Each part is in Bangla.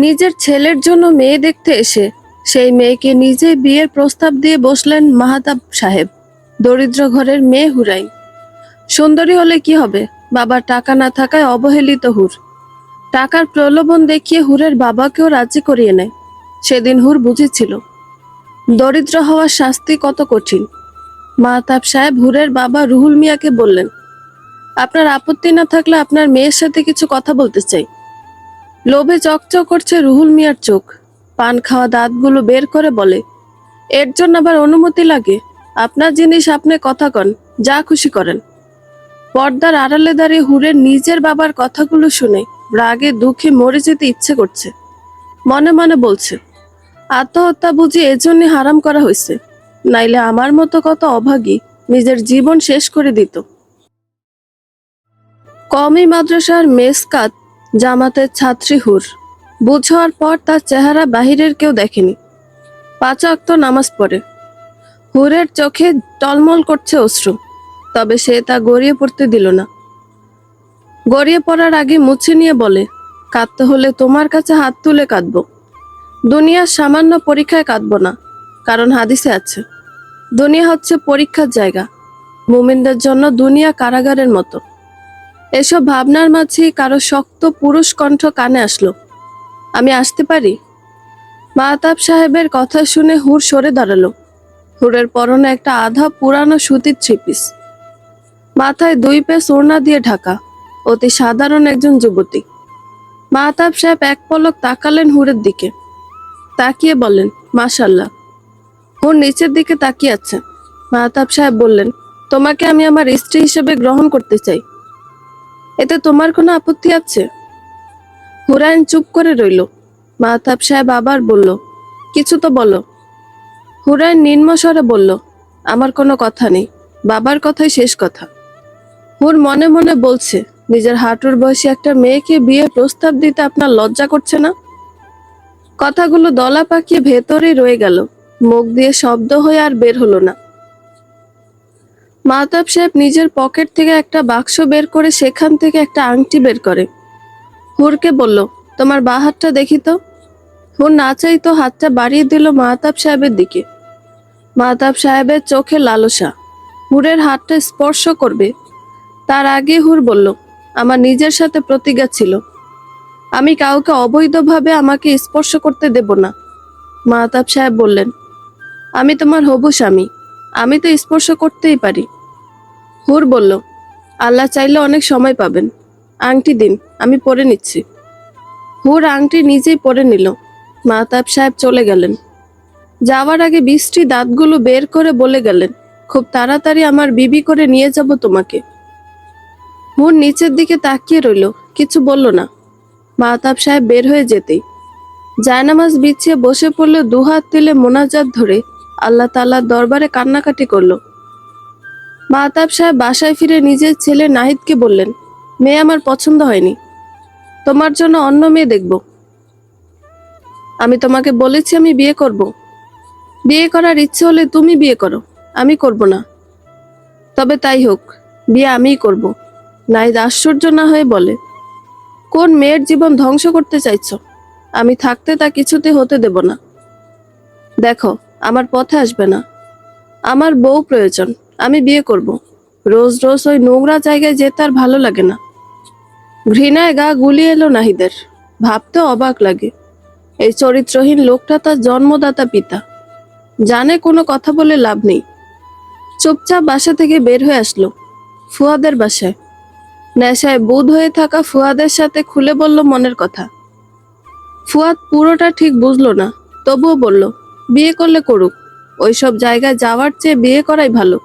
নিজের ছেলের জন্য মেয়ে দেখতে এসে সেই মেয়েকে নিজে বিয়ের প্রস্তাব দিয়ে বসলেন মাহতাব সাহেব। দরিদ্র ঘরের মেয়ে হুরাইন সুন্দরী হলে কি হবে, বাবার টাকা না থাকায় অবহেলিত হুর টাকার প্রলোভন দেখিয়ে হুরের বাবাকেও রাজি করিয়ে নেয়। সেদিন হুর বুঝেছিল দরিদ্র হওয়ার শাস্তি কত কঠিন। মাহতাব সাহেব হুরের বাবা রুহুল মিয়াকে বললেন, আপনার আপত্তি না থাকলে আপনার মেয়ের সাথে কিছু কথা বলতে চাই। লোভে চকচক করছে রুহুল মিয়ার চোখ। পান খাওয়া দাঁতগুলো বের করে বলে, এর জন্য আবার অনুমতি লাগে? আপনার জিনিস আপনি কথা কন, যা খুশি করেন। পর্দার আড়ালে দাঁড়িয়ে হুরের নিজের বাবার কথাগুলো শুনে রাগে দুঃখে মরে যেতে ইচ্ছে করছে। মনে মনে বলছে, আত্মহত্যা বুঝি এজন্য হারাম করা হয়েছে, নাইলে আমার মতো কত অভাগী নিজের জীবন শেষ করে দিত। কওমি মাদ্রাসার মেসকাত জামাতের ছাত্রী হুর। বুঝ হওয়ার পর তার চেহারা বাহিরের কেউ দেখেনি। 5 ওয়াক্ত নামাজ পড়ে। হুরের চোখে টলমল করছে অশ্রু, তবে সে তা গড়িয়ে পড়তে দিল না। গড়িয়ে পড়ার আগে মুছে নিয়ে বলে, কাঁদতে হলে তোমার কাছে হাত তুলে কাঁদবো, দুনিয়ার সামান্য পরীক্ষায় কাঁদবো না। কারণ হাদিসে আছে, দুনিয়া হচ্ছে পরীক্ষার জায়গা, মুমিনদের জন্য দুনিয়া কারাগারের মতো। এসব ভাবনার মাঝেই কারো শক্ত পুরুষ কণ্ঠ কানে আসলো, আমি আসতে পারি? মাহতাব সাহেবের কথা শুনে হুর সরে দাঁড়ালো। হুরের পরনে একটা আধা পুরানো সুতির থ্রিপিস, মাথায় 2 পেস ওড়না দিয়ে ঢাকা, অতি সাধারণ একজন যুবতী। মাহতাব সাহেব এক পলক তাকালেন হুরের দিকে, তাকিয়ে বললেন, মাশাল্লাহ। হুর নিচের দিকে তাকিয়ে আছে। মাহতাব সাহেব বললেন, তোমাকে আমি আমার স্ত্রী হিসেবে গ্রহণ করতে চাই, এতে তোমার কোনো আপত্তি আছে? হুরাইন চুপ করে রইল। মাহতাব সাহেব আবার বলল, কিছু তো বলো। হুরাইন নিম্ন স্বরে বলল, আমার কোনো কথা নেই, বাবার কথাই শেষ কথা। হুর মনে মনে বলছে, নিজের হাঁটুর বয়সী একটা মেয়েকে বিয়ে প্রস্তাব দিতে আপনার লজ্জা করছে না? কথাগুলো দলা পাকিয়ে ভেতরেই রয়ে গেল, মুখ দিয়ে শব্দ হয়ে আর বের হলো না। মাহতাব সাহেব নিজের পকেট থেকে একটা বাক্স বের করে সেখান থেকে একটা আংটি বের করে। হুরকে বলল, তোমার বাঁ হাতটা দেখি তো। হুর না চাই তো হাতটা বাড়িয়ে দিল মাহতাব সাহেবের দিকে। মাহতাব সাহেবের চোখে লালসা, হুরের হাতটা স্পর্শ করবে। তার আগে হুর বলল, আমার নিজের সাথে প্রতিজ্ঞা ছিল, আমি কাউকে অবৈধভাবে আমাকে স্পর্শ করতে দেব না। মাহতাব সাহেব বললেন, আমি তোমার হবু স্বামী, আমি তো স্পর্শ করতেই পারি। হুর বলল, আল্লাহ চাইলে অনেক সময় পাবেন, আংটি দিন, আমি পরে নিচ্ছি। হুর আংটি নিজেই পরে নিল। মাহতাব সাহেব চলে গেলেন। যাওয়ার আগে বৃষ্টি দাঁতগুলো বের করে বলে গেলেন, খুব তাড়াতাড়ি আমার বিবি করে নিয়ে যাব তোমাকে। হুর নিচের দিকে তাকিয়ে রইল, কিছু বলল না। মাহতাব সাহেব বের হয়ে যেতেই জায়নামাজ বিছিয়ে বসে পড়লে দুহাত তুলে মোনাজাত ধরে আল্লাহ তাআলার দরবারে কান্নাকাটি করল। মাহতাব সাহেব বাসায় ফিরে নিজের ছেলে নাহিদকে বললেন, মেয়ে আমার পছন্দ হয়নি, তোমার জন্য অন্য মেয়ে দেখব। আমি তোমাকে বলেছি আমি বিয়ে করব, বিয়ে করার ইচ্ছে হলে তুমি বিয়ে করো, আমি করব না। তবে তাই হোক, বিয়ে আমিই করব। নাহিদ আশ্চর্য না হয়ে বলে, কোন মেয়ের জীবন ধ্বংস করতে চাইছ? আমি থাকতে তা কিছুতে হতে দেব না। দেখো, আমার পথে আসবে না, আমার বউ প্রয়োজন, আমি বিয়ে করব। রোজ রোজ ওই নোংরা জায়গায় যেতে আর ভালো লাগে না। ঘৃণায় গা গুলিয়ে এলো নাহিদের। ভাবতে অবাক লাগে, এই চরিত্রহীন লোকটা তার জন্মদাতা পিতা, জানে কোনো কথা বলে লাভ নেই। চুপচাপ বাসা থেকে বের হয়ে আসলো ফুয়াদের বাসায়। নেশায় বুঁদ হয়ে থাকা ফুয়াদের সাথে খুলে বলল মনের কথা। ফুয়াদ পুরোটা ঠিক বুঝলো না, তবুও বলল, বিয়ে করলে করুক, ওইসব জায়গায় যাওয়ার চেয়ে বিয়ে করাই ভালো।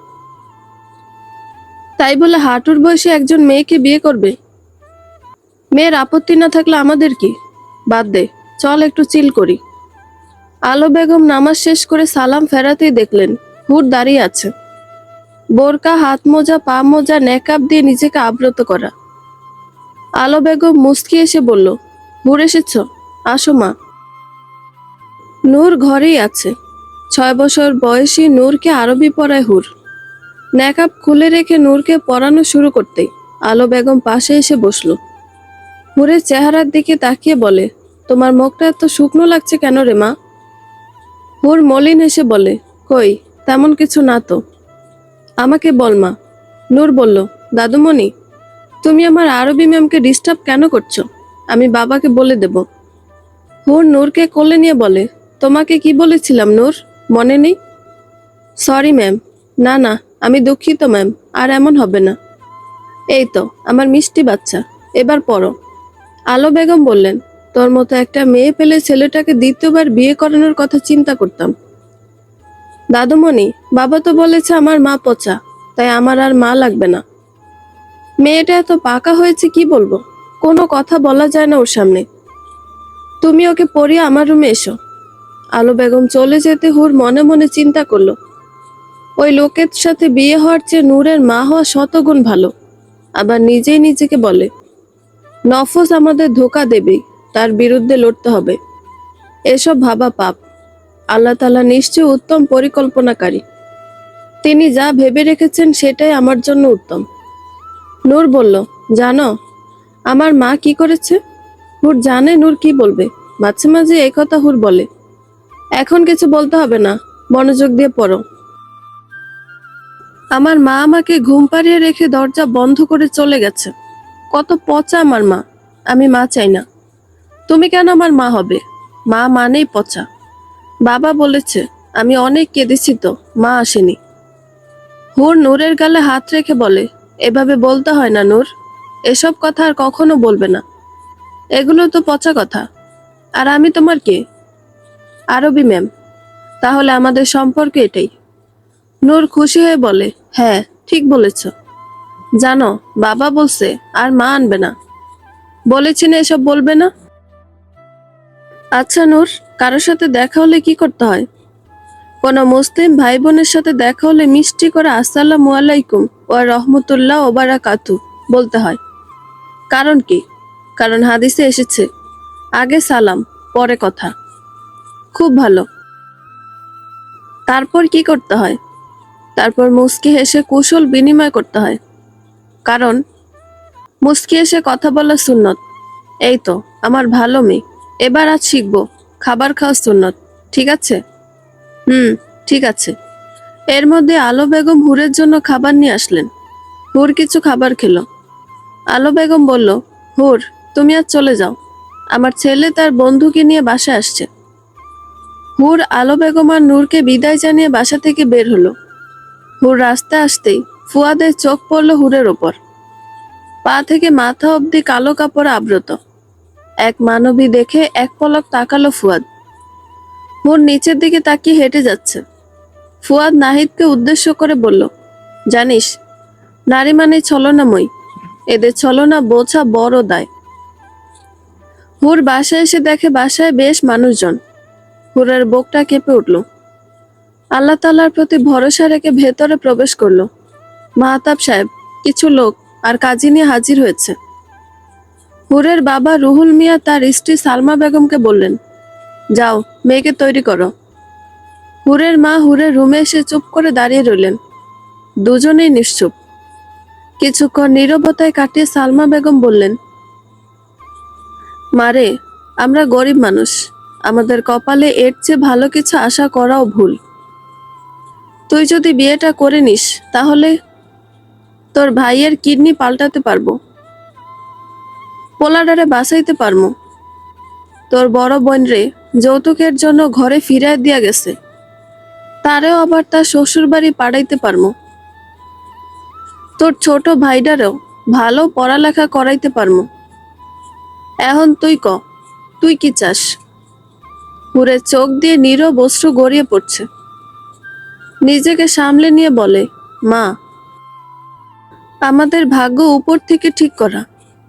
তাই বলে হাঁটুর বয়সে একজন মেয়েকে বিয়ে করবে? মেয়ের আপত্তি না থাকলে আমাদের কি, বাদ দে, চল একটু চিল করি। আলো বেগম নামাজ শেষ করে সালাম ফেরাতেই দেখলেন হুর দাঁড়িয়ে আছে, বোরকা, হাত মোজা, পা মোজা, নেকাব দিয়ে নিজেকে আবৃত করা। আলো বেগম মুস্কি এসে বলল, হুর এসেছ, আসো মা। নূর ঘরেই আছে। 6 বছর বয়সী নূরকে আরবি পড়ায় হুর। নেকাব খুলে রেখে নূরকে পড়ানো শুরু করতেই আলো বেগম পাশে এসে বসলো। হুরের চেহারার দিকে তাকিয়ে বলে, তোমার মুখটা এত শুকনো লাগছে কেন রে মা? হুর মলিন হেসে বলে, কই তেমন কিছু না তো। আমাকে বল মা। নূর বলল, দাদুমণি তুমি আমার আরবি ম্যামকে ডিস্টার্ব কেন করছো? আমি বাবাকে বলে দেব। হুর নূরকে কোলে নিয়ে বলে, তোমাকে কি বলেছিলাম নূর, মনে নেই? Sorry ma'am. না না, আমি দুঃখিত ম্যাম, আর এমন হবে না। এই তো আমার মিষ্টি বাচ্চা, এবার পড়ো। আলো বেগম বললেন, তোর মতো একটা মেয়ে পেলে ছেলেটাকে দ্বিতীয়বার বিয়ে করানোর কথা চিন্তা করতাম। দাদুমণি, বাবা তো বলেছে আমার মা পচা, তাই আমার আর মা লাগবে না। মেয়েটা এত পাকা হয়েছে কি বলবো, কোনো কথা বলা যায় না ওর সামনে। তুমি ওকে পড়িয়ে আমার রুমে এসো। আলো বেগম চলে যেতে হুর মনে মনে চিন্তা করলো, ওই লোকের সাথে বিয়ে হওয়ার চেয়ে নূরের মা হওয়া শতগুণ ভালো। আবার নিজেই নিজেকে বলে, নফস আমাদের ধোকা দেবেই, তার বিরুদ্ধে লড়তে হবে। এসব ভাবা পাপ। আল্লাহ তাআলা নিশ্চয় উত্তম পরিকল্পনাকারী। তিনি যা ভেবে রেখেছেন সেটাই আমার জন্য উত্তম। নূর বলল, জানো আমার মা কি করেছে? হুর জানে নূর কি বলবে, মাঝে মাঝে এই কথা হুর বলে। এখন কিছু বলতে হবে না, মনোযোগ দিয়ে পড়ো। আমার মা আমাকে ঘুম পাড়িয়ে রেখে দরজা বন্ধ করে চলে গেছে। কত পচা আমার মা। আমি মা চাই না। তুমি কেন আমার মা হবে? মা মানেই পচা। বাবা বলেছে, আমি অনেক কেঁদেছি তো, মা আসেনি। হুর নূরের গালে হাত রেখে বলে, এভাবে বলতে হয় না নূর, এসব কথা আর কখনো বলবে না। এগুলো তো পচা কথা। আর আমি তোমার কে? আরবি ম্যাম। তাহলে আমাদের সম্পর্ক এটাই। নূর খুশি হয়ে বলে, হ্যাঁ ঠিক বলেছ। জানো বাবা বলছে আর মা আনবে না। বলেছি না এসব বলবে না। আচ্ছা নূর, কারোর সাথে দেখা হলে কি করতে হয়? কোনো মুসলিম ভাই বোনের সাথে দেখা হলে মিষ্টি করে আসসালামু আলাইকুম ওয়া রহমতুল্লাহ ওয়া বারাকাতু বলতে হয়। কারণ কি? কারণ হাদিসে এসেছে, আগে সালাম পরে কথা। খুব ভালো। তারপর কি করতে হয়? তারপর মুস্কি হেসে কুশল বিনিময় করতে হয়। কারণ মুস্কি হেসে কথা বলা সুন্নত। এই তো আমার ভালো মেয়ে, এবার আজ শিখবো খাবার খাওয়া সুন্নত। ঠিক আছে? হুম, ঠিক আছে। এর মধ্যে আলো বেগম হুরের জন্য খাবার নিয়ে আসলেন। হুর কিছু খাবার খেলো। আলো বেগম বলল, হুর তুমি আজ চলে যাও, আমার ছেলে তার বন্ধুকে নিয়ে বাসায় আসছে। হুর আলো বেগম আর নূরকে বিদায় জানিয়ে বাসা থেকে বের হলো। হুর রাস্তায় আসতেই ফুয়াদের চোখ পড়ল হুরের ওপর। পা থেকে মাথা অবধি কালো কাপড়ে আবৃত এক মানবী দেখে এক পলক তাকালো ফুয়াদ। হুর নিচের দিকে তাকিয়ে হেঁটে যাচ্ছে। ফুয়াদ নাহিদকে উদ্দেশ্য করে বলল, জানিস নারী মানে ছলনাময়ী, এদের ছলনা বোঝা বড় দায়। হুর বাসায় এসে দেখে বাসায় বেশ মানুষজন। হুরের বুকটা কেঁপে উঠল। আল্লাহ তাআলার প্রতি ভরসা রেখে ভেতরে প্রবেশ করলো। মাহতাব সাহেব, কিছু লোক আর কাজী নিয়ে হাজির হয়েছে। হুরের বাবা রুহুল মিয়া তার স্ত্রী সালমা বেগমকে বললেন, যাও মেয়েকে তৈরি করো। হুরের মা হুরের রুমে এসে চুপ করে দাঁড়িয়ে রইলেন। দুজনেই নিশ্চুপ। কিছুক্ষণ নীরবতায় কাটিয়ে সালমা বেগম বললেন, মারে, আমরা গরিব মানুষ, আমাদের কপালে এর চেয়ে ভালো কিছু আশা করাও ভুল। তুই যদি বিয়েটা করে নিস তাহলে তোর ভাইয়ের কিডনি পাল্টাতে পারবো, পোলাডারে বাঁচাইতে পারবো, তোর বড় বোন রে যৌতুকের জন্য ঘরে ফিরায় দিয়া গেছে, তারেও আবার তার শ্বশুর বাড়ি পাঠাইতে পারবো, তোর ছোট ভাইডারেও ভালো পড়ালেখা করাইতে পারবো। এখন তুই ক, তুই কি চাস? হুরের চোখ দিয়ে নীরব অশ্রু গড়িয়ে পড়ছে। নিজেকে সামলে নিয়ে বলে, মা, আমাদের ভাগ্য উপর থেকে ঠিক করা।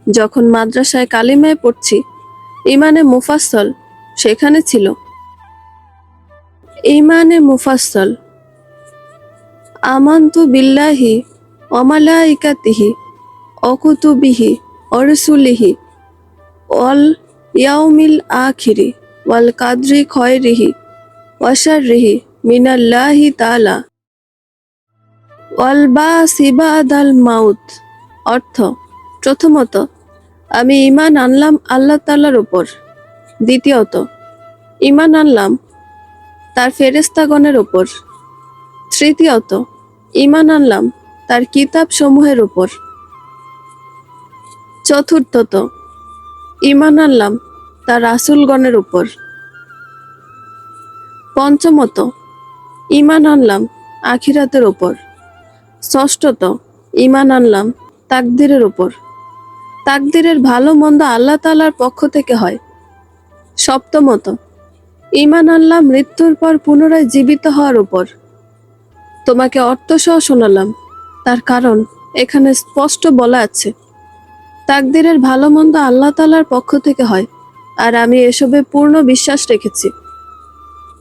যখন মাদ্রাসায় কালিমায় পড়ছি, ইমানে মুফাসসল সেখানে ছিল। ইমানে মুফাসসল, আমানতু বিল্লাহি ওয়া মালাইকাতিহি ওয়া কুতুবিহি ওয়া রুসুলিহি ওয়াল ইয়াউমিল আখিরি ওয়াল কাদরি খয়রিহি ওয়া শাররিহি মিনাল্লাহি তাআলা ওয়াল বাসি বাদাল মাউত। অর্থ, প্রথমত আমি ঈমান আনলাম আল্লাহ তাআলার উপর, দ্বিতীয়ত, ঈমান আনলাম তার ফেরেশতাগণের উপর। তৃতীয়ত, ঈমান আনলাম তার কিতাব সমূহের উপর। চতুর্থত, ঈমান আনলাম তার রাসূলগণের উপর। পঞ্চমত, ঈমান আনলাম আখিরাতের উপর। ষষ্ঠত, ঈমান আনলাম তাকদীরের উপর। তাকদীরের ভালো মন্দ আল্লাহ তাআলার পক্ষ থেকে হয়। সপ্তমত, ঈমান আনলাম মৃত্যুর পর পুনরায় জীবিত হওয়ার উপর। তোমাকে অর্থসহ শোনালাম, তার কারণ এখানে স্পষ্ট বলা আছে তাকদীরের ভালো মন্দ আল্লাহ তাআলার পক্ষ থেকে হয়, আর আমি এসবে পূর্ণ বিশ্বাস রেখেছি।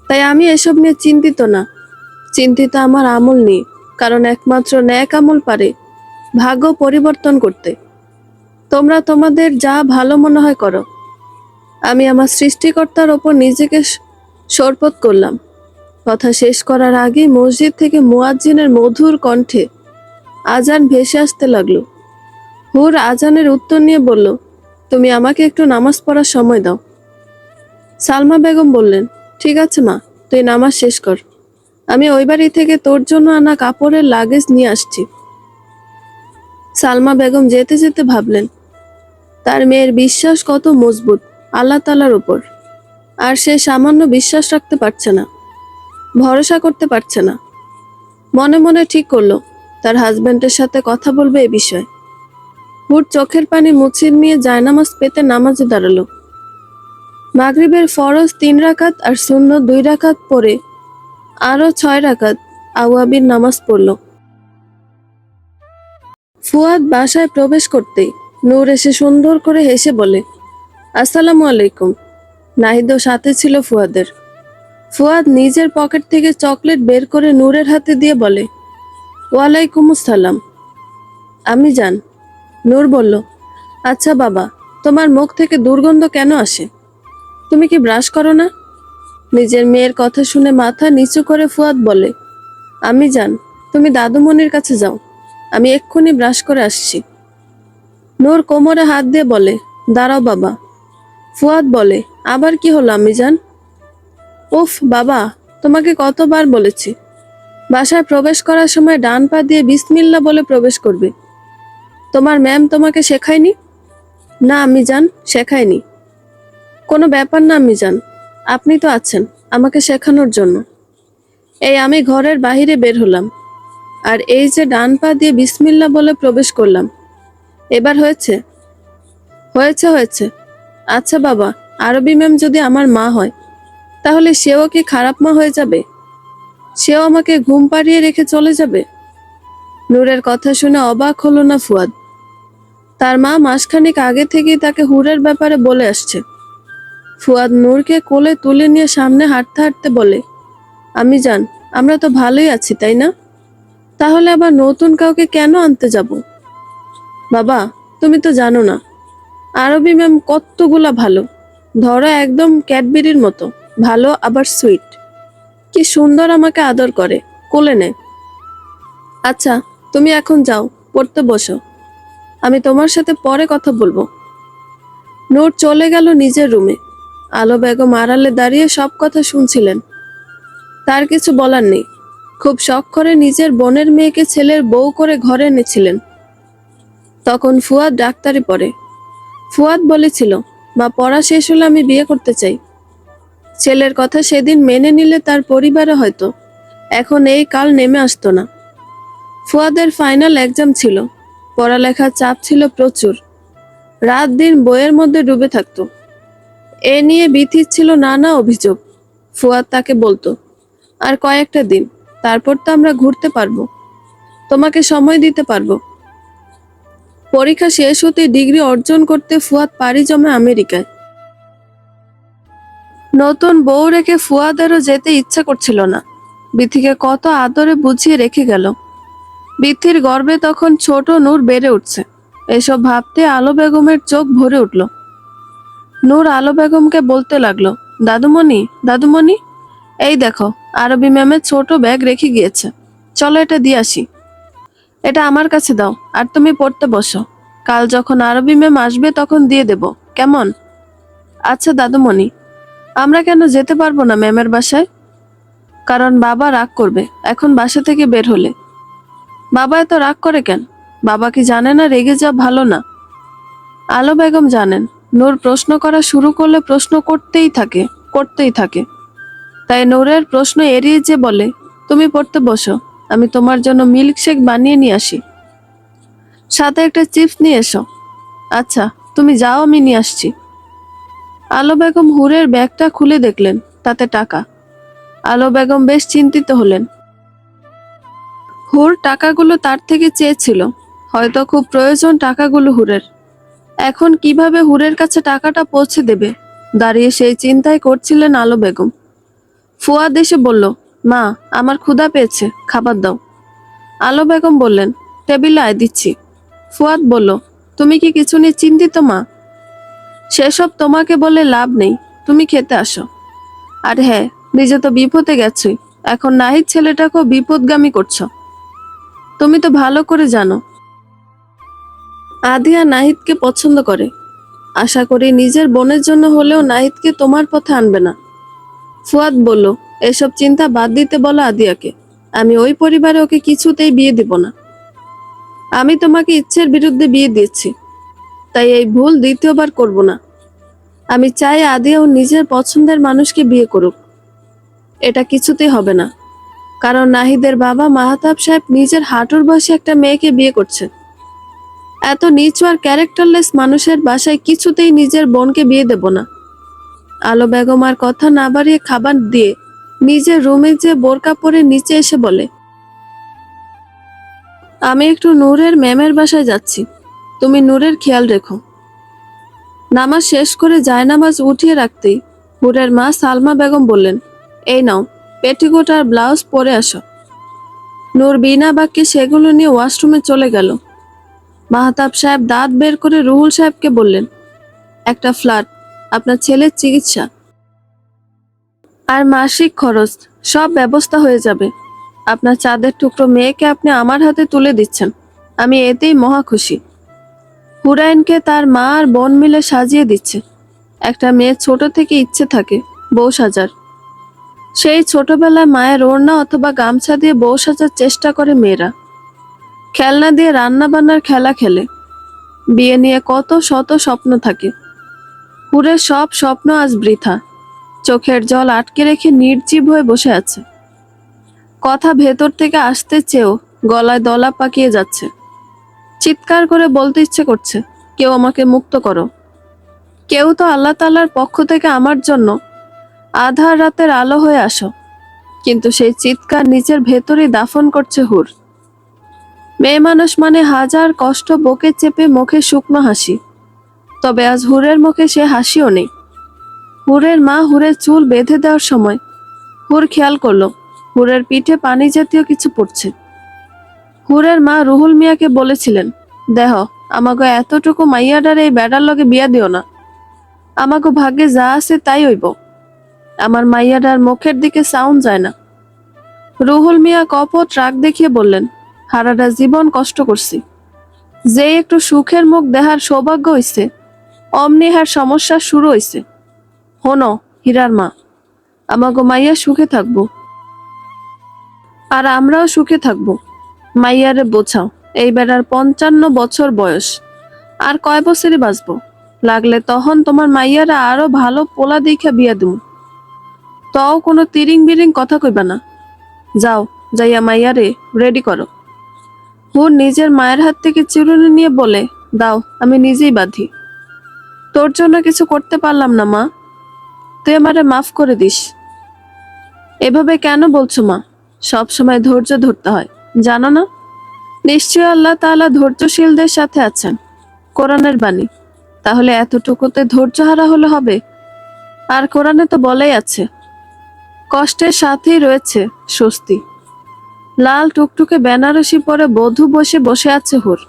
তাই আমি এসব নিয়ে চিন্তিত না, চিন্তিত আমার আমল নিয়ে, কারণ একমাত্র ন্যাক আমল পারে ভাগ্য পরিবর্তন করতে। তোমরা তোমাদের যা ভালো মনে হয় করো। আমি আমার সৃষ্টিকর্তার ওপর নিজেকে শপথ করলাম। কথা শেষ করার আগেই মসজিদ থেকে মুয়াজ্জিনের মধুর কণ্ঠে আজান ভেসে আসতে লাগলো। হুর আজানের উত্তর নিয়ে বলল, তুমি আমাকে একটু নামাজ পড়ার সময় দাও। সালমা বেগম বললেন, ঠিক আছে মা, তুই নামাজ শেষ কর, আমি ওই বাড়ি থেকে তোর জন্য আনা কাপড়ের লাগেজ নিয়ে আসছি। সালমা বেগম যেতে যেতে ভাবলেন, তার মেয়ের বিশ্বাস কত মজবুত আল্লাহ তাআলার উপর, আর সে সামান্য বিশ্বাস রাখতে পারছে না, ভরসা করতে পারছে না। মনে মনে ঠিক করলো তার হাজবেন্ডের সাথে কথা বলবে এ বিষয়ে। হুট চোখের পানি মুছিয়ে নিয়ে জায়নামাজ পেতে নামাজে দাঁড়ালো। মাগরিবের ফরজ 3 রাকাত আর সুন্নত 2 রাকাত পরে আরো 6 রাকাত আওয়াবির নামাজ পড়ল। ফুয়াদ বাসায় প্রবেশ করতেই নূর এসে সুন্দর করে হেসে বলে, আসসালামু আলাইকুম। নাহিদও সাথে ছিল ফুয়াদের। ফুয়াদ নিজের পকেট থেকে চকলেট বের করে নূরের হাতে দিয়ে বলে, ওয়ালাইকুম আসসালাম। আমি জান। নূর বলল, আচ্ছা বাবা, তোমার মুখ থেকে দুর্গন্ধ কেন আসে? তুমি কি ব্রাশ করো না? নিজের মেয়ের কথা শুনে মাথা নিচু করে ফুয়াদ বলে, আমি জান, তুমি দাদুমণির কাছে যাও, আমি এক্ষুনি ব্রাশ করে আসছি। নূর কোমরে হাত দিয়ে বলে, দাঁড়াও বাবা। ফুয়াদ বলে, আবার কি হলো আমি জান? উফ বাবা, তোমাকে কতবার বলেছি বাসায় প্রবেশ করার সময় ডান পা দিয়ে বিসমিল্লাহ বলে প্রবেশ করবে। তোমার ম্যাম তোমাকে শেখায়নি? না আমি জান, শেখায়নি। কোনো ব্যাপার না আমি জান, আপনি তো আছেন আমাকে শেখানোর জন্য। এই আমি ঘরের বাহিরে বের হলাম, আর এই যে ডান পা দিয়ে বিসমিল্লাহ বলে প্রবেশ করলাম। এবার হয়েছে? হয়েছে হয়েছে। আচ্ছা বাবা, আরবি ম্যাম যদি আমার মা হয়, তাহলে সেও কি খারাপ মা হয়ে যাবে? সেও আমাকে ঘুম পাড়িয়ে রেখে চলে যাবে? নূরের কথা শুনে অবাক হলো না ফুয়াদ। তার মা মাসখানেক আগে থেকেই তাকে হুরের ব্যাপারে বলে আসছে। ফুয়াদ নূরকে কোলে তুলে নিয়ে সামনে হাঁটতে হাঁটতে বলে, আমি জান, আমরা তো ভালোই আছি তাই না? তাহলে আবার নতুন কাউকে কেন আনতে যাব? বাবা, তুমি তো জানো না, আরবি ম্যাম কতগুলা ভালো, ধরো একদম ক্যাডবেরির মতো ভালো, আবার সুইট। কি সুন্দর আমাকে আদর করে, কোলে নেয়। আচ্ছা, তুমি এখন যাও, পড়তে বসো, আমি তোমার সাথে পরে কথা বলবো। নূর চলে গেল নিজের রুমে। আলো বেগম আড়ালে দাঁড়িয়ে সব কথা শুনছিলেন। তার কিছু বলার নেই। খুব শখ করে নিজের বোনের মেয়েকে ছেলের বউ করে ঘরে এনেছিলেন। তখন ফুয়াদ ডাক্তারি পড়ে। ফুয়াদ বলেছিল, মা পড়া শেষ হলে আমি বিয়ে করতে চাই। ছেলের কথা সেদিন মেনে নিলে তার পরিবারে হয়তো এখন এই কাল নেমে আসতো না। ফুয়াদের ফাইনাল এক্সাম ছিল, পড়ালেখার চাপ ছিল প্রচুর। রাত দিন বইয়ের মধ্যে ডুবে থাকতো। এ নিয়ে বিথির ছিল নানা অভিযোগ। ফুয়াদ তাকে বলতো, আর কয়েকটা দিন, তারপর তো আমরা ঘুরতে পারবো, তোমাকে সময় দিতে পারবো। পরীক্ষা শেষ হতে ডিগ্রি অর্জন করতে ফুয়াদ পাড়ি জমে আমেরিকায়। নতুন বউ রেখে ফুয়াদেরও যেতে ইচ্ছা করছিল না। বিথিকে কত আদরে বুঝিয়ে রেখে গেল। বিথির গর্ভে তখন ছোট নূর বেড়ে উঠছে। এসব ভাবতে আলো বেগমের চোখ ভরে উঠল। নূর আলো বেগমকে বলতে লাগলো, দাদুমণি, দাদুমণি, এই দেখো আরবি ম্যামের ছোট ব্যাগ রেখে গিয়েছে, চলো এটা দিয়ে আসি। এটা আমার কাছে দাও, আর তুমি পড়তে বসো। কাল যখন আরবি ম্যাম আসবে তখন দিয়ে দেব, কেমন? আচ্ছা দাদুমণি, আমরা কেন যেতে পারবো না ম্যামের বাসায়? কারণ বাবা রাগ করবে এখন বাসা থেকে বের হলে। বাবা এত রাগ করে কেন? বাবা কি জানে না রেগে যাওয়া ভালো না? আলো বেগম জানেন, নূর প্রশ্ন করা শুরু করলে প্রশ্ন করতেই থাকে। তাই নূরের প্রশ্ন এড়িয়ে যে বলে, তুমি পড়তে বসো, আমি তোমার জন্য মিল্কশেক বানিয়ে নিয়ে আসি, সাথে একটা চিপস নিয়ে এসো। আচ্ছা তুমি যাও, আমি নিয়ে আসছি। আলো বেগম হুরের ব্যাগটা খুলে দেখলেন তাতে টাকা। আলো বেগম বেশ চিন্তিত হলেন। হুর টাকাগুলো তার থেকে চেয়েছিল, হয়তো খুব প্রয়োজন টাকাগুলো হুরের। এখন কিভাবে হুরের কাছে টাকাটা পৌঁছে দেবে, দাঁড়িয়ে সেই চিন্তায় করছিলেন আলো বেগম। ফুয়াদ এসে বলল, মা আমার ক্ষুধা পেয়েছে, খাবার দাও। আলো বেগম বললেন, টেবিলে আয়, দিচ্ছি। ফুয়াদ বলল, তুমি কি কিছু নিয়ে চিন্তিত মা? সেসব তোমাকে বলে লাভ নেই, তুমি খেতে আসো। আর হ্যাঁ, নিজে তো বিপদে গেছই, এখন নাহিদ ছেলেটাকেও বিপদগামী করছো। তুমি তো ভালো করে জানো আদিয়া নাহিদকে পছন্দ করে। আশা করি নিজের বোনের জন্য হলেও নাহিদকে তোমার পথে আনবে না। ফুয়াদ বলল, এসব চিন্তা বাদ দিতে বলো আদিয়াকে। আমি ওই পরিবারে ওকে কিছুতেই বিয়ে দিব না। আমি তোমাকে ইচ্ছের বিরুদ্ধে বিয়ে দিয়েছি, তাই এই ভুল দ্বিতীয়বার করব না। আমি চাই আদিয়াও নিজের পছন্দের মানুষকে বিয়ে করুক। এটা কিছুতেই হবে না, কারণ নাহিদের বাবা মাহতাব সাহেব নিজের হাঁটুর বয়সে একটা মেয়েকে বিয়ে করছে। এত নিচু আর ক্যারেক্টারলেস মানুষের বাসায় কিছুতেই নিজের বোনকে বিয়ে দেব না। আলো বেগম আর কথা না বাড়িয়ে খাবার দিয়ে নিজের রুমে যে বোরকা পরে নিচে এসে বলে, আমি একটু নূরের ম্যামের বাসায় যাচ্ছি, তুমি নূরের খেয়াল রেখো। নামাজ শেষ করে জায়নামাজ উঠিয়ে রাখতেই হুরের মা সালমা বেগম বললেন, এই নাও পেটিকোট আর ব্লাউজ পরে আসো। নূর বিনা বাক্যে সেগুলো নিয়ে ওয়াশরুমে চলে গেল। মাহতাব সাহেব দাঁত বের করে রুহুল সাহেবকে বললেন, একটা ফ্ল্যাট, আপনার ছেলের চিকিৎসা আর মাসিক খরচ সব ব্যবস্থা হয়ে যাবে। আপনার চাঁদের টুকরো মেয়েকে আপনি আমার হাতে তুলে দিচ্ছেন, আমি এতেই মহা খুশি। হুরাইনকে তার মা আর বোন মিলে সাজিয়ে দিচ্ছে। একটা মেয়ে ছোট থেকে ইচ্ছে থাকে বউ সাজার। সেই ছোটবেলায় মায়ের ওড়না অথবা গামছা দিয়ে বউ সাজার চেষ্টা করে মেয়েরা। খেলনা দিয়ে রান্না বান্নার খেলা খেলে। বিয়ে নিয়ে কত শত স্বপ্ন থাকে। হুরের সব স্বপ্ন আজ বৃথা। চোখের জল আটকে রেখে নির্জীব হয়ে বসে আছে। কথা ভেতর থেকে আসতে চেয়েও গলায় দলা পাকিয়ে যাচ্ছে। চিৎকার করে বলতে ইচ্ছে করছে, কেউ আমাকে মুক্ত করো। কেউ তো আল্লাহ তাআলার পক্ষ থেকে আমার জন্য আধার রাতের আলো হয়ে আসো। কিন্তু সেই চিৎকার নিচের ভেতরেই দাফন করছে হুর। মেয়ে মানুষ মানে হাজার কষ্ট বুকে চেপে মুখে শুকনো হাসি, তবে আজ হুরের মুখে সে হাসিও নেই। হুরের মা হুরের চুল বেঁধে দেওয়ার সময় হুর খেয়াল করলো হুরের পিঠে পানি জাতীয় কিছু পড়ছে। হুরের মা রুহুল মিয়াকে বলেছিলেন, দেহ আমাকে এতটুকু মাইয়াডারে এই বেড়ার লগে বিয়া দিও না, আমাকে ভাগ্যে যা আছে তাই হইব। আমার মাইয়াডার মুখের দিকে সাউন্ড যায় না। রুহুল মিয়া কপট রাগ দেখিয়ে বললেন, হারাটা জীবন কষ্ট করছি, যে একটু সুখের মুখ দেহার সৌভাগ্য হইছে অমনি হার সমস্যা শুরু হইছে। হনো হীরার মা, আমাগো মাইয়া সুখে থাকবো আর আমরাও সুখে থাকবো। মাইয়ারে বোঝাও, এই বেড়ার 55 বছর বয়স, আর কয় বছরই বাঁচবো। লাগলে তখন তোমার মাইয়ারা আরো ভালো পোলা দেখে বিয়া দিমু। তাও কোনো তিরিং বিরিং কথা কইবা না। যাও যাইয়া মাইয়ারে রেডি করো। হুর নিজের মায়ের হাত থেকে চিরুনি নিয়ে বলে, দাও আমি নিজেই বাঁধি। তোর জন্য কিছু করতে পারলাম না মা, তুই আমারে মাফ করে দিস। এভাবে কেন বলছো মা? সব সময় ধৈর্য ধরতে হয়, জানো না? নিশ্চয় আল্লাহ তাআলা ধৈর্যশীলদের সাথে আছেন, কোরআনের বাণী। তাহলে এতটুকুতে ধৈর্য হারা হলে হবে? আর কোরআনে তো বলেই আছে, কষ্টের সাথেই রয়েছে স্বস্তি। লাল টুকটুকে বেনারসি পরে বধূ বসে বসে আছে হুর।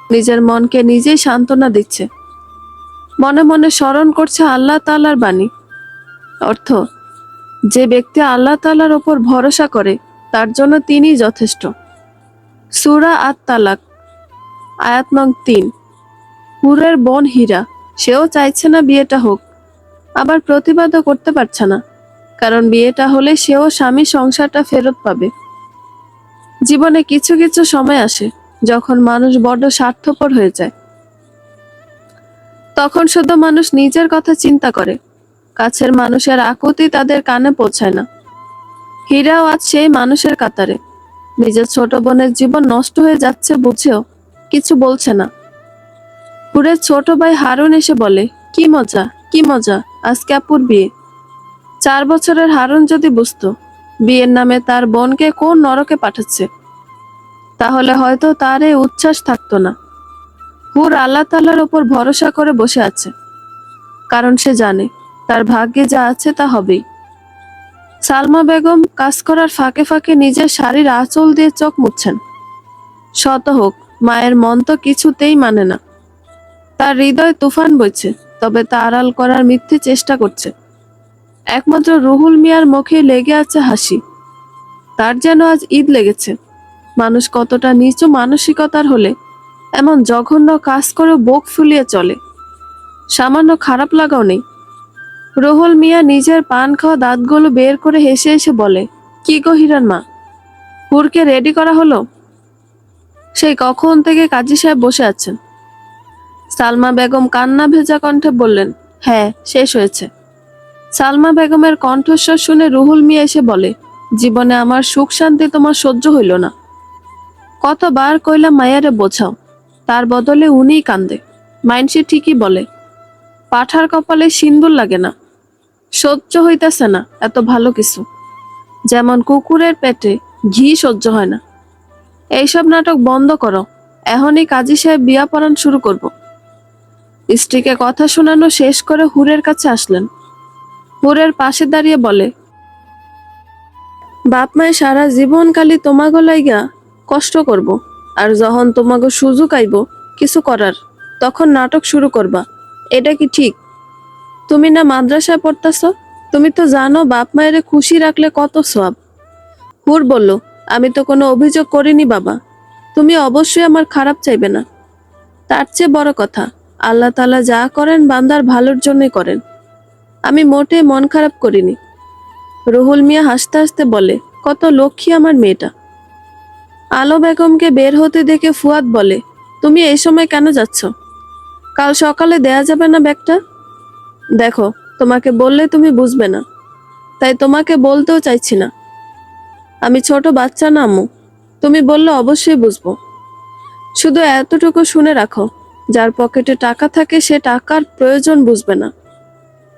নিজের মনকে নিজেই সান্ত্বনা দিচ্ছে। মনে মনে স্মরণ করছে আল্লাহ তাআলার বাণী। অর্থ, যে ব্যক্তি আল্লাহ তাআলার ওপর ভরসা করে তার জন্য তিনিই যথেষ্ট। সূরা আত-তালাক, আয়াত নং 3। হুরের বোন হীরা, সেও চাইছে না বিয়েটা হোক। আবার প্রতিবাদও করতে পারছে না, কারণ বিয়েটা হলে সেও স্বামী সংসারটা ফেরত পাবে। জীবনে কিছু কিছু সময় আসে যখন মানুষ বড্ড স্বার্থপর হয়ে যায়। তখন শুধু মানুষ নিজের কথা চিন্তা করে, কাছের মানুষের আকুতি তাদের কানে পৌঁছায় না। হীরাও আজ সেই মানুষের কাতারে। নিজের ছোট বোনের জীবন নষ্ট হয়ে যাচ্ছে বুঝেও কিছু বলছে না। হুরের ছোট ভাই হারুন এসে বলে, কি মজা কি মজা, আজকে আপুর বিয়ে। 4 বছরের হারুন যদি বুঝতো বিয়ের নামে তার বোনকে কোন নরকে পাঠাচ্ছে, তাহলে হয়তো তার এই উচ্ছ্বাস থাকতো না। হুর আল্লাহ তাআলার ওপর ভরসা করে বসে আছে, কারণ সে জানে তার ভাগ্যে যা আছে তা হবেই। সালমা বেগম কাজ করার ফাঁকে ফাঁকে নিজের শাড়ির আঁচল দিয়ে চোখ মুছছেন। শত হোক, মায়ের মন তো কিছুতেই মানে না। তার হৃদয় তুফান বইছে, তবে তা আড়াল করার মিথ্যে চেষ্টা করছে। একমাত্র রুহুল মিয়ার মুখে লেগে আছে হাসি। তার যেন আজ ঈদ লেগেছে। মানুষ কতটা নিচু মানসিকতার হলে এমন জঘন্য কাজ করে বুক ফুলিয়ে চলে, সামান্য খারাপ লাগাও নেই। রুহুল মিয়া নিজের পান খাওয়া দাঁতগুলো বের করে হেসে হেসে বলে, কি গো হিরার মা, হুরকে রেডি করা হলো? সেই কখন থেকে কাজী সাহেব বসে আছেন। সালমা বেগম কান্না ভেজা কণ্ঠে বললেন, হ্যাঁ, শেষ হয়েছে। সালমা বেগমের কণ্ঠস্বর শুনে রুহুল মিয়া এসে বলে, জীবনে আমার সুখ শান্তি তোমার সহ্য হইল না। কতবার কইলাম মায়ারে বোঝাও, তার বদলে উনিই কান্দে। মাইনসে ঠিকই বলে, পাঠার কপালে সিন্দুর লাগে না। সহ্য হইতেছে না এত ভালো কিছু, যেমন কুকুরের পেটে ঘি সহ্য হয় না। এইসব নাটক বন্ধ করো, এখনই কাজী সাহেব বিয়া পড়ান শুরু করব। স্ত্রীকে কথা শোনানো শেষ করে হুরের কাছে আসলেন। হুরের পাশে দাঁড়িয়ে বলে, বাপ মায়ে সারা জীবন কালি তোমাগো লাইগা কষ্ট করব, আর যখন তোমাগো সুযোগ আইব কিছু করার, তখন নাটক শুরু করবা। এটা কি ঠিক? তুমি না মাদ্রাসায় পড়তাছ, তুমি তো জানো বাপ মায়ের খুশি রাখলে কত সওয়াব। হুর বলল, আমি তো কোনো অভিযোগ করিনি বাবা, তুমি অবশ্যই আমার খারাপ চাইবে না। তার চেয়ে বড় কথা, আল্লাহ তাআলা যা করেন বান্দার ভালোর জন্যই করেন। আমি মোটে মন খারাপ করিনি। রুহুল মিয়া হাসতে হাসতে বলে, কত লক্ষ্মী আমার মেয়েটা। আলো বেগমকে বের হতে দেখে ফুয়াদ বলে, তুমি এই সময় কেন যাচ্ছ? কাল সকালে দেয়া যাবে না ব্যাগটা? দেখো, তোমাকে বললে তুমি বুঝবে না, তাই তোমাকে বলতেও চাইছি না। আমি ছোট বাচ্চা না আম্মু, তুমি বললে অবশ্যই বুঝবো। শুধু এতটুকু শুনে রাখো, যার পকেটে টাকা থাকে সে টাকার প্রয়োজন বুঝবে না।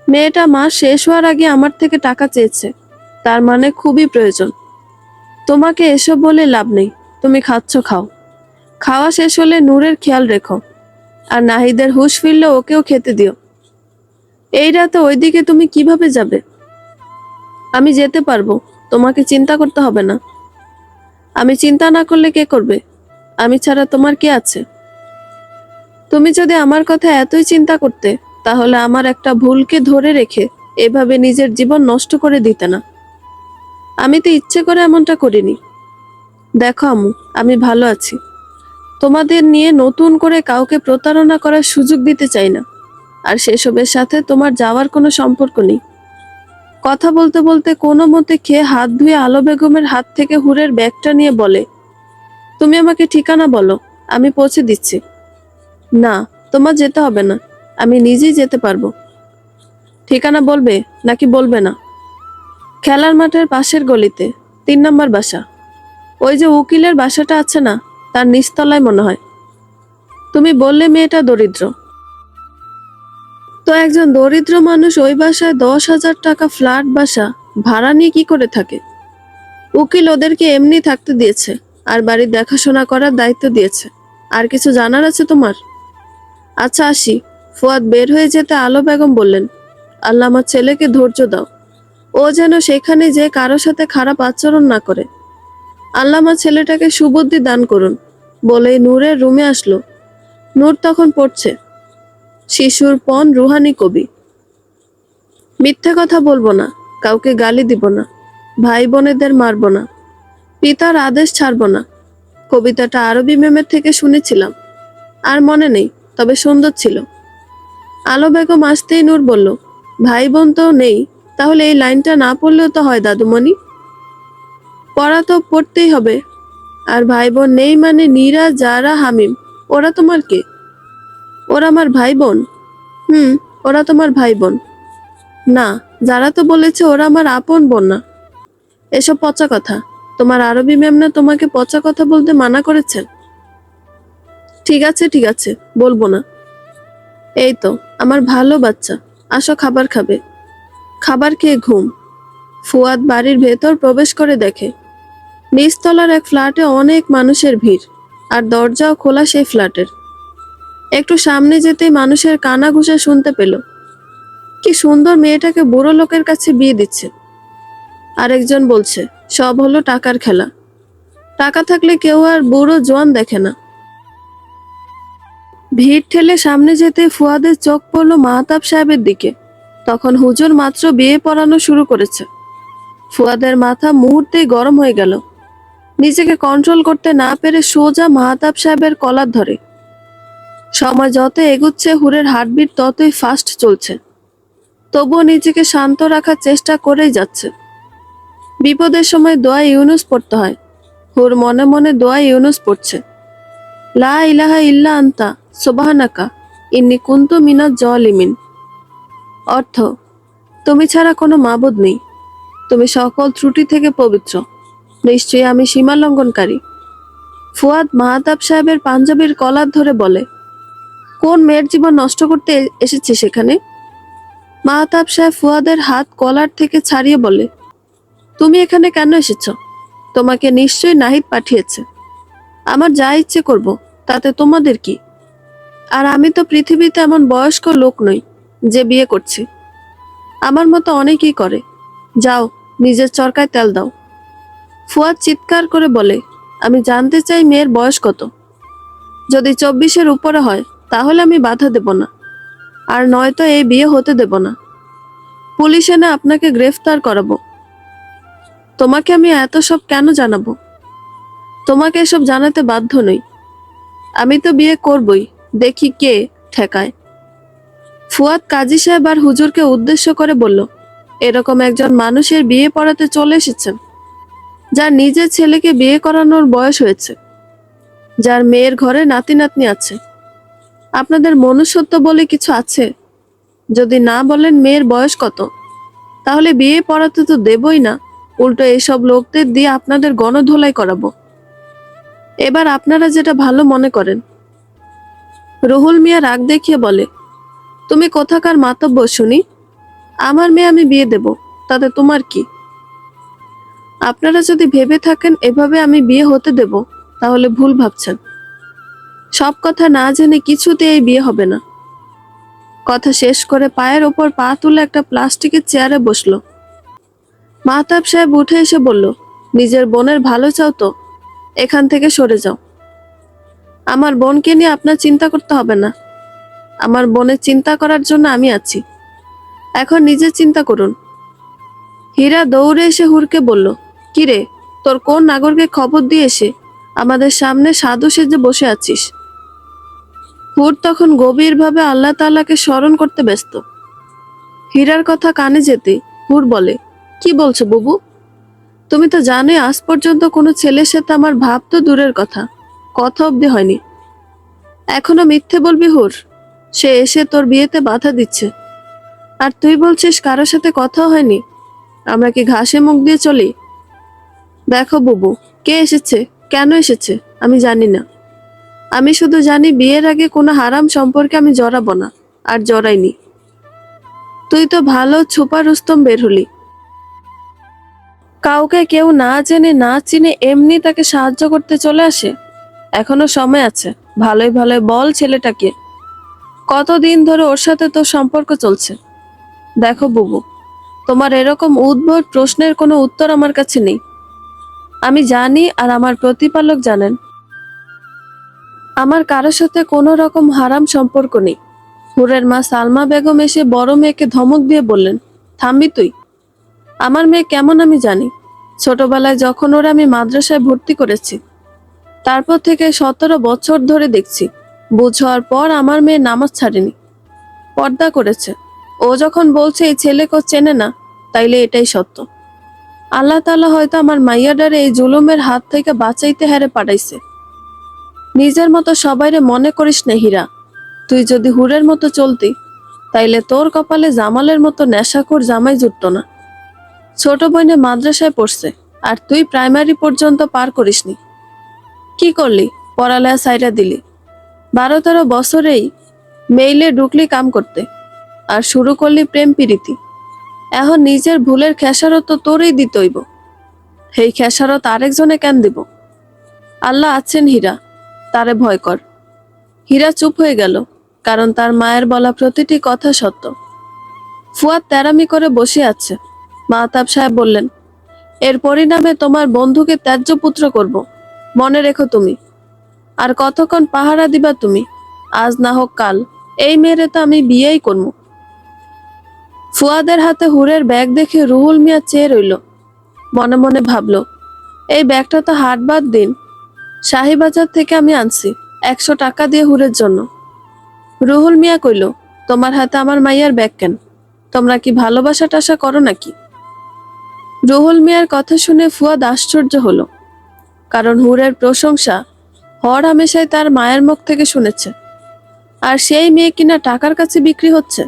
মেয়েটা মাস শেষ হওয়ার আগে আমার থেকে টাকা চেয়েছে, তার মানে খুবই প্রয়োজন। তোমাকে এসব বলে লাভ নেই, তুমি খাচ্ছ খাও। খাওয়া শেষ হলে নূরের খেয়াল রেখো, আর নাহিদের হুঁশ ফিরলে ওকেও খেতে দিও। এই রাতে ওইদিকে তুমি কিভাবে যাবে? আমি যেতে পারবো, তোমাকে চিন্তা করতে হবে না। আমি চিন্তা না করলে কে করবে? আমি ছাড়া তোমার কে আছে? তুমি যদি আমার কথা এতই চিন্তা করতে, তাহলে আমার একটা ভুলকে ধরে রেখে এভাবে নিজের জীবন নষ্ট করে দিতে না। আমি তো ইচ্ছে করে এমনটা করিনি। দেখো আম্মু, আমি ভালো আছি। তোমাদের নিয়ে নতুন করে কাউকে প্রতারণা করার সুযোগ দিতে চাই না, আর সেসবের সাথে তোমার যাওয়ার কোনো সম্পর্ক নেই। কথা বলতে বলতে কোনো মতে খেয়ে হাত ধুয়ে আলো বেগমের হাত থেকে হুরের ব্যাগটা নিয়ে বলে, তুমি আমাকে ঠিকানা বলো, আমি পৌঁছে দিচ্ছি। না, তোমার যেতে হবে না, আমি নিজেই যেতে পারবো। ঠিকানা বলবে নাকি বলবে না? খেলার মাঠের পাশের গলিতে, 3 নম্বর বাসা। ওই যে উকিলের বাসাটা আছে না, তার নিচতলায় মনে হয়। তুমি বললে মেয়েটা দরিদ্র, তো একজন দরিদ্র মানুষ ওই বাসায় 10,000 টাকা ফ্ল্যাট বাসা ভাড়া নিয়ে কি করে থাকে? উকিল ওদেরকে এমনি থাকতে দিয়েছে, আর বাড়ির দেখাশোনা করার দায়িত্ব দিয়েছে। আর কিছু জানার আছে তোমার? আচ্ছা আসি। ফুয়াদ বের হয়ে যেতে আলো বেগম বললেন, আল্লাহ আমার ছেলেকে ধৈর্য দাও, ও যেন সেখানে যে কারো সাথে খারাপ আচরণ না করে। আল্লাহ আমার ছেলেটাকে সুবুদ্ধি দান করুন। বলেই নূরের রুমে আসলো। নূর তখন পড়ছে শিশুর পণ রুহানি কবি। মিথ্যে কথা বলবো না, কাউকে গালি দিব না, ভাই বোনেদের মারবো না, পিতার আদেশ ছাড়বো না। কবিতাটা আরবি মেমের থেকে শুনেছিলাম, আর মনে নেই, তবে সুন্দর ছিল। আলো বেগম আসতেই নূর বলল, ভাই বোন তো নেই, তাহলে এই লাইনটা না পড়লেও তো হয় দাদুমণি। পড়া তো পড়তেই হবে। আর ভাই বোন নেই মানে নীরা, জারা, হামিম, ওরা তোমার কে? ওরা আমার ভাই বোন। হুম, ওরা তোমার ভাই বোন। না, যারা তো বলেছে ওরা আমার আপন বোন না। এসব পচা কথা। তোমার আরবি ম্যাম না তোমাকে পচা কথা বলতে মানা করেছেন? ঠিক আছে ঠিক আছে, বলবো না। এই তো আমার ভালো বাচ্চা, আসো খাবার খাবে। খাবার খেয়ে ঘুম। ফুয়াদ বাড়ির ভেতর প্রবেশ করে দেখে নিচতলার এক ফ্ল্যাটে অনেক মানুষের ভিড়, আর দরজাও খোলা সেই ফ্ল্যাটের। একটু সামনে যেতেই মানুষের কানাঘুষা শুনতে পেল। কি সুন্দর মেয়েটাকে বুড়ো লোকের কাছে বিয়ে দিচ্ছে। আরেকজন বলছে সব হলো টাকার খেলা, টাকা থাকলে কেউ আর বুড়ো জোয়ান দেখে না। ভিড় ঠেলে সামনে যেতে ফুয়াদের চোখ পড়ল মাহতাব সাহেবের দিকে। তখন হুজুর মাত্র বিয়ে পড়ানো শুরু করেছে। ফুয়াদের মাথা মুহূর্তেই গরম হয়ে গেল। নিজেকে কন্ট্রোল করতে না পেরে সোজা মাহতাব সাহেবের কলার ধরে। সময় যত এগুচ্ছে হুরের হার্টবিট ততই ফাস্ট চলছে। তবুও নিজেকে শান্ত রাখার চেষ্টা করেই যাচ্ছে। বিপদের সময় দোয়া ইউনুস পড়তে হয়। হুর মনে মনে দোয়া ইউনুস পড়ছে। লা ইলাহা ইল্লা আনতা সুবহানাকা ইন্নী কুনতু মিনাজ জালিমিন। অর্থ, তুমি ছাড়া কোনো মাবুদ নেই, তুমি সকল ত্রুটি থেকে পবিত্র, নিশ্চয়ই আমি সীমা লঙ্ঘনকারী। ফুয়াদ মাহতাব সাহেবের পাঞ্জাবির কলার ধরে বলে, কোন মেয়ের জীবন নষ্ট করতে এসেছে সেখানে? মাহতাব সাহেব ফুয়াদের হাত কলার থেকে ছাড়িয়ে বলে, তুমি এখানে কেন এসেছ? তোমাকে নিশ্চয়ই নাহিদ পাঠিয়েছে। আমার যা ইচ্ছে করব, তাতে তোমাদের কি? আর আমি তো পৃথিবীতে এমন বয়স্ক লোক নই যে বিয়ে করছি। আমার মতো অনেকেই করে। যাও, নিজের চরকায় তেল দাও। ফুয়াদ চিৎকার করে বলে, আমি জানতে চাই মেয়ের বয়স কত। যদি 24-এর উপরে হয় তাহলে আমি বাধা দেব না, আর নয়তো এই বিয়ে হতে দেব না। পুলিশ এনে আপনাকে গ্রেফতার করাবো। তোমাকে আমি এত সব কেন জানাবো? তোমাকে এসব জানাতে বাধ্য নই। আমি তো বিয়ে করবই, দেখি কে ঠেকায়। ফুয়াদ কাজী সাহেব আর হুজুরকে উদ্দেশ্য করে বলল, এরকম একজন মানুষের বিয়ে পড়াতে চলে এসেছেন, যার নিজের ছেলেকে বিয়ে করানোর বয়স হয়েছে, যার মেয়ের ঘরে নাতি নাতনি আছে। আপনাদের মনুষ্যত্ব বলে কিছু আছে? যদি না বলেন মেয়ের বয়স কত, তাহলে বিয়ে পড়াতে তো দেবই না, উল্টো এসব লোকদের দিয়ে আপনাদের গণধোলাই করাবো। এবার আপনারা যেটা ভালো মনে করেন। রুহুল মিয়া রাগ দেখিয়ে বলে, তুমি কোথাকার মাতব্য শুনি? আমার মেয়ে আমি বিয়ে দেব, তাতে তোমার কি? আপনারা যদি ভেবে থাকেন এভাবে আমি বিয়ে হতে দেব, তাহলে ভুল ভাবছেন। সব কথা না জেনে কিছুতে এই বিয়ে হবে না। কথা শেষ করে পায়ের ওপর পা তুলে একটা প্লাস্টিকের চেয়ারে বসলো। মাহতাব সাহেব উঠে এসে বলল, নিজের বোনের ভালো চাও তো এখান থেকে সরে যাও। আমার বোনকে নিয়ে আপনার চিন্তা করতে হবে না। আমার বোনের চিন্তা করার জন্য আমি আছি। এখন নিজের চিন্তা করুন। হীরা দৌড়ে এসে হুরকে বলল, কিরে, তোর কোন নাগরকে খবর দিয়ে এসে আমাদের সামনে সাধু সেজে বসে আছিস? হুর তখন গভীরভাবে আল্লাহ তাআলাকে স্মরণ করতে ব্যস্ত। হীরার কথা কানে যেতে হুর বলে, কি বলছো বুবু? তুমি তো জানোই আজ পর্যন্ত কোনো ছেলের সাথে আমার ভাব তো দূরের কথা, কথা অবধি হয়নি। এখনো মিথ্যে বলবি হুর? সে এসে তোর বিয়েতে বাধা দিচ্ছে, আর তুই বলছিস কারোর সাথে কথা হয়নি? আমরা কি ঘাসে মুখ দিয়ে চলি? দেখো বুবু, কে এসেছে, কেন এসেছে আমি জানি না। আমি শুধু জানি বিয়ের আগে কোনো হারাম সম্পর্কে আমি জড়াবো না, আর জড়াইনি। তুই তো ভালো ছুপা রুস্তম বের হলি। কাউকে কেউ না জেনে না চিনে এমনি তাকে সাহায্য করতে চলে আসে। এখনো সময় আছে, ভালোই ভালোই বল ছেলেটাকে কতদিন ধরে ওর সাথে তোর সম্পর্ক চলছে। দেখো বুবু, তোমার এরকম উদ্ভট প্রশ্নের কোনো উত্তর আমার কাছে নেই। আমি জানি, আর আমার প্রতিপালক জানেন, আমার কারোর সাথে কোনো রকম হারাম সম্পর্ক নেই। হুরের মা সালমা বেগম এসে বড় মেয়েকে ধমক দিয়ে বললেন, থামবি তুই? আমার মেয়ে কেমন আমি জানি। ছোটবেলায় যখন ওরা আমি মাদ্রাসায় ভর্তি করেছি, তারপর থেকে 17 বছর ধরে দেখছি। বুঝ হওয়ার পর আমার মেয়ে নামাজ ছাড়েনি, পর্দা করেছে। ও যখন বলছে এই ছেলেকে ও চেনে না, তাইলে এটাই সত্য। আল্লাহ তাআলা হয়তো আমার মাইয়াডারে এই জুলুমের হাত থেকে বাঁচাইতে হারে পাঠাইছে। নিজের মতো সবাইরে মনে করিস না হীরা। তুই যদি হুরের মতো চলতি, তাইলে তোর কপালে জামালের মতো নেশাখোর জামাই জুটতো না। ছোট বোনে মাদ্রাসায় পড়ছে, আর তুই প্রাইমারি পর্যন্ত পার করিসনি। কি করলি? পড়ালেখা সাইরা দিলি। 12-13 বছরেই মেইলে ঢুকলি কাম করতে, আর শুরু করলি প্রেম প্রীতি। এখন নিজের ভুলের খেসারত তো তোরই দিতইব। এই খেসারত আরেকজনে কেন দিব? আল্লাহ আছেন হীরা, তারে ভয় কর। হীরা চুপ হয়ে গেল, কারণ তার মায়ের বলা প্রতিটি কথা সত্য। ফুয়াদ তেরামি করে বসে আছে। মাহতাব সাহেব বললেন, এর পরিণামে তোমার বন্ধুকে ত্যায্য পুত্র করব, মনে রেখো তুমি। আর কতক্ষণ পাহারা দিবা তুমি? আজ না হোক কাল এই মেয়েরে তো আমি বিয়েই করব। ফুয়াদের হাতে হুরের ব্যাগ দেখে রুহুল মিয়া চেয়ে রইল। মনে মনে ভাবল, এই ব্যাগটা তো হাটবার দিন শাহীবাজার থেকে আমি আনছি 100 টাকা দিয়ে হুরের জন্য। রুহুল মিয়া কইল, তোমার হাতে আমার মাইয়ার ব্যাগ কেন? তোমরা কি ভালোবাসা টাসা করো নাকি? রুহুল মিয়ার কথা শুনে ফুয়াদ আশ্চর্য হলো, কারণ হুরের প্রশংসা হর হামেশাই তার মায়ের মুখ থেকে শুনেছে। আর সেই মেয়ে কিনা টাকার কাছে বিক্রি হচ্ছে।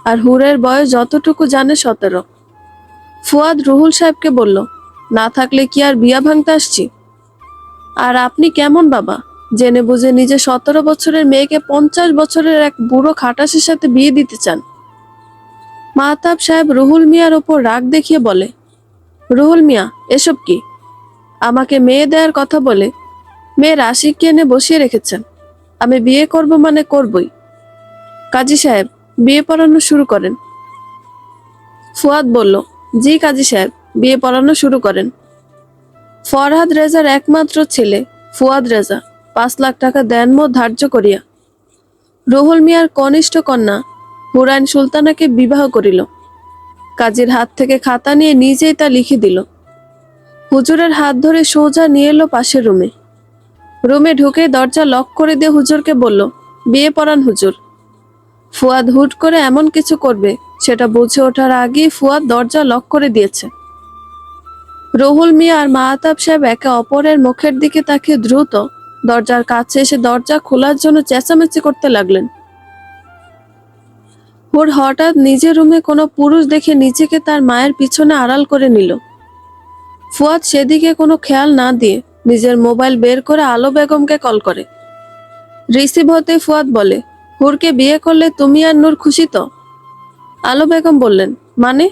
আর হুরের বয়স যতটুকু জানে 17। ফুয়াদ রুহুল সাহেবকে বলল, না থাকলে কি আর বিয়া ভাঙতে আসছি? আর আপনি কেমন বাবা, জেনে বুঝে নিজে 17 বছরের মেয়েকে 50 বছরের এক বুড়ো খাটাসের সাথে বিয়ে দিতে চান? মাহতাব সাহেব রুহুল মিয়ার ওপর রাগ দেখিয়ে বলে, রুহুল মিয়া, এসব কি? আমাকে মেয়ে দেওয়ার কথা বলে মেয়ের আশিককে এনে বসিয়ে রেখেছেন। আমি বিয়ে করব মানে করবই। কাজী সাহেব, বিয়ে পড়ানো শুরু করেন। ফুয়াদ বলল, জি কাজী সাহেব, বিয়ে পড়ানো শুরু করেন। ফরহাদ রেজার একমাত্র ছেলে ফুয়াদ রেজা 5 লাখ টাকা দেনমো ধার্য করিয়া রুহুল মিয়ার কনিষ্ঠ কন্যা হুরাইন সুলতানাকে বিবাহ করিল। কাজীর হাত থেকে খাতা নিয়ে নিজেই তা লিখে দিল। হুজুরের হাত ধরে সোজা নিয়ে এলো পাশের রুমে। রুমে ঢুকে দরজা লক করে দিয়ে হুজুরকে বলল, বিয়ে পড়ান হুজুর। ফুয়াদ হুট করে এমন কিছু করবে সেটা বুঝে ওঠার আগেই ফুয়াদ দরজা লক করে দিয়েছে। রুহুল মিয়া আর মাহতাব সাহেব একে অপরের মুখের দিকে তাকিয়ে দ্রুত দরজার কাছে এসে দরজা খোলার জন্য চেঁচামেচি করতে লাগলেন। হুর হঠাৎ নিজের রুমে কোনো পুরুষ দেখে নিজেকে তার মায়ের পিছনে আড়াল করে নিল। ফুয়াদ সেদিকে কোনো খেয়াল না দিয়ে নিজের মোবাইল বের করে আলো বেগমকে কল করে। রিসিভ হতে ফুয়াদ বলে, হুরকে বিয়ে করলে তুমি আর নূর খুশি তো? আলো বেগম বললেন, মানে?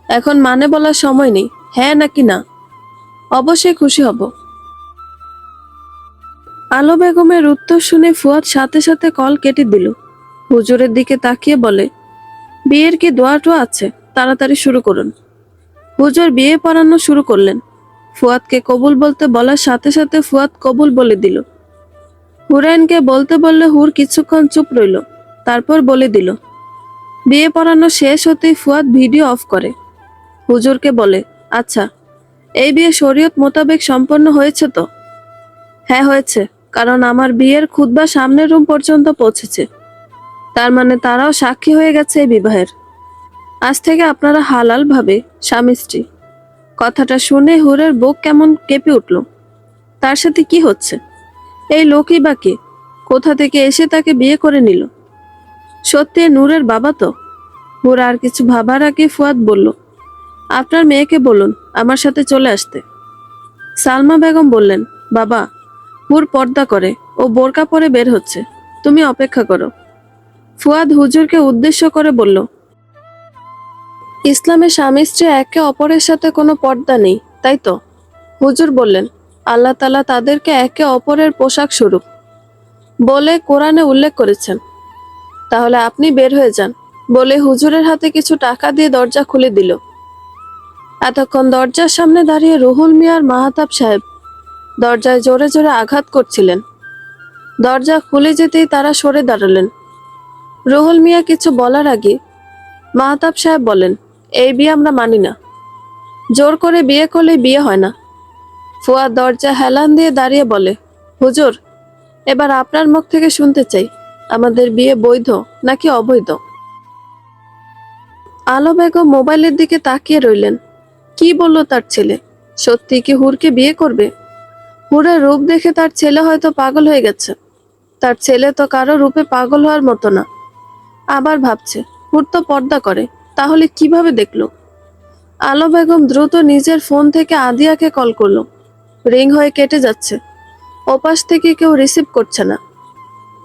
এখন মানে বলার সময় নেই, হ্যাঁ নাকি না। অবশ্যই খুশি হব। আলো বেগমের উত্তর শুনে ফুয়াদ সাথে সাথে কল কেটে দিল। হুজুরের দিকে তাকিয়ে বলে, বিয়ের কি দোয়া টোয়া আছে? তাড়াতাড়ি শুরু করুন। হুজুর বিয়ে পড়ানো শুরু করলেন। ফুয়াদকে কবুল বলতে বলার সাথে সাথে ফুয়াদ কবুল বলে দিল। হুরাইনকে বলতে বললে হুর কিছুক্ষণ চুপ রইল, তারপর বলে দিল। বিয়ে পড়ানো শেষ হতেই ফুয়াদ ভিডিও অফ করে। হুজুরকে বলে, আচ্ছা, এই বিয়ে শরীয়ত মোতাবেক সম্পন্ন হয়েছে তো? হ্যাঁ হয়েছে, কারণ আমার বিয়ের খুতবা সামনের রুম পর্যন্ত পৌঁছেছে। তার মানে তারাও সাক্ষী হয়ে গেছে এই বিবাহের। আজ থেকে আপনারা হালাল ভাবে স্বামী স্ত্রী। কথাটা শুনে হুরের বুক কেমন কেঁপে উঠল। তার সাথে কি হচ্ছে? এই লোকই বা কে? কোথা থেকে এসে তাকে বিয়ে করে নিল? সত্যি নূরের বাবা তো? হুর আর কিছু ভাবার আগে ফুয়াদ বলল, আপনার মেয়েকে বলুন আমার সাথে চলে আসতে। সালমা বেগম বললেন, বাবা, হুর পর্দা করে, ও বোরকা পরে বের হচ্ছে, তুমি অপেক্ষা করো। ফুয়াদ হুজুরকে উদ্দেশ্য করে বলল, ইসলামে স্বামী স্ত্রী একে অপরের সাথে কোনো পর্দা নেই, তাই তো? হুজুর বললেন, আল্লাহ তাআলা তাদেরকে একে অপরের পোশাক স্বরূপ বলে কোরআনে উল্লেখ করেছেন। তাহলে আপনি বের হয়ে যান, বলে হুজুরের হাতে কিছু টাকা দিয়ে দরজা খুলে দিল। এতক্ষণ দরজার সামনে দাঁড়িয়ে রুহুল মিয়ার মাহতাব সাহেব দরজায় জোরে জোরে আঘাত করছিলেন। দরজা খুলে যেতেই তারা সরে দাঁড়ালেন। রুহুল মিয়া কিছু বলার আগে মাহতাব সাহেব বলেন, এই বিয়ে আমরা মানি না। জোর করে বিয়ে করলে বিয়ে হয় না। ফুয়াদ দরজা হেলান দিয়ে দাঁড়িয়ে বলে, হুজুর, এবার আপনার মুখ থেকে শুনতে চাই, আমাদের বিয়ে বৈধ নাকি অবৈধ? আলো বেগম মোবাইলের দিকে তাকিয়ে রইলেন। কি বলল তার ছেলে? সত্যি কি হুরকে বিয়ে করবে? হুরের রূপ দেখে তার ছেলে হয়তো পাগল হয়ে গেছে। তার ছেলে তো কারো রূপে পাগল হওয়ার মতো না। আবার ভাবছে, হুর তো পর্দা করে, তাহলে কিভাবে দেখলো? আলো বেগম দ্রুত নিজের ফোন থেকে আদিয়াকে কল করলো। রিং হয়ে কেটে যাচ্ছে। ওপাশ থেকে কেউ রিসিভ করছে না।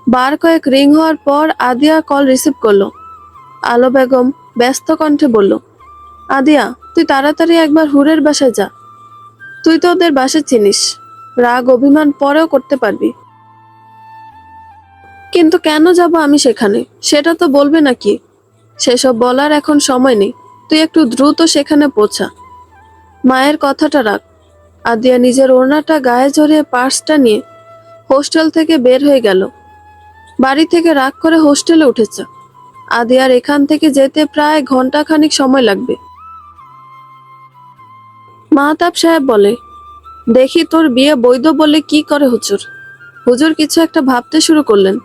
বার কয়েক রিং হওয়ার পর আদিয়া কল রিসিভ করলো। আলো বেগম ব্যস্ত কণ্ঠে বলল, আদিয়া, তুই তাড়াতাড়ি একবার হুরের বাসায় যা। তুই তো ওদের বাসা চিনিস, রাগ অভিমান পরেও করতে পারবি। কিন্তু কেন যাব আমি সেখানে, সেটা তো বলবে নাকি? সেসব বলার এখন সময় নেই। তুই একটু দ্রুত সেখানে পৌঁছা। মায়ের কথাটা রাখ। আদিয়া নিজের ওড়নাটা গায়ে জড়িয়ে পার্সটা নিয়ে হোস্টেল থেকে বের হয়ে গেল। বাড়ি থেকে রাগ করে হোস্টেলে উঠেছে। আদিয়ার এখান থেকে যেতে প্রায় ঘন্টাখানিক সময় লাগবে। মাহতাব সাহেব বলে, দেখি তোর বিয়ে বৈধ বলে কি করে হুজুর? হুজুর কিছু একটা ভাবতে শুরু করলেন।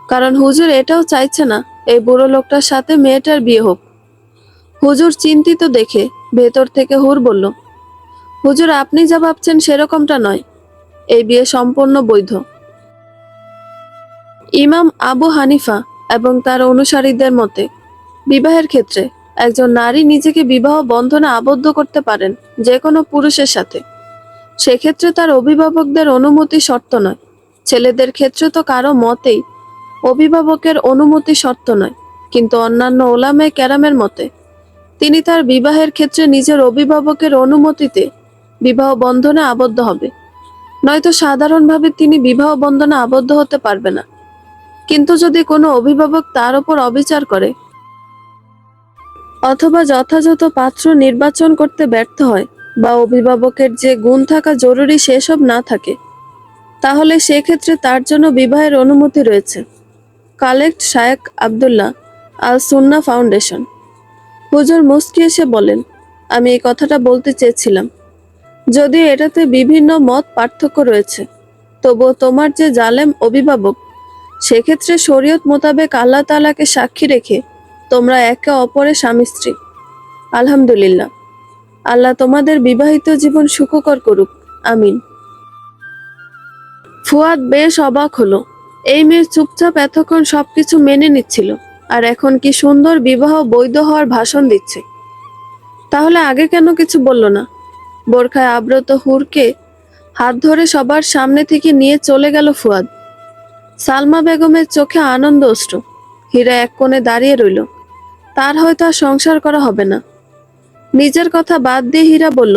কারণ হুজুর এটাও চাইছে না এই বুড়ো লোকটার সাথে মেয়েটার বিয়ে হোক। হুজুর চিন্তিত দেখে ভেতর থেকে হুর বলল, হুজুর আপনি যা ভাবছেন সেরকমটা নয়। এই বিয়ে সম্পূর্ণ বৈধ। ইমাম আবু হানিফা এবং তার অনুসারীদের মতে বিবাহের ক্ষেত্রে একজন নারী নিজেকে বিবাহ বন্ধনে আবদ্ধ করতে পারেন যে কোনো পুরুষের সাথে। সেক্ষেত্রে তার অভিভাবকদের অনুমতি শর্ত নয়। ছেলেদের ক্ষেত্রে তো কারো মতেই অভিভাবকের অনুমতি শর্ত নয়, কিন্তু অন্যান্য ওলামায়ে কেরামের মতে তিনি তার বিবাহের ক্ষেত্রে নিজের অভিভাবকের অনুমতিতে বিবাহ বন্ধনে আবদ্ধ হবে, নয়তো সাধারণভাবে তিনি বিবাহ বন্ধনে আবদ্ধ হতে পারবে না। কিন্তু যদি কোনো অভিভাবক তার উপর অবিচার করে অথবা যথাযথ পাত্র নির্বাচন করতে ব্যর্থ হয়, বা অভিভাবকের যে গুণ থাকা জরুরি সেসব না থাকে, তাহলে সেক্ষেত্রে তার জন্য বিবাহের অনুমতি রয়েছে। কালেক্ট শায়েখ আব্দুল্লাহ আল সুন্নাহ ফাউন্ডেশন। হুজুর মুস্কি এসে বলেন, আমি এই কথাটা বলতে চেয়েছিলাম। যদিও এটাতে বিভিন্ন মত পার্থক্য রয়েছে, তবুও তোমার যে জালেম অভিভাবক, সেক্ষেত্রে শরীয়ত মোতাবেক আল্লাহ তাআলাকে সাক্ষী রেখে তোমরা একে অপরের স্বামী স্ত্রী। আলহামদুলিল্লাহ। আল্লাহ তোমাদের বিবাহিত জীবন সুখকর করুক, আমিন। ফুয়াদ বেশ অবাক হলো। এই মেয়ে চুপচাপ এতক্ষণ সবকিছু মেনে নিচ্ছিল, আর এখন কি সুন্দর বিবাহ বৈধ হওয়ার ভাষণ দিচ্ছে। তাহলে আগে কেন কিছু বলল না? বোরখায় আব্রত হুরকে হাত ধরে সবার সামনে থেকে নিয়ে চলে গেল ফুয়াদ। সালমা বেগমের চোখে আনন্দ অশ্রু। হীরা এক কোণে দাঁড়িয়ে রইল। তার হয়তো আর সংসার করা হবে না। নিজের কথা বাদ দিয়ে হীরা বলল,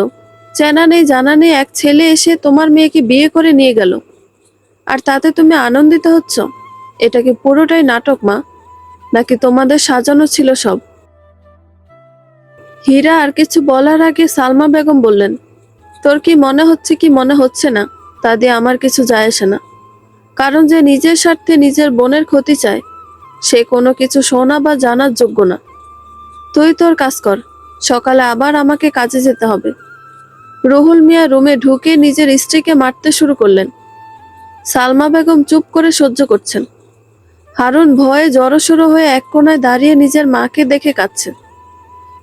চেনা নেই জানা নেই এক ছেলে এসে তোমার মেয়েকে বিয়ে করে নিয়ে গেল, আর তাতে তুমি আনন্দিত হচ্ছ? এটা কি পুরোটাই নাটক মা, নাকি তোমাদের সাজানো ছিল সব? হীরা আর কিছু বলার আগে সালমা বেগম বললেন, তোর কি মনে হচ্ছে কি মনে হচ্ছে না তা দিয়ে আমার কিছু যায় আসে না। কারণ যে নিজের স্বার্থে নিজের বোনের ক্ষতি চায়, সে কোনো কিছু শোনা বা জানার যোগ্য না। তুই তোর কাজ কর, সকালে আবার আমাকে কাজে যেতে হবে। রুহুল মিয়া রুমে ঢুকে নিজের স্ত্রীকে মারতে শুরু করলেন। সালমা বেগম চুপ করে সহ্য করছেন। হারুন ভয়ে জড়সড় হয়ে এক কোণায় দাঁড়িয়ে নিজের মাকে দেখে কাঁদছে।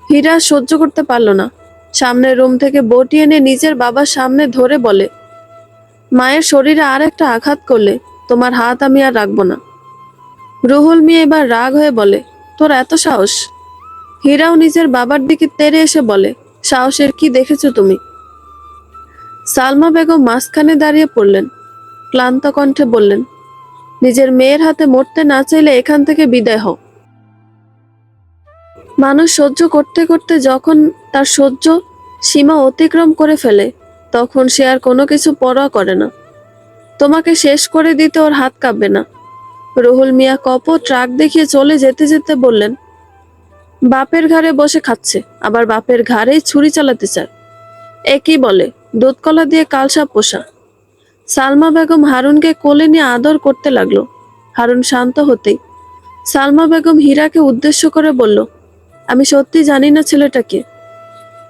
হীরা সহ্য করতে পারল না। সামনের রুম থেকে বটি এনে নিজের বাবার সামনে ধরে বলে, মায়ের শরীরে আর একটা আঘাত করলে তোমার হাত আমি আর রাখবো না। রুহুল মিয়া এবার রাগ হয়ে বলে, তোর এত সাহস? হীরাও নিজের বাবার দিকে তেড়ে এসে বলে, সাহসের কি দেখেছো তুমি? সালমা বেগম মাঝখানে দাঁড়িয়ে পড়লেন। ক্লান্ত কণ্ঠে বললেন, নিজের মেয়ের হাতে মরতে না চাইলে এখান থেকে বিদায় হও। মানুষ সহ্য করতে করতে যখন তার সহ্য সীমা অতিক্রম করে ফেলে, তখন সে আর কোনো কিছু পরোয়া করে না। তোমাকে শেষ করে দিতে ওর হাত কাঁপবে না। রুহুল মিয়া কপট ট্রাক দেখিয়ে চলে যেতে যেতে বললেন, বাপের ঘাড়ে বসে খাচ্ছে, আবার বাপের ঘাড়েই ছুরি চালাতে চায়। একই বলে দুধকলা দিয়ে কালসাপ পোষা। সালমা বেগম হারুনকে কোলে নিয়ে আদর করতে লাগলো। হারুন শান্ত হতেই সালমা বেগম হীরাকে উদ্দেশ্য করে বলল, আমি সত্যি জানি না ছেলেটাকে,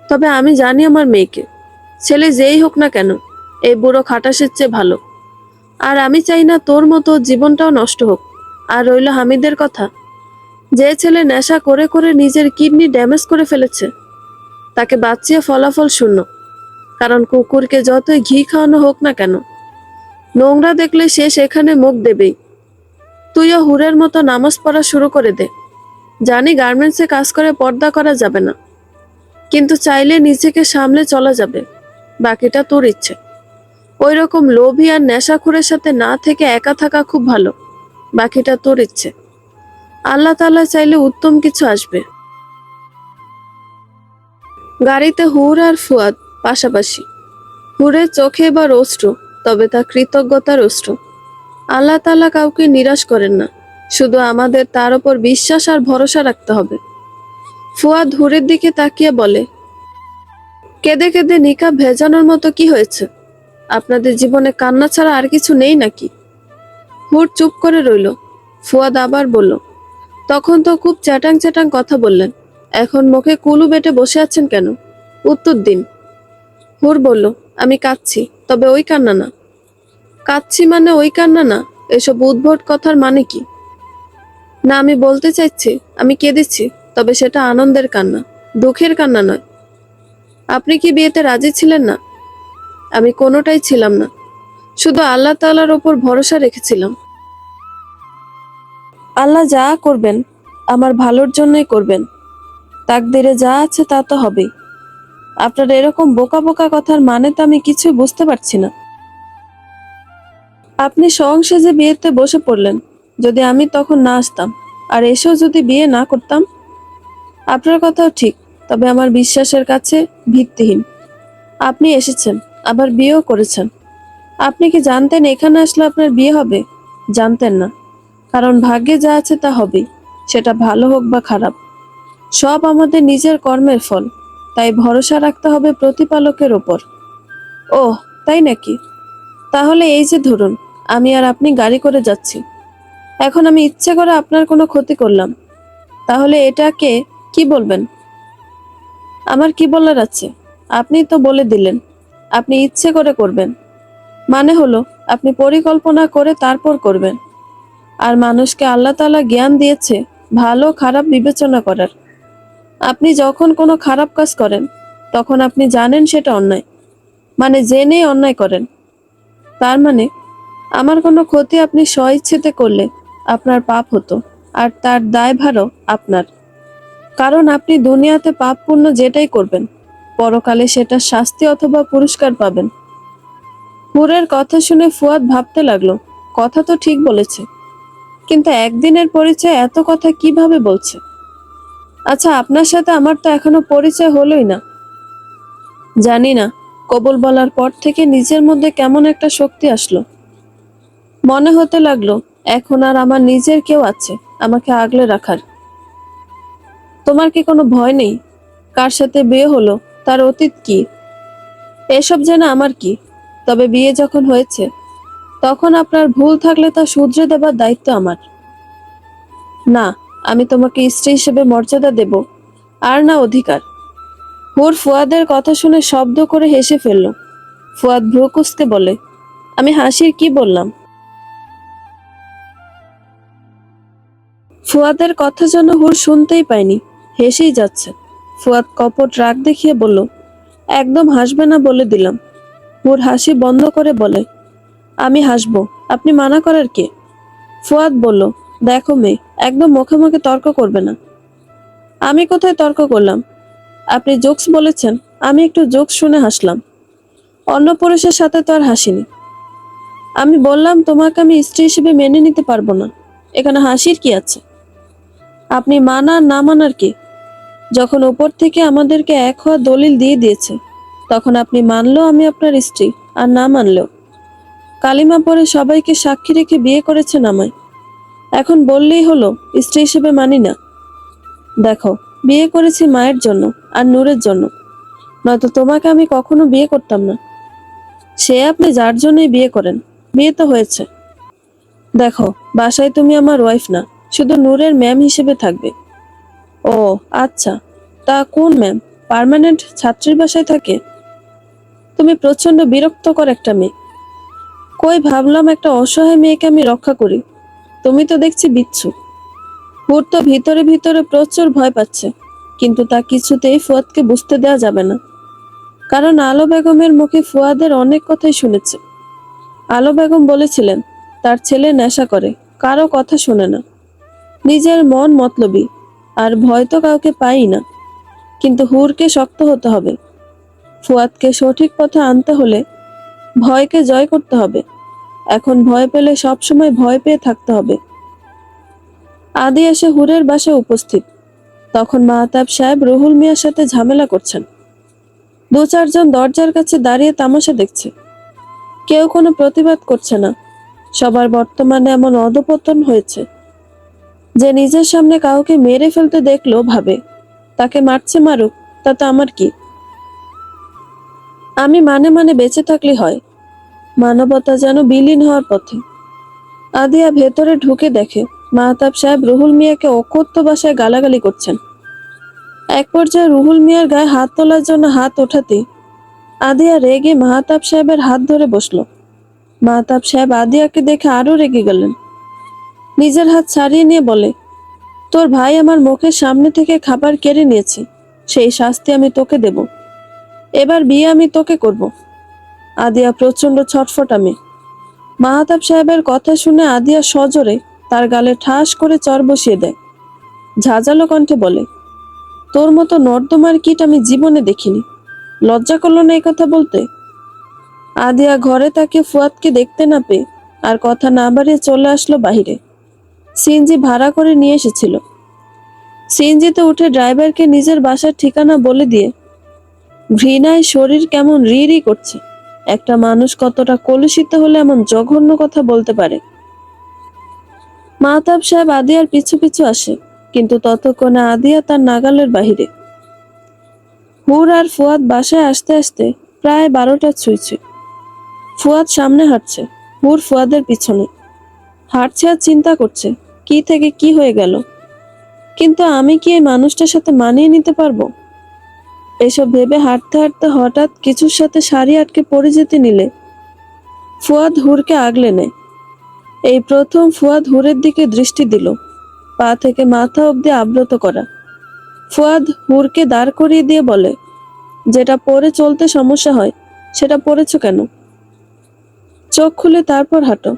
তবে আমি জানি আমার মেয়েকে। ছেলে যেই হোক না কেন, এই বুড়ো খাটাসের চেয়ে ভালো। আর আমি চাই না তোর মতো জীবনটাও নষ্ট হোক। আর রইল হামিদের কথা, যে ছেলে নেশা করে করে নিজের কিডনি ড্যামেজ করে ফেলেছে তাকে বাঁচিয়ে ফলাফল শূন্য। কারণ কুকুরকে যতই ঘি খাওয়ানো হোক না কেন, নোংরা দেখলে সে সেখানে মুখ দেবেই। তুইও হুরের মতো নামাজ পড়া শুরু করে দে। জানি গার্মেন্টসে কাজ করে পর্দা করা যাবে না, কিন্তু চাইলে নিজেকে সামলে চলা যাবে। বাকিটা তোর ইচ্ছে। ওই রকম লোভী আর নেশাখোরের সাথে না থেকে একা থাকা খুব ভালো। বাকিটা তোর ইচ্ছে। আল্লাহ তাআলা চাইলে উত্তম কিছু আসবে। গাড়িতে হুর আর ফুয়াদ পাশাপাশি। হুরের চোখে এবার অশ্রু, তবে তা কৃতজ্ঞতার অশ্রু। আল্লাহ তাআলা কাউকে নিরাশ করেন না, শুধু আমাদের তার উপর বিশ্বাস আর ভরসা রাখতে হবে। ফুয়াদ হুরের দিকে তাকিয়ে বলে, কেঁদে কেঁদে নিকাব ভেজানোর মতো কি হয়েছে? আপনাদের জীবনে কান্না ছাড়া আর কিছু নেই নাকি? হুর চুপ করে রইল। ফুয়াদ আবার বলল, তখন তো খুব চ্যাটাং চ্যাটাং কথা বললেন, এখন মুখে কুলু বেটে বসে আছেন কেন? উত্তর দিন। হুর বলল, আমি কাঁদছি, তবে ওই কান্না না। কাঁদছি মানে ওই কান্না না। এসব উদ্ভট কথার মানে কি? না, আমি বলতে চাইছি আমি কেঁদেছি, তবে সেটা আনন্দের কান্না, দুঃখের কান্না নয়। আপনি কি বিয়েতে রাজি ছিলেন না? আমি কোনোটাই ছিলাম না, শুধু আল্লাহ তাআলার ওপর ভরসা রেখেছিলাম। আল্লাহ যা করবেন আমার ভালোর জন্যই করবেন। তাকদিরে যা আছে তা তো হবেই। আপনার এরকম বোকা বোকা কথার মানে তো আমি কিছুই বুঝতে পারছি না। আপনি সংসেজে বিয়েতে বসে পড়লেন, যদি আমি তখন না আসতাম আর এসেও যদি বিয়ে না করতাম। আপনার কথাও ঠিক, তবে আমার বিশ্বাসের কাছে ভিত্তিহীন। আপনি এসেছেন, আবার বিয়েও করেছেন। আপনি কি জানতেন এখানে আসলে আপনার বিয়ে হবে? জানতেন না, কারণ ভাগ্যে যা আছে তা হবেই, সেটা ভালো হোক বা খারাপ। সব আমাদের নিজের কর্মের ফল, তাই ভরসা রাখতে হবে প্রতিপালকের ওপর। ওহ, তাই নাকি? তাহলে এই যে ধরুন, আমি আর আপনি গাড়ি করে যাচ্ছি। এখন আমি ইচ্ছে করে আপনার কোনো ক্ষতি করলাম, তাহলে এটাকে কি বলবেন? আমার কি বলার আছে? আপনি তো বলে দিলেন আপনি ইচ্ছে করে করবেন, মানে হলো আপনি পরিকল্পনা করে তারপর করবেন। আর মানুষকে আল্লাহ তাআলা জ্ঞান দিয়েছে ভালো খারাপ বিবেচনা করার। আপনি যখন কোনো খারাপ কাজ করেন, তখন আপনি জানেন সেটা অন্যায়, মানে জেনেই অন্যায় করেন। তার মানে আমার কোনো ক্ষতি আপনি স্বইচ্ছেতে করলে আপনার পাপ হতো, আর তার দায়ভারও আপনার। কারণ আপনি দুনিয়াতে পাপ পুণ্য যেটাই করবেন, পরকালে সেটা শাস্তি অথবা পুরস্কার পাবেন। হুরের কথা শুনে ফুয়াদ ভাবতে লাগলো, কথা তো ঠিক বলেছে, কিন্তু একদিনের পরিচয় এত কথা কিভাবে বলছে? আচ্ছা, আপনার সাথে আমার তো এখনো পরিচয় হলোই না। জানি না, কবুল বলার পর থেকে নিজের মধ্যে কেমন একটা শক্তি আসলো। মনে হতে লাগলো এখন আর আমার নিজের কেউ আছে আমাকে আগলে রাখার। তোমার কি কোনো ভয় নেই? কার সাথে বিয়ে হলো, তার অতীত কি, এসব জেনে আমার কি? তবে বিয়ে যখন হয়েছে, তখন আপনার ভুল থাকলে তা শুধরে দেবার দায়িত্ব আমার। না, আমি তোমাকে স্ত্রী হিসেবে মর্যাদা দেব, আর না অধিকার। হুর ফুয়াদের কথা শুনে শব্দ করে হেসে ফেলল। ফুয়াদ ভ্রু কুঁচকে বলে, আমি হাসির কি বললাম? ফুয়াদের কথা যেন হুর শুনতেই পায়নি, হেসেই যাচ্ছে। ফুয়াদ কপট রাগ দেখিয়ে বলল, একদম হাসবে না বলে দিলাম। হুর হাসি বন্ধ করে বলে, আমি হাসবো, আপনি মানা করার কে? ফুয়াদ বলল, দেখো মেয়ে, একদম মুখে মুখে তর্ক করবে না। আমি কোথায় তর্ক করলাম? আপনি জোকস বলেছেন, আমি একটু জোকস শুনে হাসলাম। অন্য পুরুষের সাথে তো আর হাসিনি। আমি বললাম তোমাকে আমি স্ত্রী হিসেবে মেনে নিতে পারবো না, এখানে হাসির কি আছে? আপনি মানার না মানার কি? যখন উপর থেকে আমাদেরকে এক হওয়া দলিল দিয়ে দিয়েছে, তখন আপনি মানলেও আমি আপনার স্ত্রী, আর না মানলেও। কালিমা পড়ে সবাইকে সাক্ষী রেখে বিয়ে করেছেন আমায়, এখন বললেই হলো স্ত্রী হিসেবে মানি না? দেখো, বিয়ে করেছি মায়ের জন্য আর নূরের জন্য, নয়তো তোমাকে আমি কখনো বিয়ে করতাম না। সে আপনি যার জন্যই বিয়ে করেন, বিয়ে তো হয়েছে। দেখো, বাসায় তুমি আমার ওয়াইফ না, শুধু নূরের ম্যাম হিসেবে থাকবে। ও আচ্ছা, তা কোন ম্যাম? পার্মানেন্ট ছাত্রীর বাসায় থাকে? তুমি প্রচন্ড বিরক্তকর একটা মেয়ে। কই ভাবলাম একটা অসহায় মেয়েকে আমি রক্ষা করি, তুমি তো দেখছি বিচ্ছু। হুর তো ভিতরে ভিতরে প্রচুর ভয় পাচ্ছে, কিন্তু তা কিছুতেই ফুয়াদকে বুঝতে দেওয়া যাবে না। কারণ আলো বেগমের মুখে ফুয়াদের অনেক কথাই শুনেছে। আলো বেগম বলেছিলেন তার ছেলে নেশা করে, কারো কথা শোনে না, নিজের মন মতলবী, আর ভয় তো কাউকে পাই না। কিন্তু হুরকে শক্ত হতে হবে। ফুয়াদকে সঠিক পথে আনতে হলে ভয়কে জয় করতে হবে। এখন ভয় পেলে সবসময় ভয় পেয়ে থাকতে হবে। আদি এসে হুরের বাসায় উপস্থিত। তখন মাহতাব সাহেব রুহুল মিয়ার সাথে ঝামেলা করছেন। দু চারজন দরজার কাছে দাঁড়িয়ে তামাশা দেখছে। কেউ কোনো প্রতিবাদ করছে না। সবার বর্তমানে এমন অধপতন হয়েছে যে নিজের সামনে কাউকে মেরে ফেলতে দেখলো ভাবে তাকে মারছে মারুক, তাতে আমার কি? আমি মানে মানে বেঁচে থাকলে হয়। মানবতা যেন বিলীন হওয়ার পথে। আদিয়া ভেতরে ঢুকে দেখে মাহতাব সাহেব রুহুল মিয়াকে অকথ্য ভাষায় গালাগালি করছেন। এক পর্যায়ে রুহুল মিয়ার গায়ে হাত তোলার জন্য হাত ওঠাতে আদিয়া রেগে মাহতাব সাহেবের হাত ধরে বসলো। মাহতাব সাহেব আদিয়াকে দেখে আরো রেগে গেলেন। নিজের হাত ছাড়িয়ে নিয়ে বলে, তোর ভাই আমার মুখের সামনে থেকে খাবার কেড়ে নিয়েছে, সেই শাস্তি আমি তোকে দেব। এবার বিয়ে আমি তোকে করব। আদিয়া প্রচন্ড ছটফটামে। মাহতাব সাহেবের কথা শুনে আদিয়া সজোরে তার গালে ঠাস করে চর বসিয়ে দেয়। ঝাঁঝালো কণ্ঠে বলে, তোর মতো নর্দমার কীট আমি জীবনে দেখিনি। লজ্জা করলো না এই কথা বলতে? আদিয়া ঘরে তাকে ফুয়াদকে দেখতে না পেয়ে আর কথা না বাড়িয়ে চলে আসলো বাহিরে। সিএনজি ভাড়া করে নিয়ে এসেছিল। সিএনজিতে উঠে ড্রাইভারকে নিজের বাসার ঠিকানা বলে দিয়ে ঘৃণায় শরীর কেমন রি রি করছে। একটা মানুষ কতটা কলুষিত হলে এমন জঘন্য কথা বলতে পারে। মাহতাব সাহেব আদিয়ার পিছু পিছু আসে, কিন্তু ততক্ষণে আদিয়া তার নাগালের বাহিরে। হুর আর ফুয়াদ বাসায় আসতে আসতে প্রায় 12টা ছুঁই। ফুয়াদ সামনে হাঁটছে, হুর ফুয়াদের পিছনে হাঁটছে আর চিন্তা করছে কি থেকে কি হয়ে গেল। কিন্তু আমি কি এই মানুষটার সাথে মানিয়ে নিতে পারবো? এসব ভেবে হাঁটতে হাঁটতে হঠাৎ কিছুর সাথে সারি আটকে পড়ে যেতে নিলে ফুয়াদ হুরকে আগলে নেয়। এই প্রথম ফুয়াদ হুরের দিকে দৃষ্টি দিল, পা থেকে মাথা অবধি আবৃত করা। ফুয়াদ হুরকে দাঁড় করিয়ে দিয়ে বলে, যেটা পরে চলতে সমস্যা হয় সেটা পরেছো কেন? চোখ খুলে তারপর হাঁটো।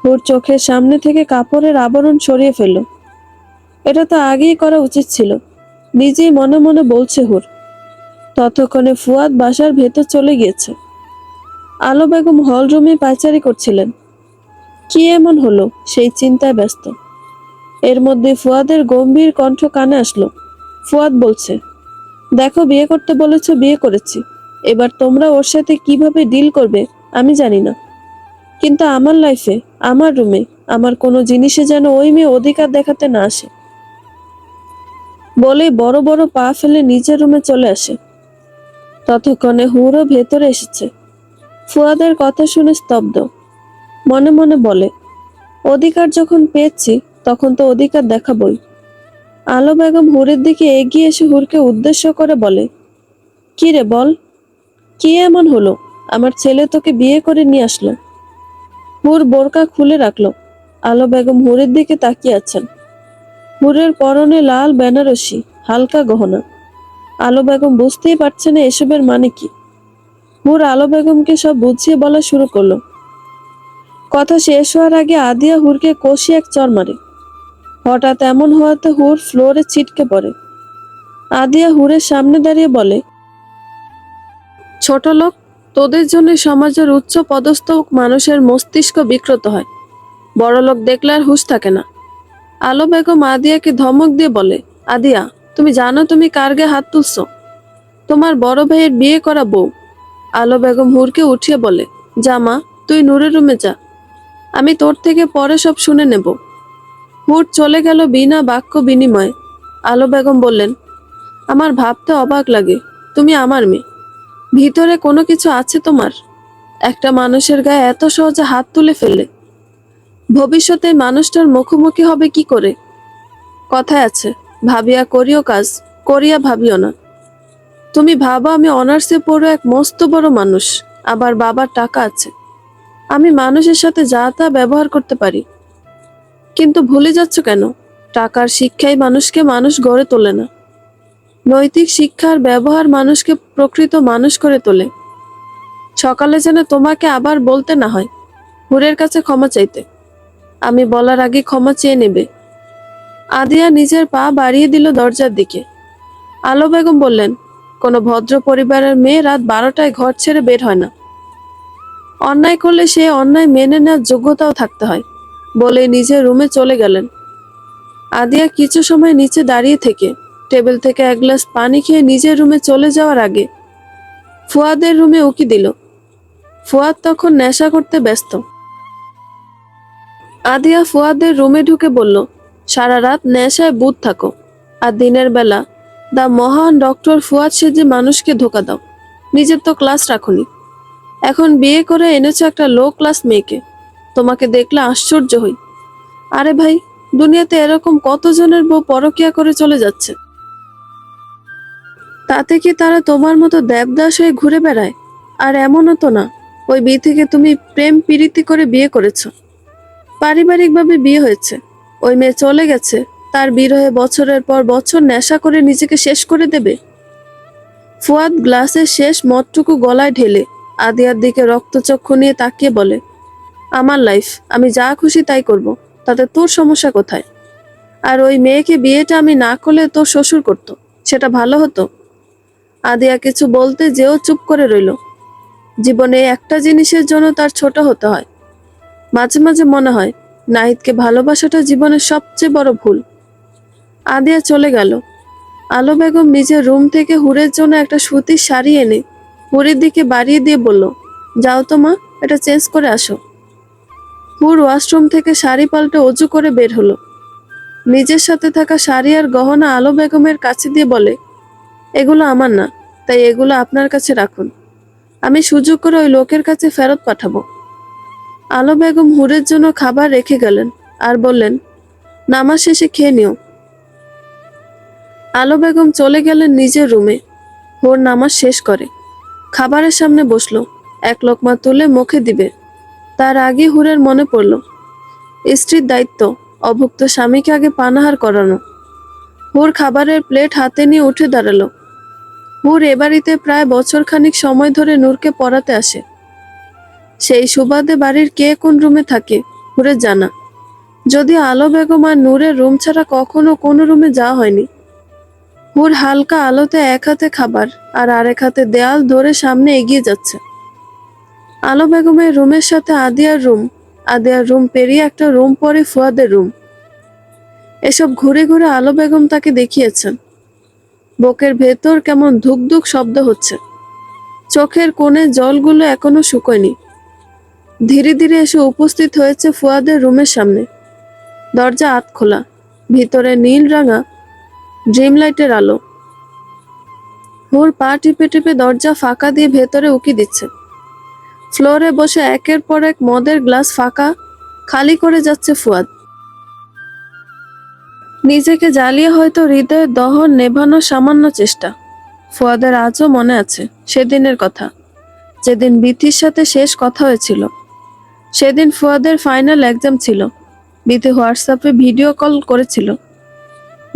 হুর চোখের সামনে থেকে কাপড়ের আবরণ সরিয়ে ফেলল। এটা তো আগেই করা উচিত ছিল, নিজেই মনে মনে বলছে হুর। ততক্ষণে ফুয়াদ বাসার ভেতর চলে গিয়েছে। আলো বেগম হল রুমে পায়চারি করছিলেন। কি এমন হলো সেই চিন্তায় ব্যস্ত। এর মধ্যে ফুয়াদের গম্ভীর কণ্ঠ কানে আসলো। ফুয়াদ বলছে, দেখো, বিয়ে করতে বলেছো, বিয়ে করেছি। এবার তোমরা ওর সাথে কিভাবে ডিল করবে আমি জানি না, কিন্তু আমার লাইফে, আমার রুমে, আমার কোনো জিনিসে যেন ওই মেয়ে অধিকার দেখাতে না আসে। বলে বড় বড় পা ফেলে নিজের রুমে চলে আসে। ততক্ষণে হুরও ভেতরে এসেছে। ফুয়াদের কথা শুনে স্তব্ধ। মনে মনে বলে, অধিকার যখন পেয়েছি তখন তো অধিকার দেখাবই। আলো বেগম হুরের দিকে এগিয়ে এসে হুরকে উদ্দেশ্য করে বলে, কি রে বল, কি এমন হলো? আমার ছেলে তোকে বিয়ে করে নিয়ে আসলো। হুর বোরকা খুলে রাখলো। আলো বেগম হুরের দিকে তাকিয়ে আছেন। হুরের পরনে লাল বেনারসি, হালকা গহনা। আলো বেগম বুঝতেই পারছে না এসবের মানে কি। হুর আলো বেগমকে সব বুঝিয়ে বলা শুরু করলো। কথা শেষ হওয়ার আগে আদিয়া হুরকে কষিয়ে এক চড় মারে। হঠাৎ এমন হওয়াতে হুর ফ্লোরে ছিটকে পড়ে। আদিয়া হুরের সামনে দাঁড়িয়ে বলে, ছোট লোক, তোদের জন্য সমাজের উচ্চ পদস্থ মানুষের মস্তিষ্ক বিকৃত হয়। বড় লোক দেখলে আর হুঁশ থাকে না। আলো বেগম আদিয়াকে ধমক দিয়ে বলে, আদিয়া, তুমি জানো তুমি কার গায়ে হাত তুলছো? তোমার বড় ভাইয়ের বিয়ে করা বউ। আলো বেগম হুরকে উঠিয়ে বলে, যা মা, তুই নূরের রুমে যা, আমি তোর থেকে পরে সব শুনে নেব। হুর চলে গেল বিনা বাক্য বিনিময়ে। আলো বেগম বললেন, আমার ভাবতে অবাক লাগে, তুমি আমার মেয়ে, ভিতরে কোনো কিছু আছে তোমার? একটা মানুষের গায়ে এত সহজে হাত তুলে ফেললে। ভবিষ্যতে মানুষটার মুখোমুখি হবে কি করে? কথায় আছে, ভাবিয়া করিও কাজ, করিয়া ভাবিও না। তুমি ভাবো আমি অনার্সে পড়ো এক মস্ত বড় মানুষ, আবার বাবার টাকা আছে, আমি মানুষের সাথে যা তা ব্যবহার করতে পারি। কিন্তু ভুলে যাচ্ছ কেন? টাকার শিক্ষাই মানুষকে মানুষ গড়ে তোলে না, নৈতিক শিক্ষার ব্যবহার মানুষকে প্রকৃত মানুষ করে তোলে। সকালে যেন তোমাকে আবার বলতে না হয় হুরের কাছে ক্ষমা চাইতে, আমি বলার আগে ক্ষমা চেয়ে নেবে। আদিয়া নিজের পা বাড়িয়ে দিল দরজার দিকে। আলো বেগম বললেন, কোনো ভদ্র পরিবারের মেয়ে রাত 12টায় ঘর ছেড়ে বের হয় না। অন্যায় করলে সে অন্যায় মেনে নেওয়ার যোগ্যতাও থাকতে হয়, বলে নিজের রুমে চলে গেলেন। আদিয়া কিছু সময় নিচে দাঁড়িয়ে থেকে টেবিল থেকে এক গ্লাস পানি খেয়ে নিজের রুমে চলে যাওয়ার আগে ফুয়াদের রুমে উকি দিল। ফুয়াদ তখন নেশা করতে ব্যস্ত। আদিয়া ফুয়াদের রুমে ঢুকে বলল, সারা রাত নেশায় বুঁদ থাকো, আর দিনের বেলা দা মহান ডক্টর ফুয়াদ সেজে মানুষকে ধোকা দাও। নিজের তো ক্লাস রাখুনি, এখন বিয়ে করে এনেছো একটা লো ক্লাস মেয়েকে। তোমাকে দেখলে আশ্চর্য হই। আরে ভাই, দুনিয়াতে এরকম কতজনের বউ পরকিয়া করে চলে যাচ্ছে, তাতে কি তারা তোমার মতো দেবদাস হয়ে ঘুরে বেড়ায়? আর এমনও তো না ওই বিয়ে থেকে তুমি প্রেম প্রীতি করে বিয়ে করেছো, পারিবারিকভাবে বিয়ে হয়েছে। ওই মেয়ে চলে গেছে, তার বিরহে বছরের পর বছর নেশা করে নিজেকে শেষ করে দেবে। ফুয়াদ গ্লাসের শেষ মদটুকু গলায় ঢেলে আদিয়ার দিকে রক্তচক্ষু নিয়ে তাকিয়ে বলে, আমার লাইফ, আমি যা খুশি তাই করব, তাতে তোর সমস্যা কোথায়? আর ওই মেয়েকে বিয়েটা আমি না করলে তোর শ্বশুর করতো, সেটা ভালো হতো? আদিয়া কিছু বলতে যেও চুপ করে রইল। জীবনে একটা জিনিসের জন্য তার ছোট হতে হয়। মাঝে মাঝে মনে হয় নাহিদকে ভালোবাসাটা জীবনের সবচেয়ে বড় ভুল। আদিয়া চলে গেল। আলো বেগম নিজের রুম থেকে হুরের জন্য একটা সুতির শাড়ি এনে হুরের দিকে বাড়িয়ে দিয়ে বলল, যাও তো মা, এটা চেঞ্জ করে আসো। হুর ওয়াশরুম থেকে শাড়ি পাল্টে অজু করে বের হলো। নিজের সাথে থাকা শাড়ি আর গহনা আলো বেগমের কাছে দিয়ে বলে, এগুলো আমার না, তাই এগুলো আপনার কাছে রাখুন, আমি সুযোগ করে ওই লোকের কাছে ফেরত পাঠাবো। আলো বেগম হুরের জন্য খাবার রেখে গেলেন আর বললেন, নামাজ শেষে খেয়ে নিও। আলো বেগম চলে গেলেন নিজের রুমে। হুর নামাজ শেষ করে খাবারের সামনে বসলো, এক লোকমা তুলে মুখে দিবে, তার আগে হুরের মনে পড়ল স্ত্রীর দায়িত্ব অভুক্ত স্বামীকে আগে পানাহার করানো। হুর খাবারের প্লেট হাতে নিয়ে উঠে দাঁড়ালো। হুর এ বাড়িতে প্রায় বছরখানিক সময় ধরে নূরকে পড়াতে আসে। সেই সুবাদে বাড়ির কে কোন রুমে থাকে হুরের জানা, যদিও আলো বেগম আর নূরের রুম ছাড়া কখনো কোনো রুমে যাওয়া হয়নি। হুর হালকা আলোতে এক হাতে খাবার আর আরেক হাতে দেয়াল ধরে সামনে এগিয়ে যাচ্ছে। আলো বেগমের রুমের সাথে আদিয়ার রুম, আদিয়ার রুম পেরিয়ে একটা রুম পরে ফুয়াদের রুম। এসব ঘুরে ঘুরে আলো বেগম তাকে দেখিয়েছেন। বুকের ভেতর কেমন ধুক ধুক শব্দ হচ্ছে, চোখের কোণে জলগুলো এখনো শুকোয়নি। ধীরে ধীরে এসে উপস্থিত হয়েছে ফুয়াদের রুমের সামনে। দরজা আধ খোলা, ভিতরে নীল রাঙা ড্রিম লাইটের আলো। হুর পা টিপে টিপে দরজা ফাঁকা দিয়ে ভেতরে উকি দিচ্ছে। ফ্লোরে বসে একের পর এক মদের গ্লাস ফাঁকা খালি করে যাচ্ছে ফুয়াদ। নিজেকে জ্বালিয়ে হয়তো হৃদয়ের দহন নেভানোর সামান্য চেষ্টা। ফুয়াদের আজও মনে আছে সেদিনের কথা, যেদিন বিথির সাথে শেষ কথা হয়েছিল। সেদিন ফুয়াদের ফাইনাল এক্সাম ছিল। বিথি হোয়াটসঅ্যাপে ভিডিও কল করেছিল।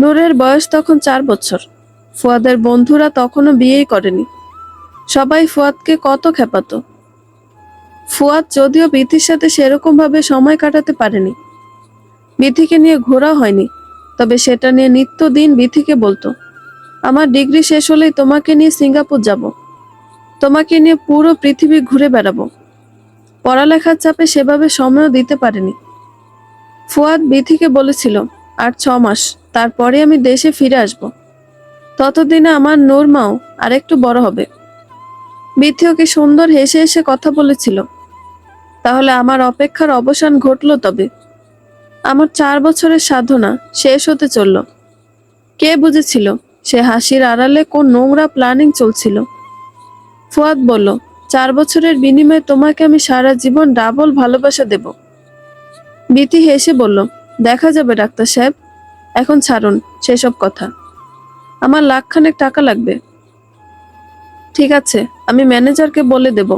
নূরের বয়স তখন 4 বছর। ফুয়াদের বন্ধুরা তখনও বিয়েই করেনি। সবাই ফুয়াদকে কত খেপাতো। ফুয়াদ যদিও বিথির সাথে সেরকম ভাবে সময় কাটাতে পারেনি, বিথিকে নিয়ে ঘোরা হয়নি, তবে সেটা নিয়ে নিত্যদিন বিথিকে বলতো, আমার ডিগ্রি শেষ হলেই তোমাকে নিয়ে সিঙ্গাপুর যাব, তোমাকে নিয়ে পুরো পৃথিবী ঘুরে বেড়াবো। পড়ালেখার চাপে সেভাবে সময়ও দিতে পারেনি। ফুয়াদ বিথিকে বলেছিল, আর 6 মাস, তারপরে আমি দেশে ফিরে আসব, ততদিনে আমার নূর মাও আরেকটু বড় হবে। বিথি ওকে সুন্দর হেসে হেসে কথা বলেছিল। তাহলে আমার অপেক্ষার অবসান ঘটলো তবে। আমার 4 বছরের সাধনা শেষ হতে চলল। কে বুঝেছিল সে হাসির আড়ালে কোন নোংরা প্ল্যানিং চলছিল। ফুয়াদ বলল, 4 বছরের বিনিময়ে তোমাকে আমি সারা জীবন ডাবল ভালোবাসা দেব। বিথি হেসে বলল, দেখা যাবে ডাক্তার সাহেব, এখন ছাড়ুন সেসব কথা, আমার লাখখানেক টাকা লাগবে। ঠিক আছে, আমি ম্যানেজারকে বলে দেব।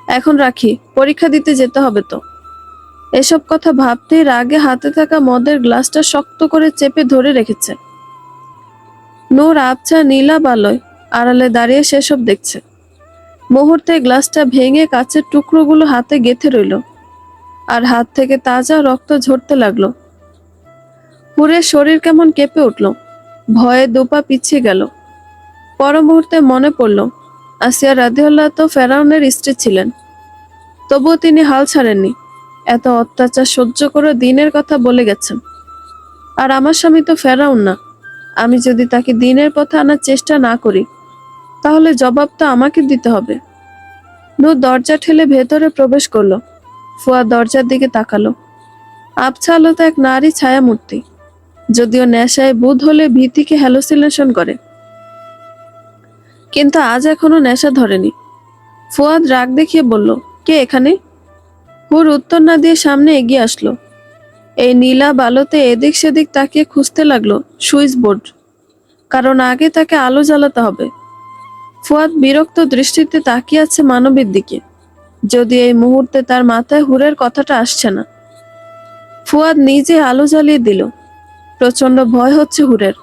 এখন রাখি, পরীক্ষা দিতে যেতে হবে তো। এসব কথা ভাবতেই রাগে হাতে থাকা মদের গ্লাসটা শক্ত করে চেপে ধরে রেখেছে। নূর আবছা নীলা বালয় আড়ালে দাঁড়িয়ে সেসব দেখছে। মুহূর্তে গ্লাসটা ভেঙে কাচের টুকরোগুলো হাতে গেঁথে রইল, আর হাত থেকে তাজা রক্ত ঝরতে লাগলো। হুরের শরীর কেমন কেঁপে উঠল, ভয়ে দুপা পিছিয়ে গেল। পর মুহূর্তে মনে পড়ল আসিয়া রাদিয়াল্লাহু তো ফেরাউনের স্ত্রী ছিলেন, তবুও তিনি হাল ছাড়েননি। এত অত্যাচার সহ্য করে দিনের কথা বলে গেছেন। আর আমার স্বামী তো ফেরাউন না। আমি যদি তাকে দিনের পথে আনার চেষ্টা না করি, তাহলে জবাব তো আমাকে দিতে হবে। নূর দরজা ঠেলে ভেতরে প্রবেশ করলো। ফুয়াদ দরজার দিকে তাকালো। আবছা আলোতে এক নারী ছায়ামূর্তি, যদিও নেশায় বুধ হলে ভীতিকে হ্যালুসিনেশন করে, কিন্তু আজ এখনো নেশা ধরেনি। ফুয়াদ রাগ দেখিয়ে বলল, কে এখানে? হুর উত্তর না দিয়ে সামনে এগিয়ে আসলো। এই নীলা বালোতে এদিক সেদিক তাকিয়ে খুঁজতে লাগলো সুইচ বোর্ড, কারণ আগে তাকে আলো জ্বালাতে হবে। ফুয়াদ বিরক্ত দৃষ্টিতে তাকিয়ে আছে মানবীর দিকে, যদি এই মুহূর্তে তার মাথায় হুরের কথাটা আসছে না। ফুয়াদ নিজে আলো জ্বালিয়ে দিল। প্রচন্ড ভয় হচ্ছে হুরের,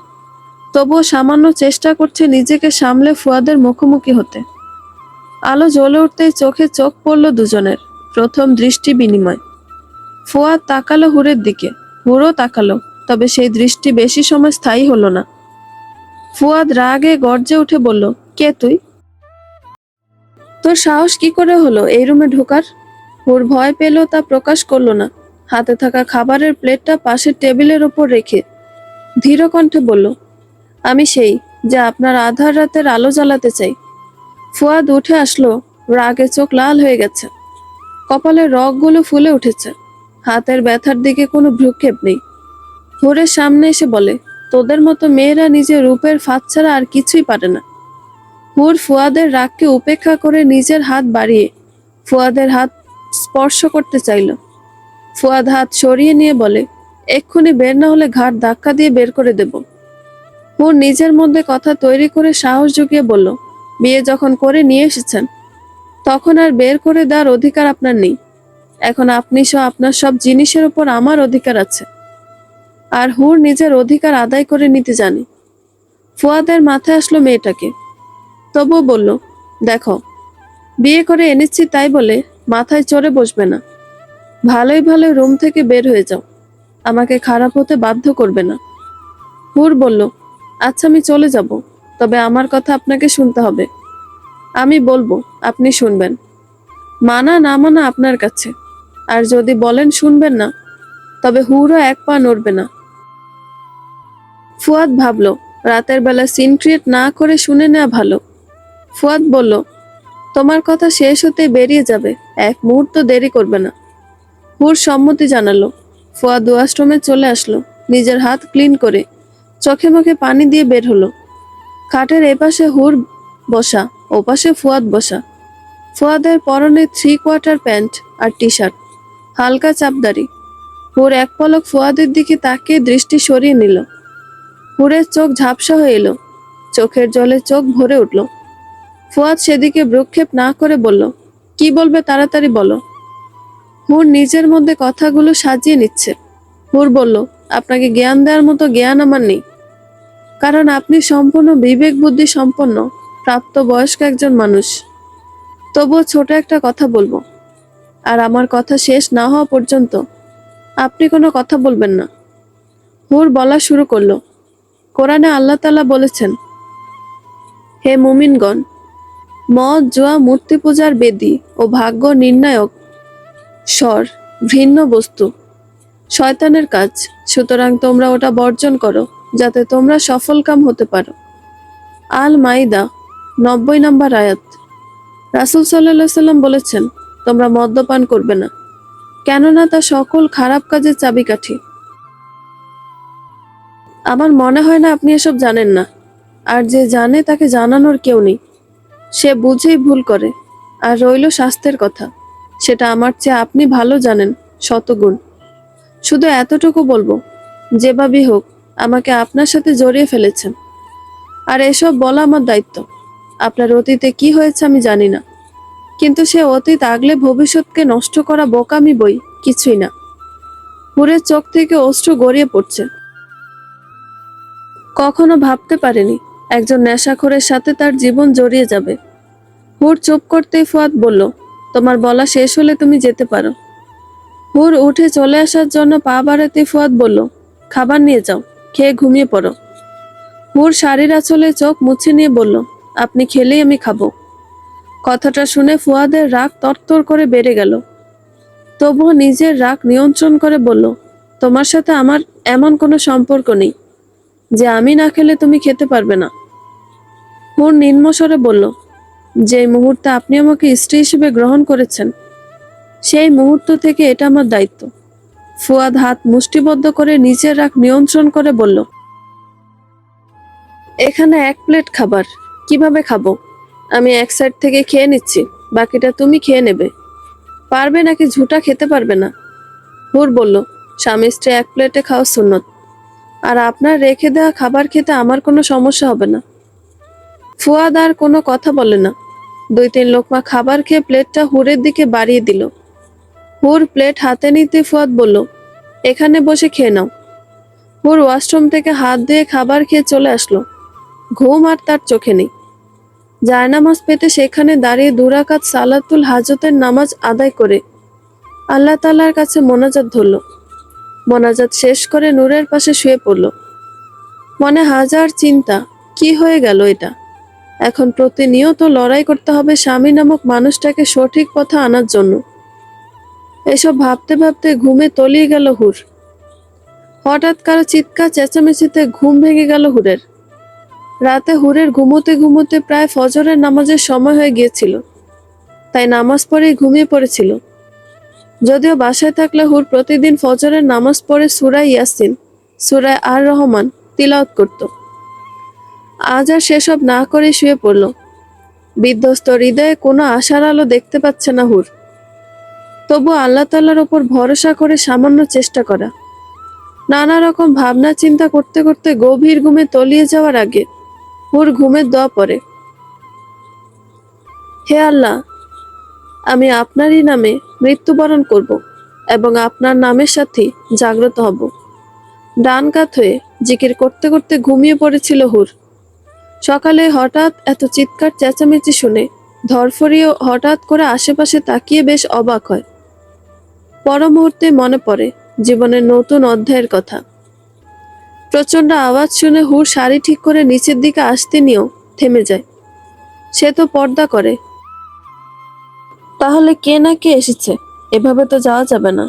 তবুও সামান্য চেষ্টা করছে নিজেকে সামলে ফুয়াদের মুখোমুখি হতে। আলো জ্বলে উঠতেই চোখে চোখ পড়ল দুজনের। প্রথম দৃষ্টি বিনিময়। ফুয়াদ তাকালো হুরের দিকে, হুরও তাকালো, তবে সেই দৃষ্টি বেশি সময় স্থায়ী হলো না। ফুয়াদ রাগে গর্জে উঠে বলল, কে তুই? তোর সাহস কি করে হলো এই রুমে ঢোকার? হুর ভয় পেল, তা প্রকাশ করলো না। হাতে থাকা খাবারের প্লেটটা পাশের টেবিলের ওপর রেখে ধীর কণ্ঠে বলল, আমি সেই যে আপনার আধার রাতের আলো জ্বালাতে চাই। ফুয়াদ উঠে আসলো, রাগে চোখ লাল হয়ে গেছে, কপালের রগগুলো ফুলে উঠেছে। হাতের ব্যথার দিকে কোনো ভ্রুক্ষেপ নেই। হুরের সামনে এসে বলে, তোদের মতো মেয়েরা নিজের রূপের ফাঁদ ছাড়া আর কিছুই পারে না। হুর ফুয়াদের রাগকে উপেক্ষা করে নিজের হাত বাড়িয়ে ফুয়াদের হাত স্পর্শ করতে চাইল। ফুয়াদ হাত সরিয়ে নিয়ে বলে, এক্ষুনি বের না হলে ঘাড় ধাক্কা দিয়ে বের করে দেব। হুর নিজের মধ্যে কথা তৈরি করে সাহস জুগিয়ে বলল, বিয়ে যখন করে নিয়ে এসেছেন, তখন আর বের করে দেওয়ার অধিকার আপনার নেই। এখন আপনি সহ আপনার সব জিনিসের উপর আমার অধিকার আছে। আর হুর নিজের অধিকার আদায় করে নিতে জানে। ফুয়াদের মাথায় আসলো মেয়েটাকে, তবুও বলল, দেখো, বিয়ে করে এনেছি তাই বলে মাথায় চড়ে বসবে না। ভালোই ভালো রুম থেকে বের হয়ে যাও, আমাকে খারাপ হতে বাধ্য করবে না। হুর বলল, আচ্ছা আমি চলে যাব, তবে আমার কথা আপনাকে শুনতে হবে। আমি বলবো, আপনি শুনবেন। মানা না মানা আপনার কাছে। আর যদি বলেন শুনবেন না, তবে হুরও এক পা নড়বে না। ফুয়াদ ভাবল, রাতের বেলা সিন ক্রিয়েট না করে শুনে নেওয়া ভালো। ফুয়াদ বলল, তোমার কথা শেষ হতে বেরিয়ে যাবে, এক মুহূর্ত দেরি করবে না। হুর সম্মতি জানালো। ফুয়াদ ওয়াশরুমে চলে আসলো, নিজের হাত ক্লিন করে চোখে মুখে পানি দিয়ে বের হলো। খাটের এপাশে হুর বসা, ওপাশে ফুয়াদ বসা। ফুয়াদের পরনে 3/4 প্যান্ট আর টি শার্ট, হালকা চাপদারি। হুর এক পলক ফুয়াদের দিকে তাকিয়ে দৃষ্টি সরিয়ে নিল। হুরের চোখ ঝাপসা হয়ে এলো, চোখের জলে চোখ ভরে উঠল। ফুয়াদ সেদিকে ভ্রুক্ষেপ না করে বলল, কি বলবে তাড়াতাড়ি বলো। হুর নিজের মধ্যে কথাগুলো সাজিয়ে নিচ্ছে। হুর বলল, আপনাকে জ্ঞান দেওয়ার মতো জ্ঞান আমার নেই, কারণ আপনি সম্পূর্ণ বিবেক বুদ্ধি সম্পন্ন প্রাপ্তবয়স্ক একজন মানুষ। তবুও ছোট একটা কথা বলবো, আর আমার কথা শেষ না হওয়া পর্যন্ত আপনি কোনো কথা বলবেন না। হুর বলা শুরু করলো, কোরআনে আল্লাহ তাআলা বলেছেন, হে মুমিনগণ, মদ, জুয়া, মূর্তি পূজার বেদী ও ভাগ্য নির্ণায়ক স্বর ঘৃণ্য বস্তু, শয়তানের কাজ। সুতরাং তোমরা ওটা বর্জন করো, যাতে তোমরা সফলকাম হতে পারো। আল মাইদা 90 নম্বর আয়াত। রাসূল সাল্লাল্লাহু আলাইহি সাল্লাম বলেছেন, তোমরা মদ্যপান করবে না, কেননা তা সকল খারাপ কাজের চাবিকাঠি। আমার মনে হয় না আপনি এসব জানেন না, আর যে জানে তাকে জানানোর কেউ নেই। সে বুঝেই ভুল করে। আর রইল স্বাস্থ্যের কথা, সেটা আমার চেয়ে আপনি ভালো জানেন শতগুণ। শুধু এতটুকু বলবো, যেভাবেই হোক আমাকে আপনার সাথে জড়িয়ে ফেলেছেন, আর এসব বলা আমার দায়িত্ব। আপনার অতীতে কি হয়েছে আমি জানি না, কিন্তু সে অতীত আগলে ভবিষ্যৎকে নষ্ট করা বোকামি বই কিছুই না। হুরের চোখ থেকে অশ্রু গড়িয়ে পড়ছে। কখনো ভাবতে পারেনি একজন নেশাখোরের সাথে তার জীবন জড়িয়ে যাবে। হুর চুপ করতেই ফুয়াদ বলল, তোমার বলা শেষ হলে তুমি যেতে পারো। হুর উঠে চলে আসার জন্য পা বাড়াতে ফুয়াদ বলল, খাবার নিয়ে যাও, খেয়ে ঘুমিয়ে পড়ো। হুর শাড়ির আঁচলে চোখ মুছে নিয়ে বলল, আপনি খেলেই আমি খাবো। কথাটা শুনে ফুয়াদের রাগ তরতর করে বেড়ে গেল। তবুও নিজের রাগ নিয়ন্ত্রণ করে বলল, তোমার সাথে আমার এমন কোনো সম্পর্ক নেই যে আমি না খেলে তুমি খেতে পারবে না। হুর নিম্ন স্বরে বলল, যে মুহূর্তে আপনি আমাকে স্ত্রী হিসেবে গ্রহণ করেছেন সেই মুহূর্ত থেকে এটা আমার দায়িত্ব। ফুয়াদ হাত মুষ্টিবদ্ধ করে নিজের রাগ নিয়ন্ত্রণ করে বলল, এখানে 1 প্লেট খাবার, কিভাবে খাবো? আমি এক সাইড থেকে খেয়ে নিচ্ছি, বাকিটা তুমি খেয়ে নেবে। পারবে নাকি ঝুটা খেতে পারবে না? হুর বলল, স্বামী স্ত্রী 1 প্লেটে খাওয়া সুন্নত, আর আপনার রেখে দেওয়া খাবার খেতে আমার কোনো সমস্যা হবে না। ফুয়াদ আর কোনো কথা বলে না। 2-3 লোকমা খাবার খেয়ে প্লেটটা হুরের দিকে বাড়িয়ে দিল। হুর প্লেট হাতে নিতে ফুয়াদ বলল, এখানে বসে খেয়ে নাও। হুর ওয়াশরুম থেকে হাত ধুয়ে খাবার খেয়ে চলে আসলো। ঘুম আর তার চোখে নেই। জায়নামাজ পেতে সেখানে দাঁড়িয়ে 2 রাকাত সালাতুল হাজতের নামাজ আদায় করে আল্লাহ তাআলার কাছে মোনাজাত ধরল। মোনাজাত শেষ করে নূরের পাশে শুয়ে পড়ল। মনে হাজার চিন্তা, কি হয়ে গেল এটা? এখন প্রতিনিয়ত লড়াই করতে হবে স্বামী নামক মানুষটাকে সঠিক পথে আনার জন্য। এসব ভাবতে ভাবতে ঘুমে তলিয়ে গেল হুর। হঠাৎ কারো চিৎকার চেঁচামেচিতে ঘুম ভেঙে গেল হুরের। রাতে হুরের ঘুমোতে ঘুমোতে প্রায় ফজরের নামাজের সময় হয়ে গিয়েছিল, তাই নামাজ পড়েই ঘুমিয়ে পড়েছিল। যদিও বাসায় থাকলে হুর প্রতিদিন ফজরের নামাজ পড়ে সূরা ইয়াসিন, সূরা আর রহমান তিলাওয়াত করত। আজ আর সেসব না করে শুয়ে পড়ল। বিধ্বস্ত হৃদয়ে কোনো আশার আলো দেখতে পাচ্ছে না হুর। তবু আল্লাহ তাআলার ওপর ভরসা করে সামান্য চেষ্টা করা। নানা রকম ভাবনা চিন্তা করতে করতে গভীর ঘুমে তলিয়ে যাওয়ার আগে হুর ঘুমের দোয়া পড়ে, হে আল্লাহ, আমি আপনারই নামে মৃত্যুবরণ করব এবং আপনার নামের সাথে জাগ্রত হব। ডান কাত হয়ে জিকির করতে করতে ঘুমিয়ে পড়েছিল হুর। সকালে হঠাৎ এত চিৎকার চেঁচামেচি শুনে ধরফরিয়ে হঠাৎ করে আশেপাশে তাকিয়ে বেশ অবাক হয়। পর মুহূর্তে মনে পড়ে জীবনের নতুন অধ্যায়ের কথা। প্রচন্ড আওয়াজ শুনে হুর শাড়ি ঠিক করে নিচের দিকে আসতে নিয়েও থেমে যায়। সে তো পর্দা করে, তাহলে কে না কে এসেছে, এভাবে তো যাওয়া যাবে না।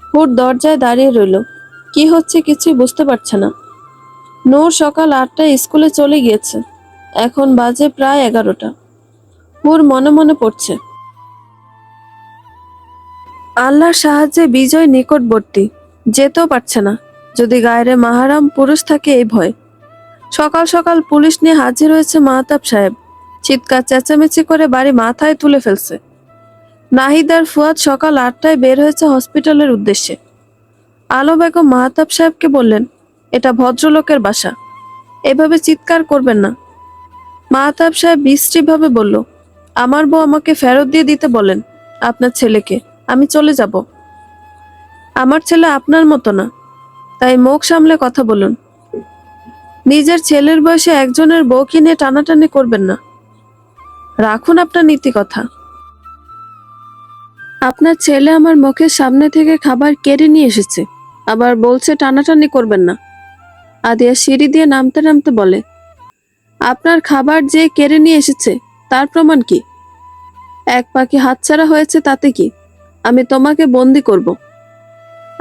হুর দরজায় দাঁড়িয়ে রইল। কি হচ্ছে কিছুই বুঝতে পারছে না। নূর সকাল 8টায় স্কুলে চলে গিয়েছে, এখন বাজে প্রায় 11টা। হুর মনে মনে পড়ছে, আল্লাহর সাহায্যে বিজয় নিকটবর্তী, যেতেও পারছে না। যদি গায়ের মাহারাম পুরুষ থাকে এই ভয়। সকাল সকাল পুলিশ নিয়ে হাজির হয়েছে মাহতাব সাহেব। চিৎকার চেঁচামেচি করে বাড়ি মাথায় তুলে ফেলছে। নাহিদ আর ফুয়াদ সকাল 8টায় বের হয়েছে হসপিটালের উদ্দেশ্যে। আলো বেগম মাহতাব সাহেবকে বললেন, এটা ভদ্রলোকের বাসা, এভাবে চিৎকার করবেন না। মাহতাব সাহেব বিশ্রীভাবে বলল, আমার বউ আমাকে ফেরত দিয়ে দিতে বলেন আপনার ছেলেকে, আমি চলে যাব। আমার ছেলে আপনার মতো না, তাই মুখ সামলে কথা বলুন। নিজের ছেলের বয়সে একজনের বউকে নিয়ে টানাটানি করবেন না। রাখুন আপনার নীতি কথা। আপনার ছেলে আমার মুখের সামনে থেকে খাবার কেড়ে নিয়ে এসেছে, আবার বলছে টানাটানি করবেন না। আদিয়া সিঁড়ি দিয়ে নামতে নামতে বলে, আপনার খাবার যে কেড়ে নিয়ে এসেছে তার প্রমাণ কি? এক পাখি হাতছাড়া হয়েছে তাতে কি? আমি তোমাকে বন্দি করব।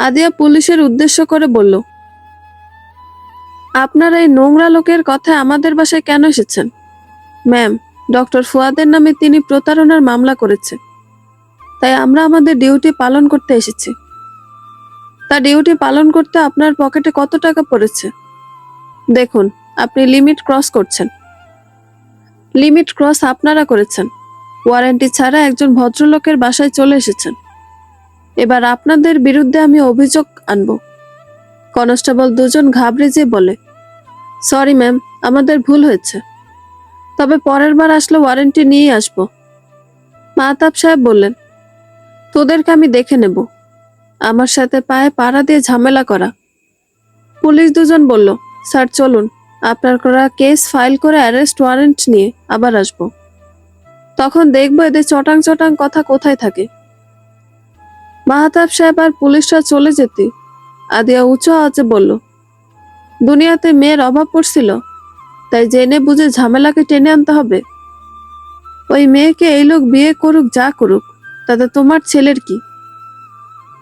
আদিয়া পুলিশের উদ্দেশ্য করে বলল, আপনারা এই নোংরা লোকের কথায় আমাদের বাসায় কেন এসেছেন? ম্যাম, ডক্টর ফুয়াদের নামে তিনি প্রতারণার মামলা করেছে, তাই আমরা আমাদের ডিউটি পালন করতে এসেছি। তা ডিউটি পালন করতে আপনার পকেটে কত টাকা পড়েছে? দেখুন, আপনি লিমিট ক্রস করছেন। লিমিট ক্রস আপনারা করেছেন। ওয়ারেন্টি ছাড়া একজন ভদ্রলোকের বাসায় চলে এসেছেন। এবার আপনাদের বিরুদ্ধে আমি অভিযোগ আনব। কনস্টেবল দুজন ঘাবড়ে যেয়ে বলে, সরি ম্যাম, আমাদের ভুল হয়েছে, তবে পরের বার আসলে ওয়ারেন্টি নিয়েই আসবো। মাহতাব সাহেব বললেন, তোদেরকে আমি দেখে নেব। আমার সাথে পায়ে পাড়া দিয়ে ঝামেলা করা। পুলিশ দুজন বলল, স্যার চলুন, আপনার করা কেস ফাইল করে অ্যারেস্ট ওয়ারেন্ট নিয়ে আবার আসবো। তখন দেখবো এদের চটাং চটাং কথা কোথায় থাকে। মাহতাব সাহেব আর পুলিশরা চলে যেতে আদিয়া উঁচু আওয়াজে বলল, দুনিয়াতে মেয়ের অভাব পড়ছিল, তাই জেনে বুঝে ঝামেলাকে টেনে আনতে হবে? ওই মেয়েকে এই লোক বিয়ে করুক যা করুক, তাতে তোমার ছেলের কি?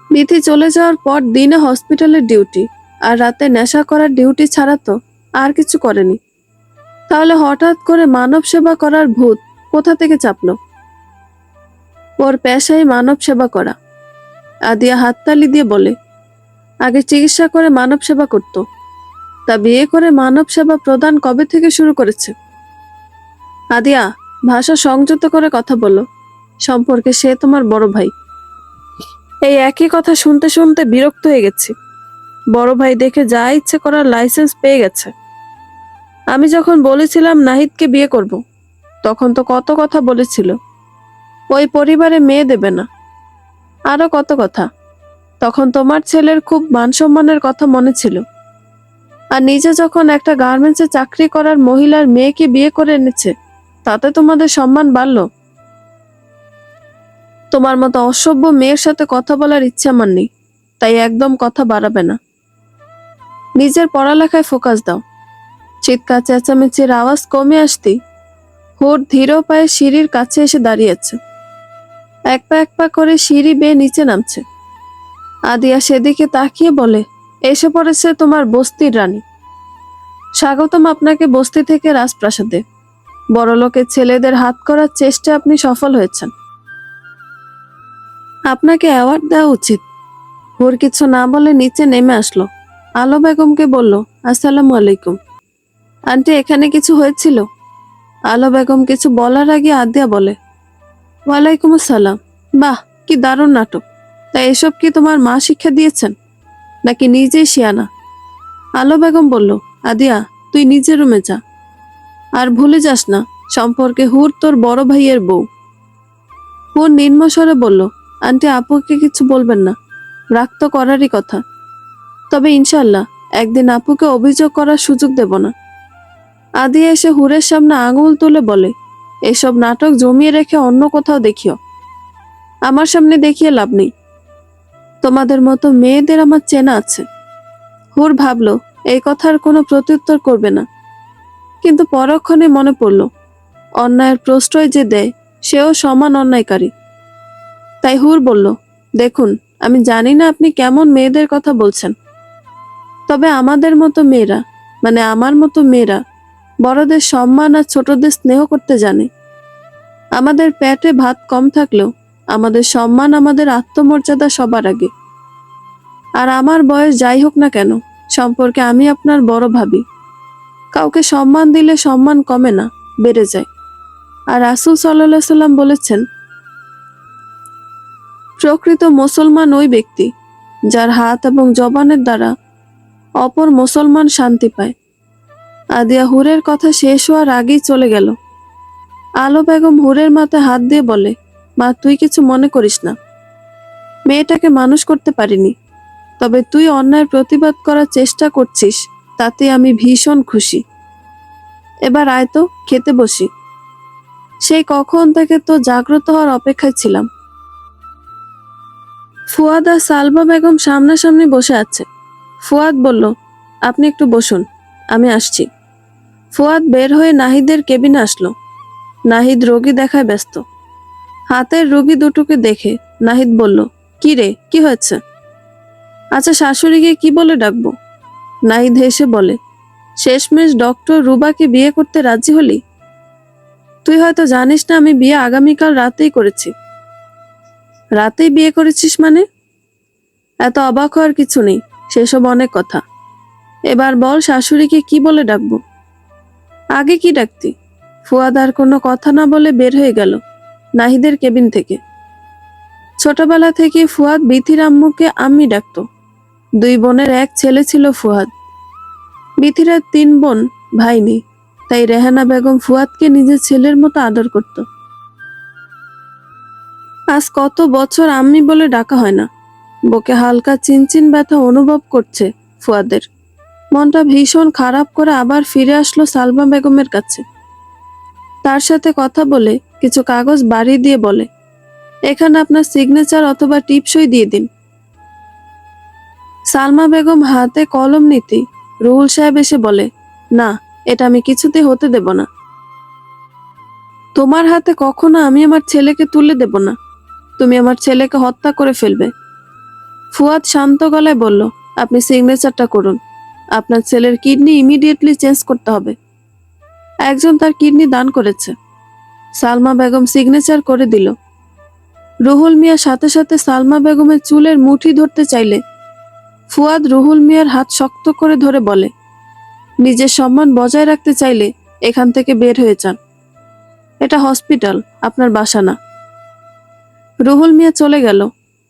বিথি চলে যাওয়ার পর দিনে হসপিটালের ডিউটি আর রাতে নেশা করার ডিউটি ছাড়া তো আর কিছু করেনি। তাহলে হঠাৎ করে মানব সেবা করার ভূত কোথা থেকে চাপলো? ওর পেশাই মানব সেবা করা। আদিয়া হাততালি দিয়ে বলে, আগে চিকিৎসা করে মানব সেবা করত, তা বিয়ে করে মানব সেবা প্রদান কবে থেকে শুরু করেছে? আদিয়া, ভাষা সংযত করে কথা বলো, সম্পর্কে সে তোমার বড় ভাই। এই একই কথা শুনতে শুনতে বিরক্ত হয়ে গেছি। বড় ভাই দেখে যা ইচ্ছে করার লাইসেন্স পেয়ে গেছে। আমি যখন বলেছিলাম নাহিদকে বিয়ে করব, তখন তো কত কথা বলেছিল, ওই পরিবারে মেয়ে দেবে না, আরো কত কথা। তখন তোমার ছেলের খুব মান সম্মানের কথা মনে ছিল, আর নিজে যখন একটা গার্মেন্টসে চাকরি করার মহিলার মেয়েকে বিয়ে করে এনেছে, তাতে তোমাদের সম্মান বাড়ল? তোমার মতো অসভ্য মেয়ের সাথে কথা বলার ইচ্ছে আমার নেই, তাই একদম কথা বাড়াবে না। নিজের পড়ালেখায় ফোকাস দাও। চিৎকার চেঁচামেচির আওয়াজ কমে আসতেই হুর ধীর পায়ে সিঁড়ির কাছে এসে দাঁড়িয়েছে। এক পা করে সিঁড়ি বেয়ে নিচে নামছে। আদিয়া সেদিকে তাকিয়ে বলে, এসে পড়েছে তোমার বস্তির রানী। স্বাগতম আপনাকে বস্তি থেকে রাজপ্রাসাদে। বড়লোকের ছেলেদের হাত করার চেষ্টায় আপনি সফল হয়েছেন। আপনাকে অ্যাওয়ার্ড দেওয়া উচিত। হুর কিছু না বলে নিচে নেমে আসলো। আলো বেগমকে বলল, আসসালামু আলাইকুম আন্টি, এখানে কিছু হয়েছিল? আলো বেগম কিছু বলার আগে আদিয়া বলে, ওয়ালাইকুম আসসালাম। বাহ, কি দারুণ নাটক। তা এসব কি তোমার মা শিক্ষা দিয়েছেন, নাকি নিজেই শিয়ানা? আলো বেগম বলল, আদিয়া, তুই নিজের রুমে যা, আর ভুলে যাস না সম্পর্কে হুর তোর বড় ভাইয়ের বউ। হুর নিম্নস্বরে বলল, আন্টি আপুকে কিছু বলবেন না, রাগ তো করারই কথা, তবে ইনশাল্লাহ একদিন আপুকে অভিযোগ করার সুযোগ দেব না। আদিয়া এসে হুরের সামনে আঙুল তুলে বলে, এসব নাটক জমিয়ে রেখে অন্য কোথাও দেখিও, আমার সামনে দেখিয়ে লাভ নেই। তোমাদের মতো মেয়েদের আমার চেনা আছে। হুর ভাবলো এই কথার কোনো প্রত্যুত্তর করবে না, কিন্তু পরক্ষণে মনে পড়ল অন্যায়ের প্রশ্রয় যে দেয় সেও সমান অন্যায়কারী। তাই হুর বলল, দেখুন, আমি জানি না আপনি কেমন মেয়েদের কথা বলছেন, তবে আমাদের মতো মেয়েরা, মানে আমার মতো মেয়েরা, বড়দের সম্মান আর ছোটদের স্নেহ করতে জানে। আমাদের পেটে ভাত কম থাকলেও আমাদের সম্মান, আমাদের আত্মমর্যাদা সবার আগে। আর আমার বয়স যাই হোক না কেন, সম্পর্কে আমি আপনার বড় ভাবি। কাউকে সম্মান দিলে সম্মান কমে না, বেড়ে যায়। আর রাসূল সাল্লাল্লাহু আলাইহি সাল্লাম বলেছেন, প্রকৃত মুসলমান ওই ব্যক্তি যার হাত এবং জবানের দ্বারা অপর মুসলমান শান্তি পায়। আদিয়া হুরের কথা শেষ হওয়ার আগেই চলে গেল। আলো বেগম হুরের মাথায় হাত দিয়ে বলে, মা, তুই কিছু মনে করিস না, মেয়েটাকে মানুষ করতে পারিনি, তবে তুই অন্যায়ের প্রতিবাদ করার চেষ্টা করছিস, তাতে আমি ভীষণ খুশি। এবার আয় তো, খেতে বসি। সেই কখন থেকে তো জাগ্রত হওয়ার অপেক্ষায় ছিলাম। ফুয়াদ আর সালমা বেগম সামনাসামনি বসে আছে। ফুয়াদ বলল, আপনি একটু বসুন, আমি আসছি। ফুয়াদ বের হয়ে নাহিদের কেবিনে আসলো। নাহিদ রোগী দেখায় ব্যস্ত। হাতের রোগী দুটোকে দেখে নাহিদ বলল, কি রে, কি হয়েছে? আচ্ছা, শাশুড়িকে কি বলে ডাকবো? নাহিদ হেসে বলে, শেষমেশ ডক্টর রুবাকে বিয়ে করতে রাজি হলি? তুই হয়তো জানিস না, আমি বিয়ে আগামীকাল রাতেই করেছি। রাতেই বিয়ে করেছিস মানে? এত অবাক হওয়ার কিছু নেই, সেসব অনেক কথা। এবার বল, শাশুড়িকে কি বলে ডাকবো? আগে কি ডাকতি? ফুয়াদ আর কোনো কথা না বলে বের হয়ে গেল নাহিদের কেবিন থেকে। ছোটবেলা থেকে ফুয়াদ বিথির আম্মুকে আম্মি ডাকতো। 2 বোনের এক ছেলে ছিল ফুয়াদ। বিথিরা 3 বোন, ভাই নেই, তাই রেহানা বেগম ফুয়াদকে নিজের ছেলের মতো আদর করত। আজ কত বছর আম্মি বলে ডাকা হয় না। বুকে হালকা চিনচিন ব্যথা অনুভব করছে ফুয়াদের। মনটা ভীষণ খারাপ করে আবার ফিরে আসলো সালমা বেগমের কাছে। তার সাথে কথা বলে কিছু কাগজ বাড়ি দিয়ে বলে, এখানে আপনার সিগনেচার অথবা টিপসই দিয়ে দিন। সালমা বেগম হাতে কলম নিতেই রুহুল সাহেব এসে বলে, না, এটা আমি কিছুতে হতে দেব না। তোমার হাতে কখনো আমি আমার ছেলেকে তুলে দেব না। তুমি আমার ছেলেকে হত্যা করে ফেলবে। ফুয়াদ শান্ত গলায় বলল, আপনি সিগনেচারটা করুন। আপনার ছেলের কিডনি ইমিডিয়েটলি চেঞ্জ করতে হবে। একজন তার কিডনি দান করেছে। সালমা বেগম সিগনেচার করে দিল। রুহুল মিয়া সাথে সাথে সালমা বেগমের চুলের মুঠি ধরতে চাইলে ফুয়াদ রুহুল মিয়ার হাত শক্ত করে ধরে বলে, নিজের সম্মান বজায় রাখতে চাইলে এখান থেকে বের হয়ে যান। এটা হসপিটাল, আপনার বাসা না। রুহুল মিয়া চলে গেল।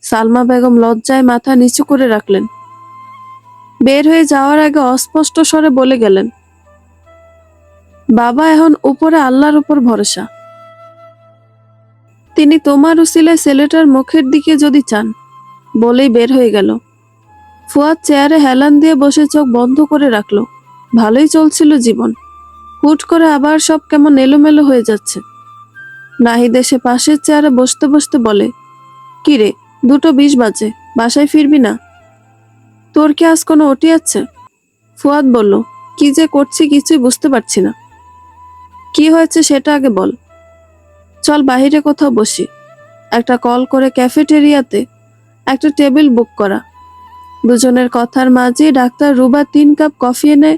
সালমা বেগম লজ্জায় মাথা নিচু করে রাখলেন। বের হয়ে যাওয়ার আগে অস্পষ্ট স্বরে বলে গেলেন, বাবা, এখন উপরে আল্লাহর উপর ভরসা। তিনি তোমার উসিলায় ছেলেটার মুখের দিকে যদি চান। বলেই বের হয়ে গেল। ফুয়াদ চেয়ারে হেলান দিয়ে বসে চোখ বন্ধ করে রাখলো। ভালোই চলছিল জীবন, হুট করে আবার সব কেমন এলোমেলো হয়ে যাচ্ছে। নাহিদ এসে পাশের চেয়ারে বসতে বসতে বলে, কিরে, 2:20 বাজে, বাসায় ফিরবি না? তোর কি আজ কোনো ওটি আছে? ফুয়াদ বলল, কি যে করছি কিছুই বুঝতে পারছি না। কি হয়েছে সেটা আগে বল। চল বাহিরে কোথাও বসি। একটা কল করে ক্যাফেটেরিয়াতে একটা টেবিল বুক করা। দুজনের কথার মাঝে ডাক্তার রুবা 3 কাপ কফি এনে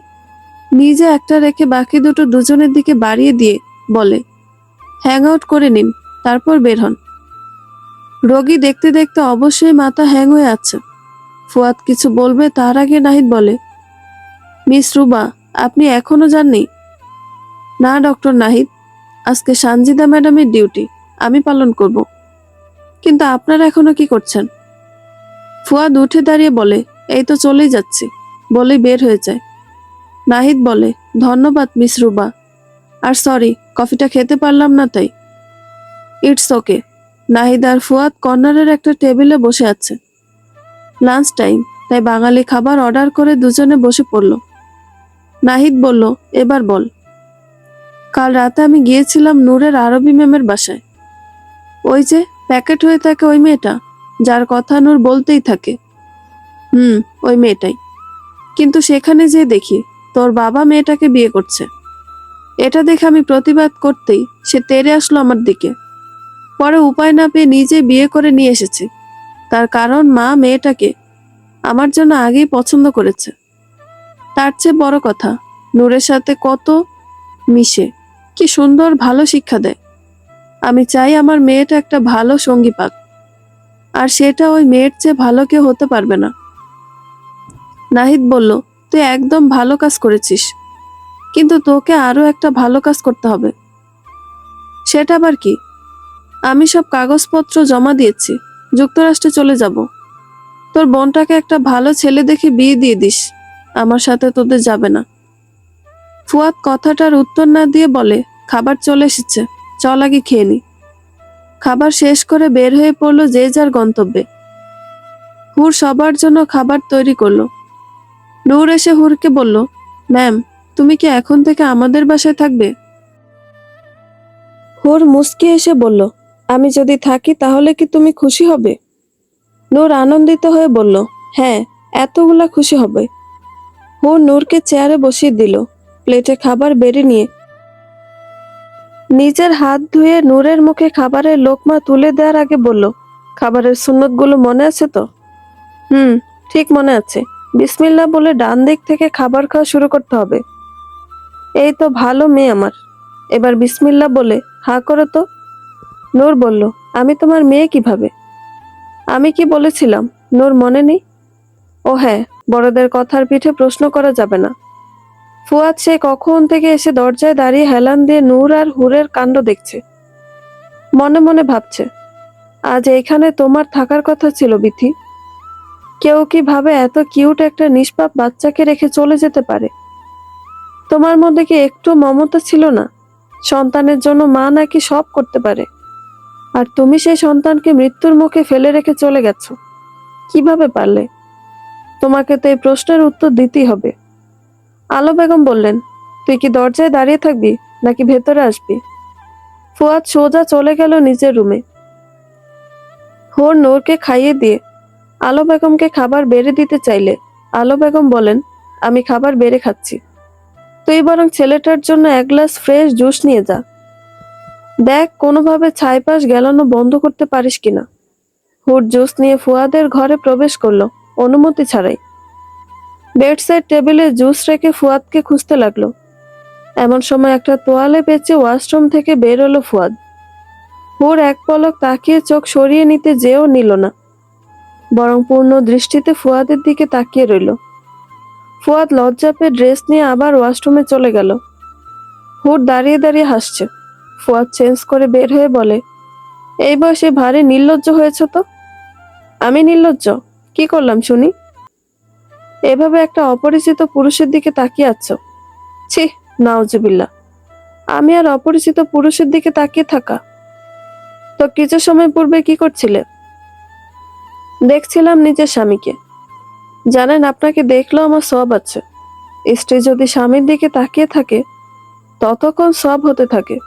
নিজে একটা রেখে বাকি দুটো দুজনের দিকে বাড়িয়ে দিয়ে বলে, হ্যাং আউট করে নিন, তারপর বের হন। রোগী দেখতে দেখতে অবশ্যই মাথা হ্যাং হয়ে আছে। ফুয়াদ কিছু বলবে তার আগে নাহিদ বলে, মিস রুবা, আপনি এখনো যাননি? না ডক্টর নাহিদ, আজকে সানজিদা ম্যাডামের ডিউটি, আমি পালন করব। কিন্তু আপনারা এখনো কি করছেন? ফুয়াদ উঠে দাঁড়িয়ে বলে, এই তো চলেই যাচ্ছি, বলেই বের হয়ে যায়। নাহিদ বলে, ধন্যবাদ মিস রুবা, আর সরি কফিটা খেতে পারলাম না তাই। It's okay. নাহিদ আর ফুয়াদ কর্নারের একটা টেবিলে বসে আছে। লাঞ্চ টাইম, তাই বাঙালি খাবার অর্ডার করে দুজনে বসে পড়ল। নাহিদ বলল, এবার বল। কাল রাতে আমি গিয়েছিলাম নূরের আরবি ম্যামের বাসায়। ওই যে প্যাকেট হয়ে থাকে ওই মেয়েটা, যার কথা নূর বলতেই থাকে। ওই মেয়েটাই। কিন্তু সেখানে যে দেখি তোর বাবা মেয়েটাকে বিয়ে করছে। এটা দেখে আমি প্রতিবাদ করতেই সে তেড়ে আসলো আমার দিকে। পরে উপায় না পেয়ে নিজে বিয়ে করে নিয়ে এসেছি। তার কারণ মা মেয়েটাকে আমার জন্য আগেই পছন্দ করেছে। তার চেয়ে বড় কথা, নূরের সাথে কত মিশে, কি সুন্দর ভালো শিক্ষা দেয়। আমি চাই আমার মেয়েটা একটা ভালো সঙ্গী পাক, আর সেটা ওই মেয়ের চেয়ে ভালো কেউ হতে পারবে না। নাহিদ বলল, তুই একদম ভালো কাজ করেছিস, কিন্তু তোকে আরো একটা ভালো কাজ করতে হবে। সেটা আবার কি? আমি সব কাগজপত্র জমা দিয়েছি, যুক্তরাষ্ট্রে চলে যাব। তোর বোনটাকে একটা ভালো ছেলে দেখে বিয়ে দিয়ে দিস, আমার সাথে তোদের যাবে না। ফুয়াদ কথাটার উত্তর না দিয়ে বলে, খাবার চলে এসেছে, চল আগে খেয়ে নি। খাবার শেষ করে বের হয়ে পড়লো যে যার গন্তব্যে। হুর সবার জন্য খাবার তৈরি করলো। নূর এসে হুরকে বলল, ম্যাম, তুমি কি এখন থেকে আমাদের বাসায় থাকবে? হুর মুস্কি এসে বলল, আমি যদি থাকি তাহলে কি তুমি খুশি হবে? নূর আনন্দিত হয়ে বলল, হ্যাঁ, এতগুলা খুশি হবে। হুর নূরকে চেয়ারে বসিয়ে দিল। প্লেটে খাবার বেড়ে নিয়ে নিজের হাত ধুয়ে নূরের মুখে খাবারের লোকমা তুলে দেওয়ার আগে বলল, খাবারের সুন্নতগুলো মনে আছে তো? ঠিক মনে আছে। বিসমিল্লাহ বলে ডান দিক থেকে খাবার খাওয়া শুরু করতে হবে। এই তো ভালো মেয়ে আমার। এবার বিসমিল্লাহ বলে হা করো তো। নূর বলল, আমি তোমার মেয়ে কিভাবে? আমি কি বলেছিলাম নূর মনে নেই? ও হ্যাঁ, বড়দের কথার পিঠে প্রশ্ন করা যাবে না। ফুয়াদ সে কখন থেকে এসে দরজায় দাঁড়িয়ে হেলান দিয়ে নূর আর হুরের কাণ্ড দেখছে। মনে মনে ভাবছে, আজ এইখানে তোমার থাকার কথা ছিল বিথি। কেউ কি ভাবে এত কিউট একটা নিষ্পাপ বাচ্চাকে রেখে চলে যেতে পারে? তোমার মধ্যে কি একটু মমতা ছিল না? সন্তানের জন্য মা নাকি সব করতে পারে, আর তুমি সেই সন্তানকে মৃত্যুর মুখে ফেলে রেখে চলে গেছো। কিভাবে পারলে? তোমাকে তো এই প্রশ্নের উত্তর দিতেই হবে। আলো বেগম বললেন, তুই কি দরজায় দাঁড়িয়ে থাকবি নাকি ভেতরে আসবি? ফুয়াদ সোজা চলে গেল নিজের রুমে। হুর নূরকে খাইয়ে দিয়ে আলো বেগমকে খাবার বেড়ে দিতে চাইলে আলো বেগম বলেন, আমি খাবার বেড়ে খাচ্ছি, তুই বরং ছেলেটার জন্য এক গ্লাস ফ্রেশ জুস নিয়ে যা। দেখ কোনোভাবে ছাইপাশ গেলানো বন্ধ করতে পারিস কিনা। হুর জুস নিয়ে ফুয়াদের ঘরে প্রবেশ করলো অনুমতি ছাড়াই। বেডসাইড টেবিলে জুস রেখে ফুয়াদকে খুঁজতে লাগলো। এমন সময় একটা তোয়ালে পেঁচে ওয়াশরুম থেকে বের হলো ফুয়াদ। হুর এক পলক তাকিয়ে চোখ সরিয়ে নিতে যেও নিল না, বরং পূর্ণ দৃষ্টিতে ফুয়াদের দিকে তাকিয়ে রইল। ফুয়াদ লজ্জা পেয়ে ড্রেস নিয়ে আবার ওয়াশরুমে চলে গেল। হুর দাঁড়িয়ে দাঁড়িয়ে হাসছে। ফুয়াদ চেঞ্জ করে বের হয়ে বলে, এই বয়সে ভারী নির্লজ্জ হয়েছ তো। আমি নির্লজ্জ? কি করলাম শুনি? এভাবে একটা অপরিচিত পুরুষের দিকে তাকিয়ে আছো? ছি, নাউজুবিল্লাহ। আমি আর অপরিচিত পুরুষের দিকে তাকিয়ে থাকা? তো কিছু সময় পূর্বে কি করছিলে? দেখছিলাম নিজের স্বামীকে। জানেন, আপনাকে দেখলেও আমার সওয়াব আছে। স্ত্রী যদি স্বামীর দিকে তাকিয়ে থাকে ততক্ষণ সওয়াব হতে থাকে,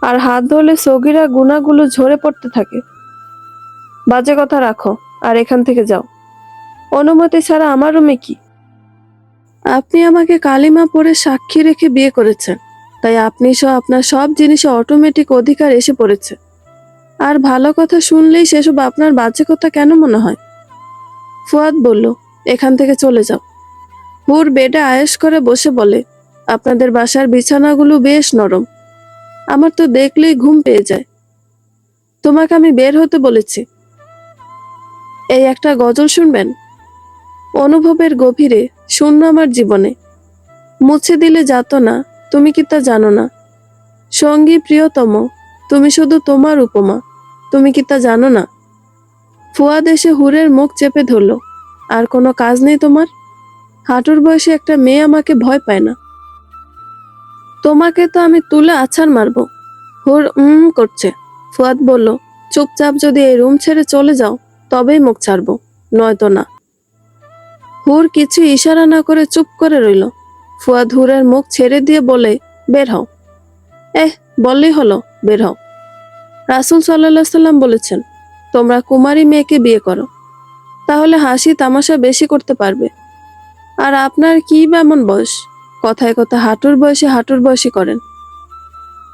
আর হাত ধরলে সগীরা গুনাহগুলো ঝরে পড়তে থাকে। বাজে কথা রাখো আর এখান থেকে যাও। অনুমতি ছাড়া আমার রুমে কি? আপনি আমাকে কালিমা পড়ে সাক্ষী রেখে বিয়ে করেছেন, তাই আপনি সহ আপনার সব জিনিসে অটোমেটিক অধিকার এসে পড়েছে। আর ভালো কথা শুনলেই সেসব আপনার বাজে কথা কেন মনে হয়? ফুয়াদ বলল, এখান থেকে চলে যাও। হুর বেডে আয়েশ করে বসে বলে, আপনাদের বাসার বিছানাগুলো বেশ নরম, আমার তো দেখলেই ঘুম পেয়ে যায়। তোমাকে আমি বের হতে বলেছি। এই একটা গজল শুনবেন? অনুভবের গভীরে শূন্য আমার জীবনে, মুছে দিলে যাত না, তুমি কি তা জানো না? সঙ্গী প্রিয়তম, তুমি শুধু তোমার উপমা, তুমি কি তা জানো না? ফুয়াদ এসে হুরের মুখ চেপে ধরল, আর কোনো কাজ নেই তোমার? হাঁটুর বয়সে একটা মেয়ে আমাকে ভয় পায় না। তোমাকে তো আমি তুলে আছাড় মারবো। হুর করছে। ফুয়াদ বলল, চুপচাপ যদি এই রুম ছেড়ে চলে যাও তবেই মুখ ছাড়বো, নয়তো না। হুর কিছু ইশারা না করে চুপ করে রইল। ফুয়াদ হুরের মুখ ছেড়ে দিয়ে বলে, বের হও। বললেই হলো, বের হও। রাসূল সাল্লাল্লাহু আলাইহি সাল্লাম বলেছেন, তোমরা কুমারী মেয়েকে বিয়ে করো, তাহলে হাসি তামাশা বেশি করতে পারবে। আর আপনার কি বা এমন বয়স, কথায় কথা হাঁটুর বয়সী করেন।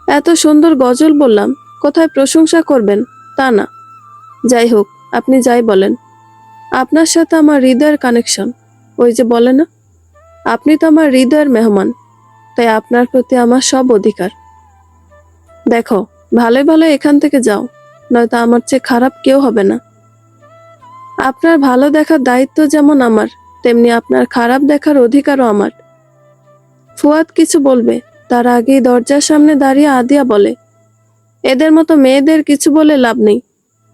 এত সুন্দর গজল বললাম, কোথায় প্রশংসা করবেন তা না। যাই হোক, আপনি যাই বলেন, আপনার সাথে আমার হৃদয়ের কানেকশন। ওই যে বলে না, আপনি তো আমার হৃদয়ের মেহমান, তাই আপনার প্রতি আমার সব অধিকার। দেখো, ভালোই ভালো এখান থেকে যাও, নয়তো আমার চেয়ে খারাপ কেউ হবে না। আপনার ভালো দেখার দায়িত্ব যেমন আমার, তেমনি আপনার খারাপ দেখার অধিকারও আমার। ফুয়াদ কিছু বলবে তার আগেই দরজার সামনে দাঁড়িয়ে আদিয়া বলে, এদের মতো মেয়েদের কিছু বলে লাভ নেই।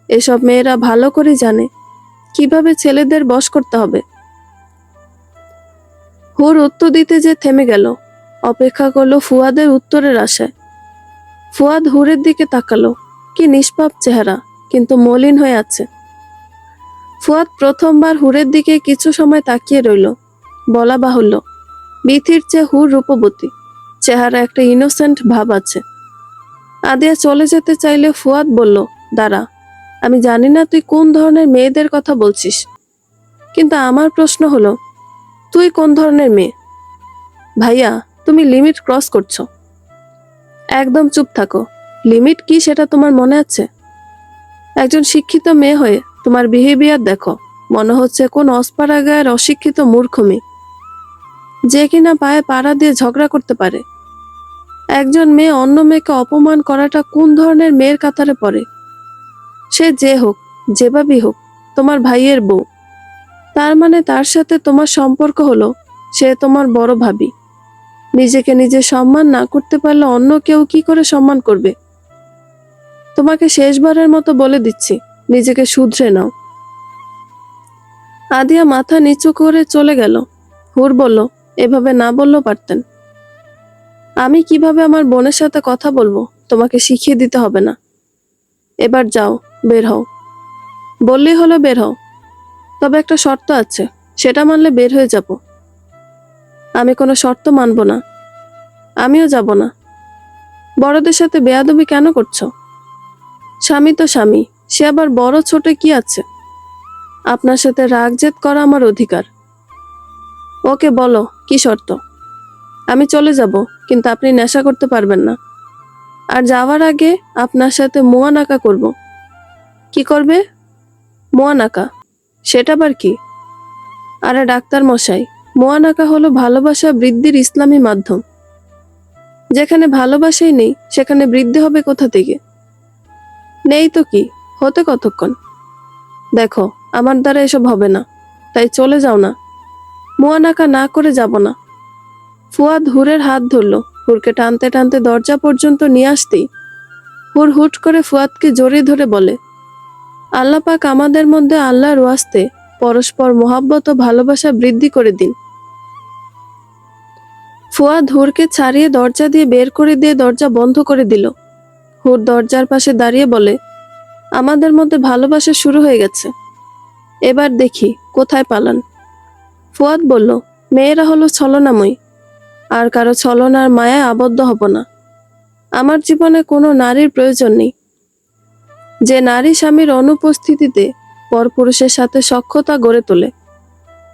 এসব মেয়েরা ভালো করে জানে কিভাবে ছেলেদের বশ করতে হবে। হুর উত্তর দিতে যে থেমে গেল, অপেক্ষা করলো ফুয়াদের উত্তরের আশায়। ফুয়াদ হুরের দিকে তাকালো, কি নিষ্পাপ চেহারা, কিন্তু মলিন হয়ে আছে। ফুয়াদ প্রথমবার হুরের দিকে কিছু সময় তাকিয়ে রইল। বলা বাহুল্য, বিথির চেয়ে হুর রূপবতী, চেহারা একটা ইনোসেন্ট ভাব আছে। আদিয়া চলে যেতে চাইলে ফুয়াদ বলল, দাঁড়া, আমি জানি না তুই কোন ধরনের মেয়েদের কথা বলছিস, কিন্তু আমার প্রশ্ন হলো, তুই কোন ধরনের মেয়ে? ভাইয়া, তুমি লিমিট ক্রস করছো। একদম চুপ থাকো। লিমিট কি সেটা তোমার মনে আছে? একজন শিক্ষিত মেয়ে হয়ে তোমার বিহেভিয়ার দেখো, মনে হচ্ছে কোন অস্পারাগায়ের অশিক্ষিত মূর্খ মেয়ে, যে কিনা পায়ে পাড়া দিয়ে ঝগড়া করতে পারে। একজন মেয়ে অন্য মেয়েকে অপমান করাটা কোন ধরনের মেয়ের কাতারে পড়ে? সে যে হোক, যেভাবেই হোক, তোমার ভাইয়ের বউ। তার মানে তার সাথে তোমার সম্পর্ক হলো সে তোমার বড় ভাবি। নিজেকে নিজে সম্মান না করতে পারলে অন্য কেউ কি করে সম্মান করবে? তোমাকে শেষবারের মতো বলে দিচ্ছি, নিজেকে শুধরে নাও। আদিয়া মাথা নিচু করে চলে গেল। হুর বলল, এভাবে না বললেও পারতেন। আমি কিভাবে আমার বোনের সাথে কথা বলবো তোমাকে শিখিয়ে দিতে হবে না। এবার যাও, বের হও। বললেই হলো বের হও। তবে একটা শর্ত আছে, সেটা মানলে বের হয়ে যাব। আমি কোনো শর্ত মানব না। আমিও যাব না। বড়দের সাথে বেয়াদবি কেন করছো? স্বামী তো স্বামী, সে আবার বড় ছোট কি আছে? আপনার সাথে রাগ জেদ করা আমার অধিকার। ওকে বলো, কি শর্ত? আমি চলে যাব, কিন্তু আপনি নেশা করতে পারবেন না। আর যাওয়ার আগে আপনার সাথে মুয়ানাকা করব। কি করবে? মুয়ানাকা? সেটা আবার কি? আরে ডাক্তার মশাই, মুয়ানাকা হলো ভালোবাসা বৃদ্ধির ইসলামী মাধ্যম। যেখানে ভালোবাসাই নেই, সেখানে বৃদ্ধি হবে কোথা থেকে? নেই তো কি, হতে কতক্ষণ? দেখো, আমার দ্বারা এসব হবে না, তাই চলে যাও না। মুয়ানাকা না করে যাব না। ফুয়াদ হুরের হাত ধরল। হুরকে টানতে টানতে দরজা পর্যন্ত নিয়ে আসতেই হুর হুট করে ফুয়াদকে জড়িয়ে ধরে বলে, আল্লাহ পাক আমাদের মধ্যে আল্লাহর ওয়াস্তে পরস্পর মোহাব্বত ও ভালোবাসা বৃদ্ধি করে দিন। ফুয়াদ হুরকে ছাড়িয়ে দরজা দিয়ে বের করে দিয়ে দরজা বন্ধ করে দিল। হুর দরজার পাশে দাঁড়িয়ে বলে, আমাদের মধ্যে ভালোবাসা শুরু হয়ে গেছে, এবার দেখি কোথায় পালান। ফুয়াদ বলল, মেয়েরা হলো ছলনাময়ী, আর কারো ছলনার মায়ায় আবদ্ধ হব না। আমার জীবনে কোনো নারীর প্রয়োজন নেই। যে নারী স্বামীর অনুপস্থিতিতে পরপুরুষের সাথে সখ্যতা গড়ে তোলে,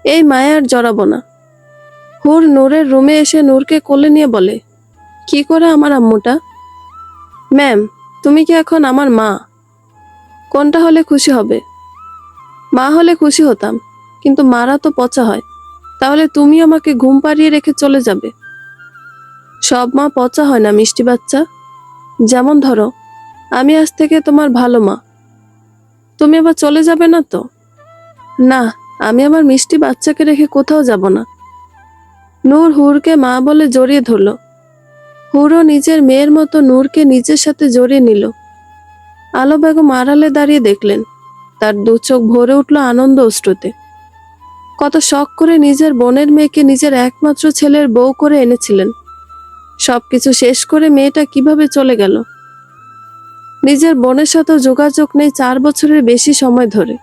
এই মায়ার জড়াবো না। হুর নূরের রুমে এসে নূরকে কোলে নিয়ে বলে, কি করে আমার আম্মুটা? ম্যাম, তুমি কি এখন আমার মা? কোনটা হলে খুশি হবে? মা হলে খুশি হতাম, কিন্তু মারা তো পচা হয়। তাহলে তুমি আমাকে ঘুম পাড়িয়ে রেখে চলে যাবে? সব মা পচা হয় না মিষ্টি বাচ্চা। যেমন ধরো, আমি আজ থেকে তোমার ভালো মা। তুমি আবার চলে যাবে না তো? না, আমি আমার মিষ্টি বাচ্চাকে রেখে কোথাও যাব না। নূর হুরকে মা বলে জড়িয়ে ধরল। হুরও নিজের মেয়ের মতো নূরকে নিজের সাথে জড়িয়ে নিল। আলো বেগম আড়ালে দাঁড়িয়ে দেখলেন, তার দু চোখ ভরে উঠল আনন্দ অশ্রুতে। কত শখ করে নিজের বোনের মেয়েকে নিজের একমাত্র ছেলের বউ করে এনেছিলেন। সবকিছু শেষ করে মেয়েটা কিভাবে চলে গেল। নিজের বোনের সাথেও যোগাযোগ নেই 4 বছরের বেশি সময় ধরে।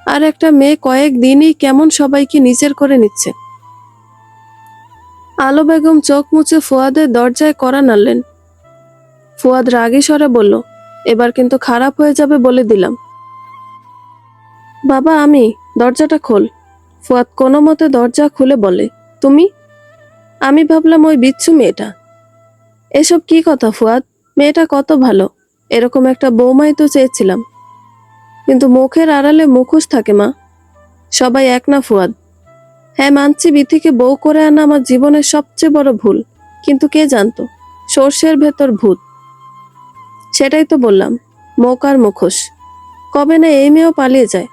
আর একটা মেয়ে কয়েক দিনই কেমন সবাইকে নিজের করে নিচ্ছে। আলো বেগম চোখ মুছে ফুয়াদের দরজায় কড়া নাড়লেন। ফুয়াদ রাগী স্বরে বলল, এবার কিন্তু খারাপ হয়ে যাবে বলে দিলাম। বাবা, আমি, দরজাটা খোল। ফুয়াদ কোনো মতে দরজা খুলে বলে, তুমি? আমি ভাবলাম ওই বিচ্ছু মেয়েটা। এসব কি কথা ফুয়াদ? মেয়েটা কত ভালো, এরকম একটা বৌমাই তো চেয়েছিলাম। কিন্তু মুখের আড়ালে মুখোশ থাকে মা। সবাই এক না ফুয়াদ। হ্যাঁ মানছি, বিথিকে বউ করে আনা আমার জীবনের সবচেয়ে বড় ভুল, কিন্তু কে জানতো সর্ষের ভেতর ভূত। সেটাই তো বললাম, মুখ আর মুখোশ। কবে না এই মেয়েও পালিয়ে যায়।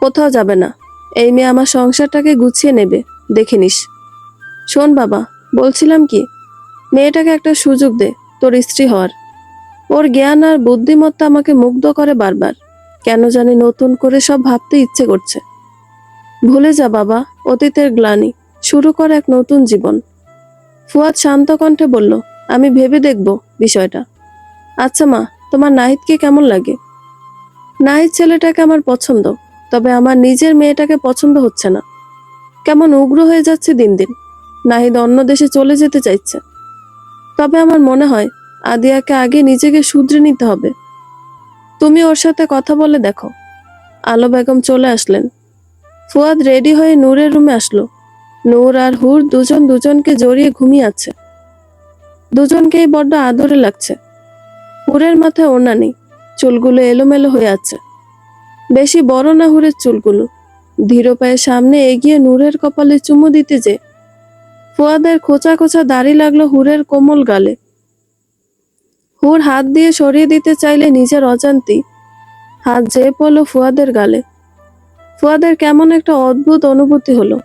কোথাও যাবে না, এই মেয়ে আমার সংসারটাকে গুছিয়ে নেবে, দেখে নিস। শোন বাবা, বলছিলাম কি, মেয়েটাকে একটা সুযোগ দে তোর স্ত্রী হওয়ার। ওর জ্ঞান আর বুদ্ধিমত্তা আমাকে মুগ্ধ করে বারবার। কেন জানি নতুন করে সব ভাবতে ইচ্ছে করছে। ভুলে যা বাবা অতীতের গ্লানি, শুরু কর এক নতুন জীবন। ফুয়াদ শান্ত কণ্ঠে বলল, আমি ভেবে দেখব বিষয়টা। আচ্ছা মা, তোমার নাহিদকে কেমন লাগে? নাহিদ ছেলেটাকে আমার পছন্দ, তবে আমার নিজের মেয়েটাকে পছন্দ হচ্ছে না। কেমন উগ্র হয়ে যাচ্ছে দিন দিন। নাহিদ অন্য দেশে চলে যেতে চাইছে। তবে আমার মনে হয় আদিয়াকে আগে নিজেকে শুধরে নিতে হবে। তুমি ওর সাথে কথা বলে দেখো। আলো বেগম চলে আসলেন। ফুয়াদ রেডি হয়ে নূরের রুমে আসলো। নূর আর হুর দুজন দুজনকে জড়িয়ে ঘুমিয়ে আছে। দুজনকেই বড্ড আদরে লাগছে। হুরের মাথায় ওড়না নেই, চুলগুলো এলোমেলো হয়ে আছে। বেশি বড় না হুরের চুলগুলো। ধীর পায়ে সামনে এগিয়ে নূরের কপালে চুমু দিতে যে ফুয়াদের খোঁচা খোঁচা দাড়ি লাগলো হুরের কোমল গালে। হুর হাত দিয়ে সরিয়ে দিতে চাইলে নিজের অজান্তেই হাত যেয়ে পড়ল ফুয়াদের গালে। ফুয়াদের কেমন একটা অদ্ভুত অনুভূতি হলো।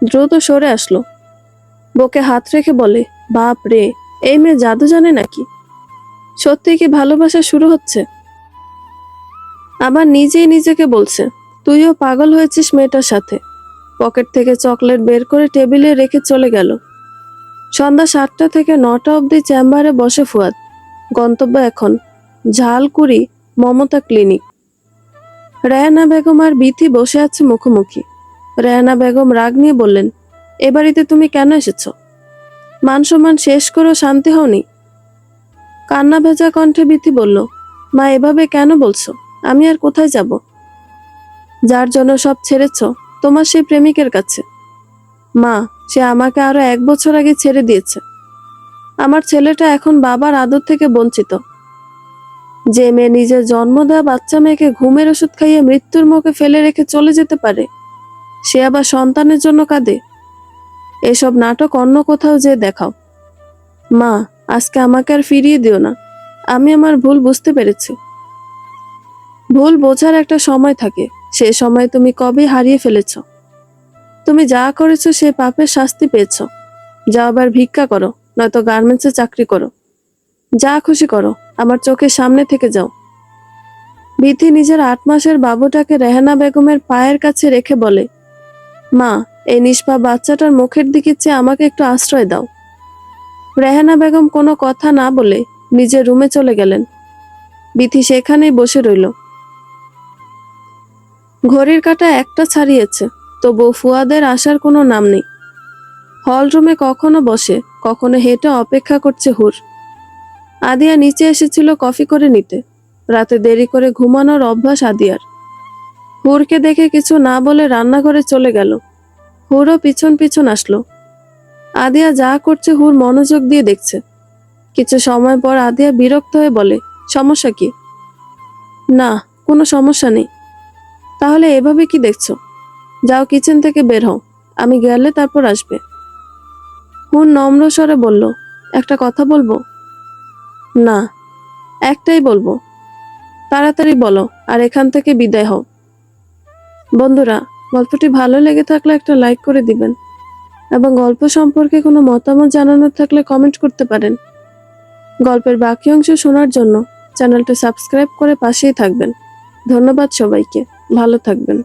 দ্রুত সরে আসলো। বুকে হাত রেখে বলে, বাপ রে, এই মেয়ে জাদু জানে নাকি? সত্যি কি ভালোবাসা শুরু হচ্ছে? আবার নিজেই নিজেকে বলছে, তুইও পাগল হয়েছিস মেয়েটার সাথে। পকেট থেকে চকলেট বের করে টেবিলে রেখে চলে গেল। সন্ধ্যা 7টা থেকে 9টা অবধি চেম্বারে বসে ফুয়াদ। গন্তব্য এখন ঝালকুড়ি মমতা ক্লিনিক। রেহানা বেগম আর বিথি বসে আছে মুখোমুখি। রেহানা বেগম রাগ নিয়ে বললেন, এ বাড়িতে তুমি কেন এসেছো? মান সম্মান শেষ করেও শান্তি হওনি? কান্না ভেজা কণ্ঠে বিথি বলল, মা এভাবে কেন বলছো? আমি আর কোথায় যাব? যার জন্য সব ছেড়েছ, তোমার সেই প্রেমিকের কাছে। মা, সে আমাকে আরো 1 বছর আগে ছেড়ে দিয়েছে। আমার ছেলেটা এখন বাবার আদর থেকে বঞ্চিত। যে মেয়ে নিজের জন্ম দেওয়া বাচ্চা মেয়েকে ঘুমের ওষুধ খাইয়ে মৃত্যুর মুখে ফেলে রেখে চলে যেতে পারে, সে আবার সন্তানের জন্য কাঁদে? এসব নাটক অন্য কোথাও যেয়ে দেখাও। মা, আজকে আমাকে আর ফিরিয়ে দিও না। আমি আমার ভুল বুঝতে পেরেছি। ভুল বোঝার একটা সময় থাকে, সে সময় তুমি কবে হারিয়ে ফেলেছ। তুমি যা করেছো সে পাপের শাস্তি পেয়েছ। যাও আবার ভিক্ষা করো, নয়তো গার্মেন্টসে চাকরি করো। যা খুশি করো, আমার চোখের সামনে থেকে যাও। বিথি নিজের 8 মাসের বাবুটাকে রেহানা বেগমের পায়ের কাছে রেখে বলে, মা, এই নিষ্পাপ বাচ্চাটার মুখের দিকে চেয়ে আমাকে একটু আশ্রয় দাও। রেহানা বেগম কোনো কথা না বলে নিজের রুমে চলে গেলেন। বিথি সেখানেই বসে রইল। ঘড়ির কাঁটা 1টা ছাড়িয়েছে, তবু ফুয়াদের আসার কোনো নাম নেই। হল রুমে কখনো বসে, কখনো হেঁটে অপেক্ষা করছে হুর। আদিয়া নিচে এসেছিল কফি করে নিতে। রাতে দেরি করে ঘুমানোর অভ্যাস আদিয়ার। হুরকে দেখে কিছু না বলে রান্নাঘরে চলে গেল। হুরও পিছন পিছন আসলো। আদিয়া যা করছে হুর মনোযোগ দিয়ে দেখছে। কিছু সময় পর আদিয়া বিরক্ত হয়ে বলে, সমস্যা কি? না, কোনো সমস্যা নেই। তাহলে এভাবে কি দেখছো? যাও, কিচেন থেকে বের হও। আমি গেলে তারপর আসবে। হুর নম্র স্বরে বলল, একটা কথা বলবো? না, একটাই বলবো। তাড়াতাড়ি বলো আর এখান থেকে বিদায় হও। বন্ধুরা, গল্পটি ভালো লেগে থাকলে একটা লাইক করে দিবেন এবং গল্প সম্পর্কে কোনো মতামত জানানোর থাকলে কমেন্ট করতে পারেন। গল্পের বাকি অংশ শোনার জন্য চ্যানেলটা সাবস্ক্রাইব করে পাশেই থাকবেন। ধন্যবাদ সবাইকে। ভালো থাকবেন।